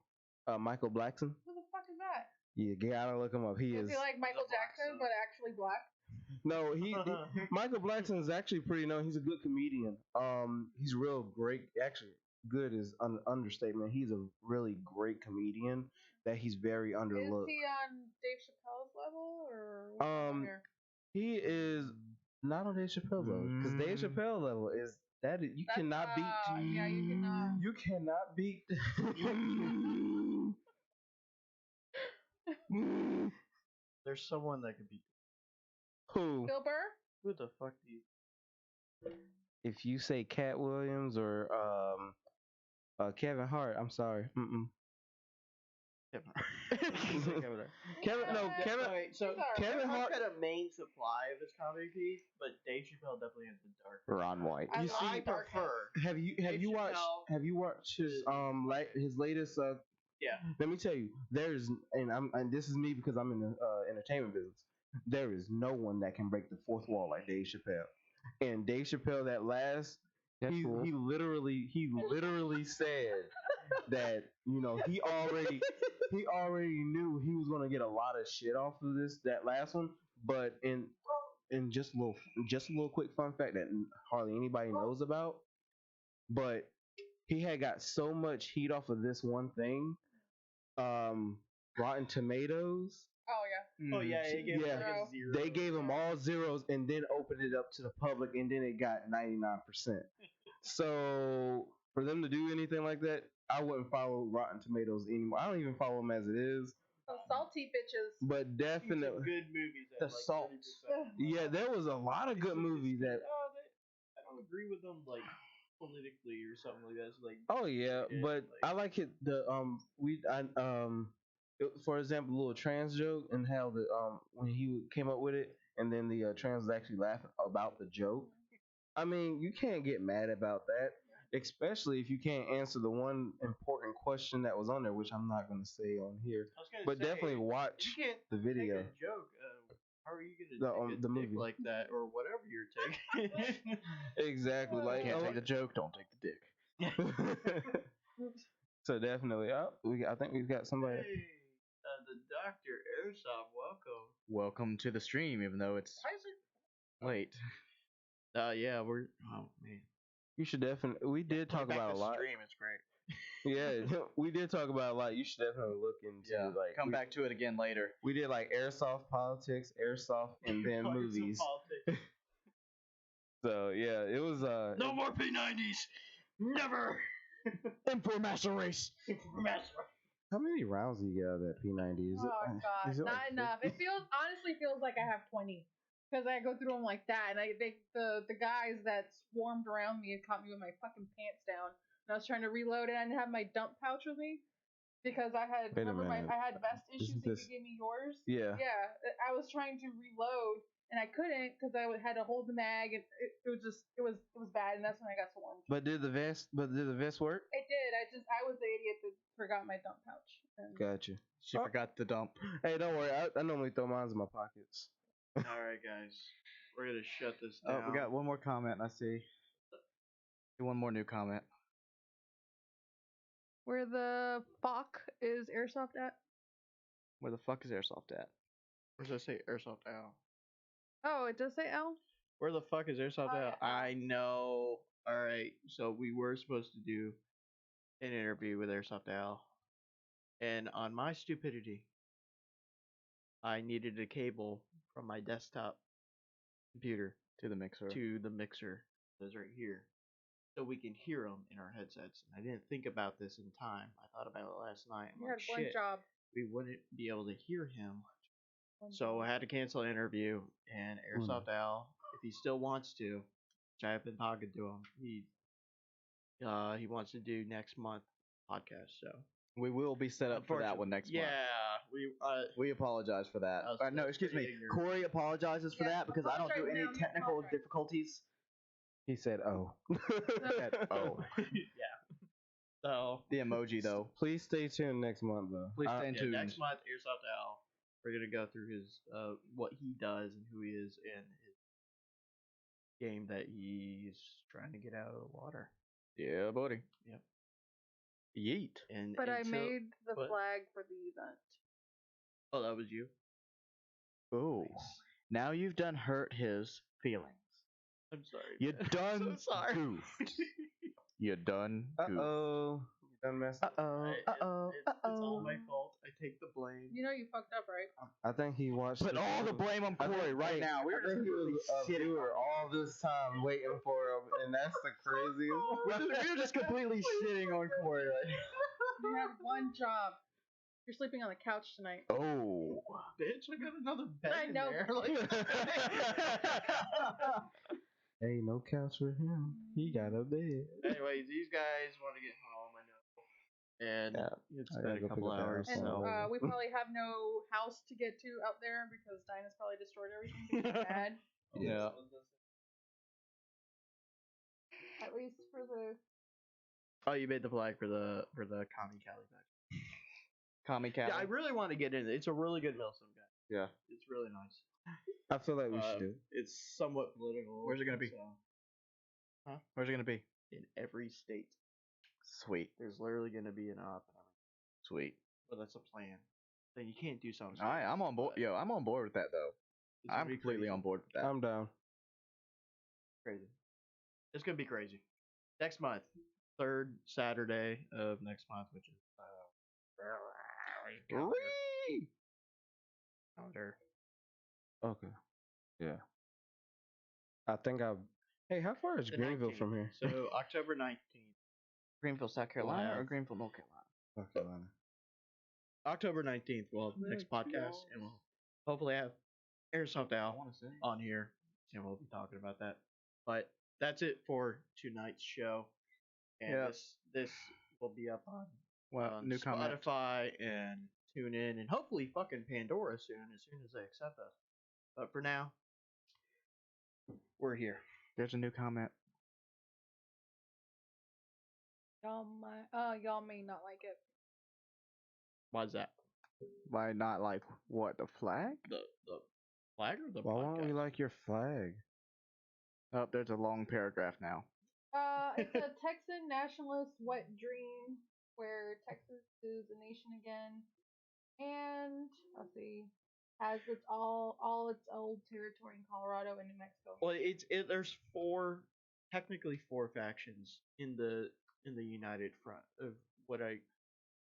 Michael Blackson. Who the fuck is that? You gotta look him up. He Is is. he like Michael Jackson but actually black? No, Michael Blackson is actually pretty known. He's a good comedian. He's real great. Actually, good is an understatement. He's a really great comedian that he's very Is underlooked. he on Dave Chappelle's level or what's going on here? He is not on Dave Chappelle level because Dave Chappelle level is that you That's, cannot beat. Yeah, you cannot. You cannot beat. There's someone that could be. Who? Bill Burr? Who the fuck do you? If you say Cat Williams or Kevin Hart, I'm sorry. Kevin, no, Kevin. Okay, so He's alright. Kevin Hart Hart- had a main supply of his comedy piece, but Dave Chappelle definitely has the dark. Ron White. I You love see, I darkness. prefer. Have you Dave watched his his latest Yeah. Let me tell you, there's and this is me because I'm in the entertainment business. There is no one that can break the fourth wall like Dave Chappelle. And Dave Chappelle, that last, he literally said that he already knew he was gonna get a lot of shit off of that last one, but and just a little quick fun fact that hardly anybody knows about, but he had got so much heat off of this one thing. Rotten Tomatoes. Oh yeah. Oh yeah, it gave Yeah. like a 0. They gave them all zeros and then opened it up to the public, and then it got 99%. So for them to do anything like that, I wouldn't follow Rotten Tomatoes anymore. I don't even follow them as it is. Those salty bitches. But Some definitely, good movies. The At like salt. 30%. yeah, there was a lot of good movies that. I don't agree with them like politically or something like that. It's like Oh yeah, Yeah, but like- I like it. For example, the little trans joke and how the when he came up with it, and then the trans was actually laughing about the joke. I mean, you can't get mad about that, especially if you can't answer the one important question that was on there, which I'm not going to say on here. I was gonna But say, definitely you watch can't the video. take a joke. How are you gonna take The a dick movie. like that or whatever you're taking? Exactly, like Can't take the joke, don't take the dick. So definitely, I think we've got somebody. Hey, the Doctor Airsoft, welcome. Welcome to the stream, even though it's late. Yeah, we're. Oh man. You should definitely. We did talk about a lot. Stream is great. Yeah, we did talk about a lot. You should definitely look into like Come back to it again later. We did like airsoft politics, airsoft, and then Talking some movies. politics. So yeah, it was No more P90s. Never. M4 Master Race. How many rounds do you get out of that P90? Is Oh it? god, is it not like enough. 50? It honestly feels like I have 20 because I go through them like that, and the guys that swarmed around me and caught me with my fucking pants down, and I was trying to reload it. I didn't have my dump pouch with me because I had Wait a minute. I had vest issues. Isn't So this- you gave me yours. Yeah. Yeah, I was trying to reload and I couldn't because I had to hold the mag, and it was bad, and that's when I got swarmed. But did the vest work? It did. I was the idiot that forgot my dump pouch. And Gotcha. She forgot the dump. Hey, don't worry. I normally throw mine in my pockets. All right, guys, we're gonna shut this down. Oh, we got one more comment. I see. One more new comment. Where the fuck is Airsoft at? Where the fuck is Airsoft at? Where does that say Airsoft Al? Oh, it does say L. Where the fuck is Airsoft Oh, Al? yeah. I know. All right, so we were supposed to do an interview with Airsoft Al, and on my stupidity, I needed a cable from my desktop computer To the mixer. to the mixer that's right here, so we can hear them in our headsets. And I didn't think about this in time. I thought about it last night. I'm You like, had one shit, job. we wouldn't be able to hear him. One So job. I had to cancel an interview, and Airsoft Al, if he still wants to, which I've been talking to him, he wants to do next month podcast. So We will be set up for that one next yeah, month. We apologize for that. I was No, just excuse me. ignorant. Corey apologizes for Yeah, that because I don't do apologize any now, technical apologize. difficulties. He said, "Oh." Oh, yeah. So the emoji though. Please stay tuned next month, though. Please stay tuned. next month, Airsoft Al, we're gonna go through his what he does and who he is in his game that he's trying to get out of the water. Yeah, buddy. Yep. Yeet. And But I until- made the but- flag for the event. Oh, that was you. Ooh. Now you've done hurt his feelings. I'm sorry. You man. done I'm so sorry. goofed. You done Uh goofed. oh. You done messed up. Uh-oh. Uh-oh. It's all my fault. I take the blame. You know you fucked up, right? I think he watched. Put all the blame on I think- Corey right now. I think he was a viewer all this time waiting for him, and that's the craziest. We're just completely shitting on Corey right You had one job. You're sleeping on the couch tonight. Oh. Bitch, I got another bed I in know. there. Like, Hey, no couch for him. He got a bed. anyways, these guys want to get home, I know. And Yeah, it's I been gotta a go couple pick up the hours, house And so phone. we probably have no house to get to out there because Dinah's probably destroyed everything because she's mad. Yeah. At least for the. oh, you made the flag for the Kami Cali back. Commie cat. Yeah, I really want to get in it. It's a really good Milsim guy. Yeah, It's really nice. I feel like we should do. It's somewhat political. Where's it gonna be? So, Where's it gonna be? in every state, Sweet. there's literally going to be an op. Sweet. Well, that's a plan. Then you can't do something. I'm on board. but- Yo, I'm on board with that though. It's gonna I'm be completely crazy. on board with that. I'm down. Crazy. It's gonna be crazy. Next month, third Saturday of next month, which is calendar. Okay. Yeah. I think I. Hey, how far is The Greenville 19th. from here? So October 19th. Greenville, South Carolina, or have- Greenville, North Carolina? North Carolina. October 19th, we'll have the next podcast, and we'll hopefully have Airsoft Al on here, and we'll be talking about that. But that's it for tonight's show, and Yep. this will be up on New comment. Spotify and TuneIn, and hopefully fucking Pandora soon as they accept us. But for now, we're here. There's a new comment. Y'all may not like it. Why's that? Why not like what, the flag? The flag or the Why podcast? won't we like your flag? Oh, there's a long paragraph now. It's a Texan nationalist wet dream where Texas is a nation again, and let's see, has its all its old territory in Colorado and New Mexico. Well, there's technically four factions in the United Front of what I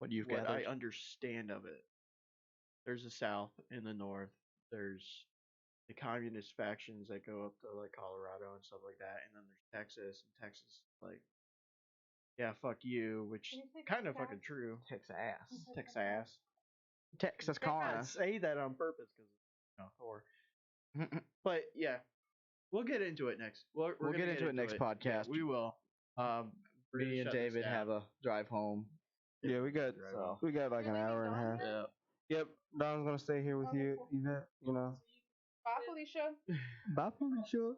You've what I gathered. understand of it. There's the South and the North. There's the communist factions that go up to like Colorado and stuff like that, and then there's Texas, and Texas like, yeah, fuck you, which Can you say kind of Texas? fucking true. Texas ass. Texas. Texas I corner. say that on purpose because Thor. But yeah, we'll get into it next. We'll We'll get into it next Yeah, podcast. we will. We're gonna Me and shut this David down. have a drive home. Yeah, we got So like an You're hour and a leaving half. Dawn Yeah. Yep, Don's gonna stay here with you, Wonderful. Yvette. You know, Bye, Felicia. bye, Felicia.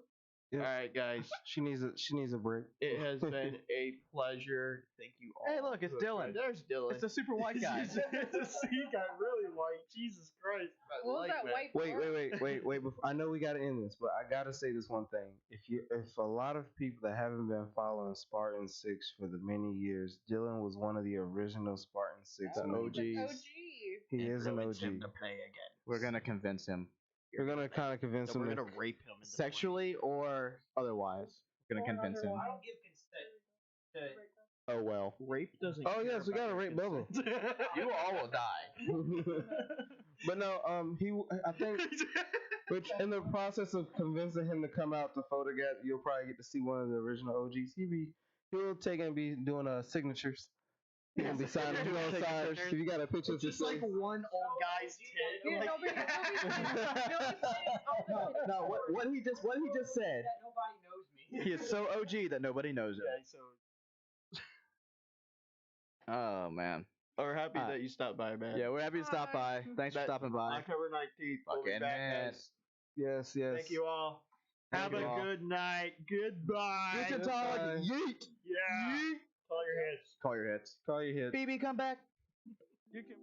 Yep. All right, guys. she needs a break. It has been a pleasure. Thank you all. Hey, look, it's who have Dylan. joined. There's Dylan. It's the super white guy. He got really white. Jesus Christ. What was that white Wait, part? wait. I know we gotta end this, but I gotta say this one thing. If a lot of people that haven't been following Spartan Six for the many years, Dylan was one of the original Spartan Six The members. OGs. OG. He is an Influence him OG. to play again. We're gonna convince him, We're gonna kind of convince So him. we're to- gonna rape him into sexually or otherwise. We're gonna Or convince him. otherwise. I don't give consent to. Oh well. rape doesn't. Oh, care yes, we about gotta your rape Bubba. consent. You all will die. But no, I think, which in the process of convincing him to come out to photograph, you'll probably get to see one of the original OGs. He'll take and be doing signatures. He's gonna be signing signs. If you got a picture of Just like yourself. one old guy's tit. Yeah, No, what he just said. That nobody knows me. He is so OG that nobody knows him. Yeah, so Oh man. we're happy Alright. that you stopped by, man. Yeah, we're happy to stop by. Thanks for That- stopping by. October 19th. We'll be Fucking back, man. guys. Yes. Thank you all. Thank Have you a all. good night. Goodbye. Get your dog. Goodbye. Yeet. Yeah. Call your hits. Call your hits. Call your hit. BB, come back. You can.